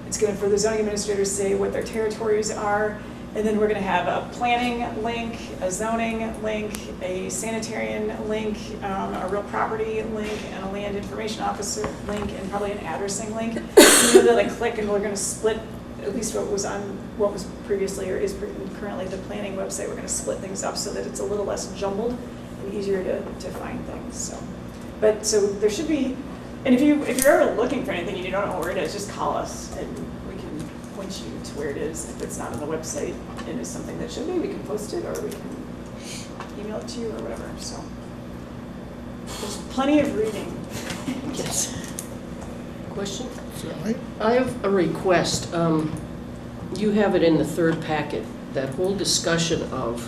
It's gonna, for the zoning administrators, say what their territories are, and then we're gonna have a planning link, a zoning link, a sanitarian link, a real property link, and a land information officer link, and probably an addressing link. So that they click, and we're gonna split, at least what was previously or is currently the planning website, we're gonna split things up so that it's a little less jumbled and easier to find things, so. But, so there should be, and if you're ever looking for anything and you don't know where it is, just call us, and we can point you to where it is. If it's not on the website and it's something that should be, we can post it, or we can email it to you, or whatever, so. There's plenty of reading. Yes. Question? Certainly. I have a request. You have it in the third packet, that whole discussion of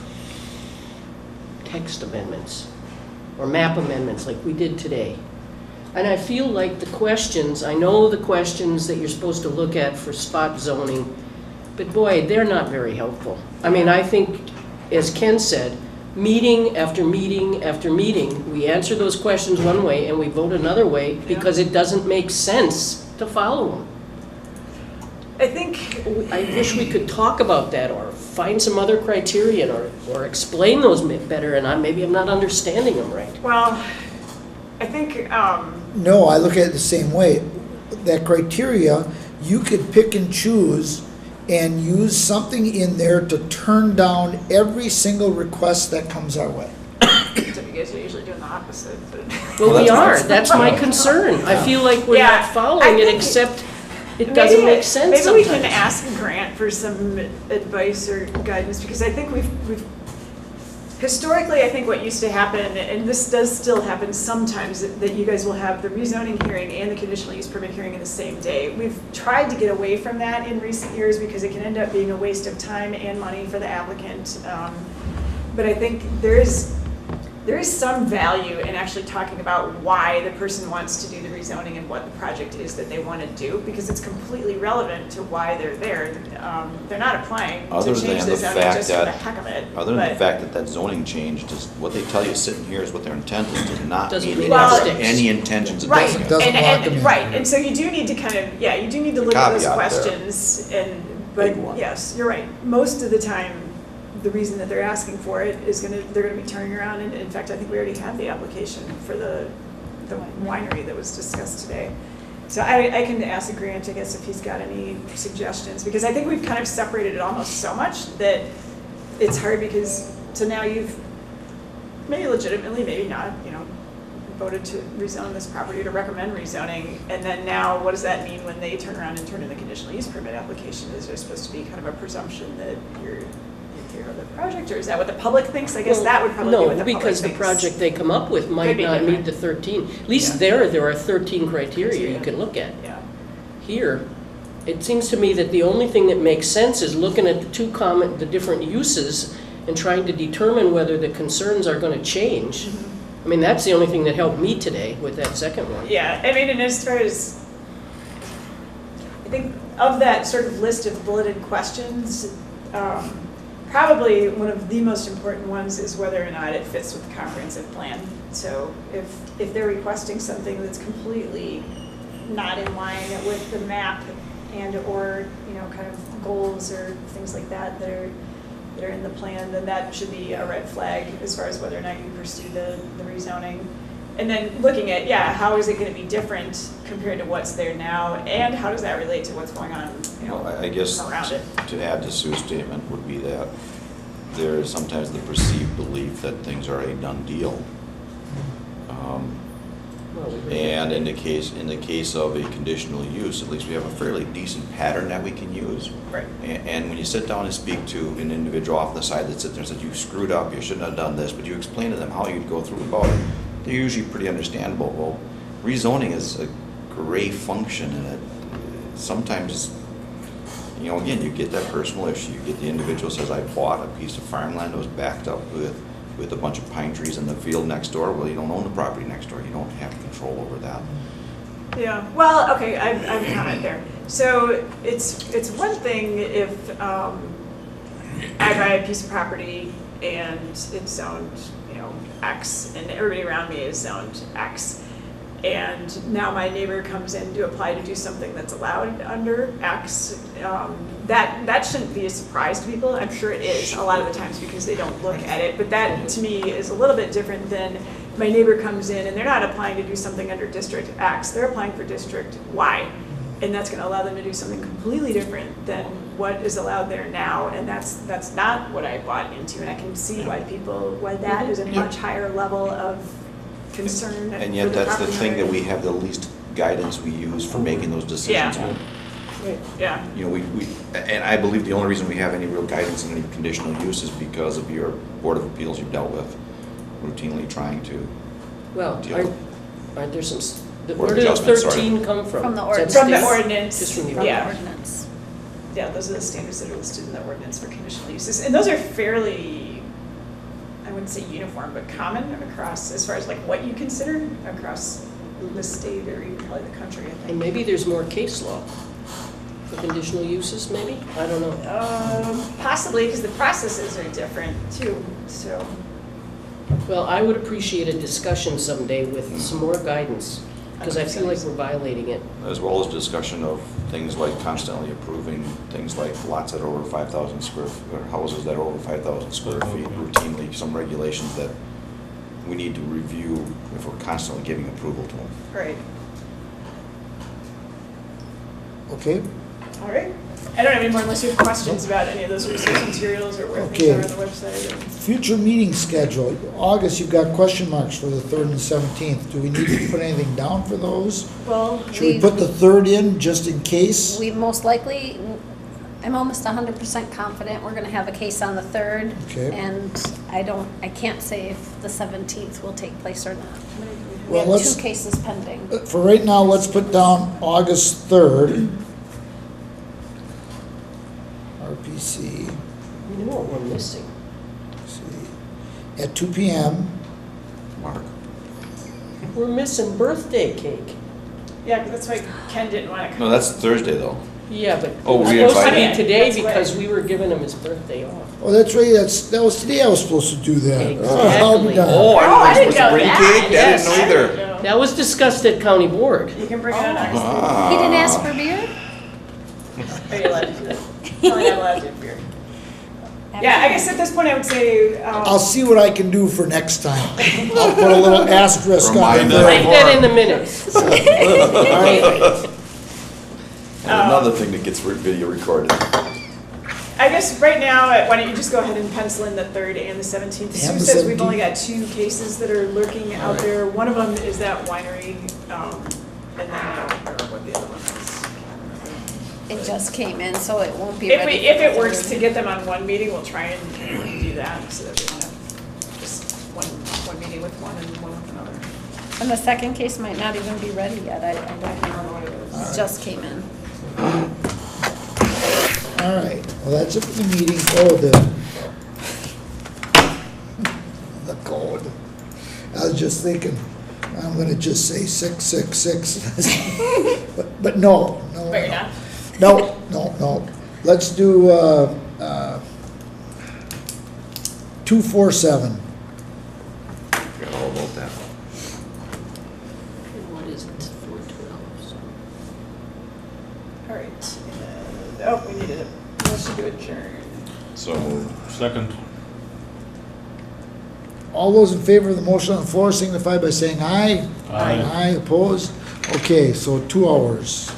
text amendments or map amendments like we did today. And I feel like the questions, I know the questions that you're supposed to look at for spot zoning, but boy, they're not very helpful. I mean, I think, as Ken said, meeting after meeting after meeting, we answer those questions one way and we vote another way because it doesn't make sense to follow them. I think, I wish we could talk about that or find some other criterion or explain those better, and maybe I'm not understanding them right. well, I think, No, I look at it the same way. That criteria, you could pick and choose and use something in there to turn down every single request that comes our way. so you guys are usually doing the opposite. Well, we are, that's- that's my concern. I feel like we're Yeah, not following I it think except it doesn't make sense Maybe we can sometimes. ask Grant for some advice or guidance, because I think we've historically, I think what used to happen, and this does still happen sometimes, that you guys will have the rezoning hearing and the conditional use permit hearing in the same day. We've tried to get away from that in recent years because it can end up being a waste of time and money for the applicant. But I think there is some value in actually talking about why the person wants to do the rezoning and what the project is that they want to do, because it's completely relevant to why they're there. They're not applying Other to change than the the zoning fact just for the that, heck of it. other than the but- fact that that zoning change, just what they tell you sitting here is what their intent is, does not Doesn't mean mean they it have sticks. any intentions of Right, doing it. Doesn't lock them in. right, and so you do need to kind of, you do need to look at those Caveat there. questions, but Big one. yes, you're right. Most of the time, the reason that they're asking for it is they're gonna be turning around, and in fact, I think we already have the application for the winery that was discussed today. So I can ask Grant, I guess, if he's got any suggestions, because I think we've kind of separated it almost so much that it's hard, because, so now you've, maybe legitimately, maybe not, voted to rezone this property, to recommend rezoning, and then now, what does that mean when they turn around and turn in the conditional use permit application? Is there supposed to be kind of a presumption that you're in favor of the project, or is that what the public thinks? I guess that would probably be what the public thinks. No, because the project they come up with might Could be not meet different. the 13. At least Yeah. there are 13 criteria you can look at. Yeah. Here, it seems to me that the only thing that makes sense is looking at the different uses and trying to determine whether the concerns are going to change. I mean, that's the only thing that helped me today with that second one. Yeah, I mean, and as far as, I think of that sort of list of bulleted questions, probably one of the most important ones is whether or not it fits with the comprehensive plan. So if they're requesting something that's completely not in line with the map and or, kind of goals or things like that that are in the plan, then that should be a red flag as far as whether or not you pursue the rezoning. And then looking at, how is it going to be different compared to what's there now, and how does that relate to what's going on, Well, I guess around it? to add to Sue's statement would be that there is sometimes the perceived belief that things are a done deal. And in the case of a conditional use, at least we have a fairly decent pattern that we can use. Right. And when you sit down and speak to an individual off the side that sits there and says, you screwed up, you shouldn't have done this, but you explain to them how you'd go through about it, they're usually pretty understandable. Well, rezoning is a gray function in it. Sometimes, you know, again, you get that personal issue. You get the individual says, I bought a piece of farmland that was backed up with a bunch of pine trees in the field next door. Well, you don't own the property next door. You don't have control over that. Yeah, well, okay, I have a comment there. So it's one thing if I buy a piece of property and it's zoned, you know, X, and everybody around me is zoned X. And now my neighbor comes in to apply to do something that's allowed under X. That shouldn't be a surprise to people. I'm sure it is a lot of the times because they don't look at it. But that, to me, is a little bit different than my neighbor comes in and they're not applying to do something under District X. They're applying for District Y. And that's going to allow them to do something completely different than what is allowed there now. And that's not what I bought into. And I can see why that is a much higher level of concern. And yet that's the thing that we have the least guidance we use for making those decisions on. Yeah. You know, and I believe the only reason we have any real guidance in any conditional use is because of your Board of Appeals you've dealt with routinely trying to Well, deal aren't there some, Board where of did Adjustment, 13 come from? From the Is that ordinance. From the state? ordinance. Just from the From the Yeah. ordinance. Yeah, those are the standards that are listed in the ordinance for conditional uses. And those are fairly, I wouldn't say uniform, but common across, as far as like what you consider across the state or even probably the country, I And think. maybe there's more case law for conditional uses, maybe? I don't know. Possibly, because the processes are different too, so. Well, I would appreciate a discussion someday with some more guidance, because I feel like we're violating it. as well as discussion of things like constantly approving things like lots that are over 5,000 square, or houses that are over 5,000 square feet routinely, some regulations that we need to review if we're constantly giving approval to them. Right. Okay? All right. I don't have any more unless you have questions about any of those resource materials or where things are on the website. Future meeting schedule. August, you've got question marks for the 3rd and 17th. Do we need to put anything down for those? Well, Should we put the 3rd in just in case? We most likely, I'm almost 100% confident we're gonna have a case on the 3rd. Okay. And I can't say if the 17th will take place or not. We Well, have let's- 2 cases pending. For right now, let's put down August 3rd. RPC. You know what we're missing? At 2 p.m. Mark? We're missing birthday cake. yeah, 'cause that's why Ken didn't want to come. No, that's Thursday though. Yeah, but Oh, it's we supposed to invited- be today That's why- because we were giving him his birthday off. Oh, that's right, that was today I was supposed to do that. Exactly. I'll be darned. Oh, I I was didn't supposed to know bring that. cake? I Yes. didn't know either. No. That was discussed at county board. You can bring it on August. Ah. He didn't ask for beer? Are you allowed to do that? Probably not allowed to do beer. Yeah, I guess at this point I would say, I'll see what I can do for next time. I'll put a little asterisk on Remind it. them. Write that in the minutes. All right. And another thing that gets video recorded. I guess right now, why don't you just go ahead and pencil in the 3rd and the 17th. Sue And the says we've only 17th. got 2 cases that are lurking out there. One of them is that winery, and then I don't remember what the other one is. It just came in, so it won't be If ready. if for it the works 3rd. to get them on one meeting, we'll try and do that so that we don't have just one meeting with one and one with another. And the second case might not even be ready yet, I don't I don't know know. what it is. It just came in. All right, well, that's it for the meeting. Oh, the code. I was just thinking, I'm gonna just say 666. But no. But you're not? No. Let's do, 247. Forgot all about that. What is it? 412. All right. We needed a motion to adjourn. So moved. Second. All those in favor of the motion on the floor signify by saying aye. Aye. Aye, opposed? Okay, so 2 hours.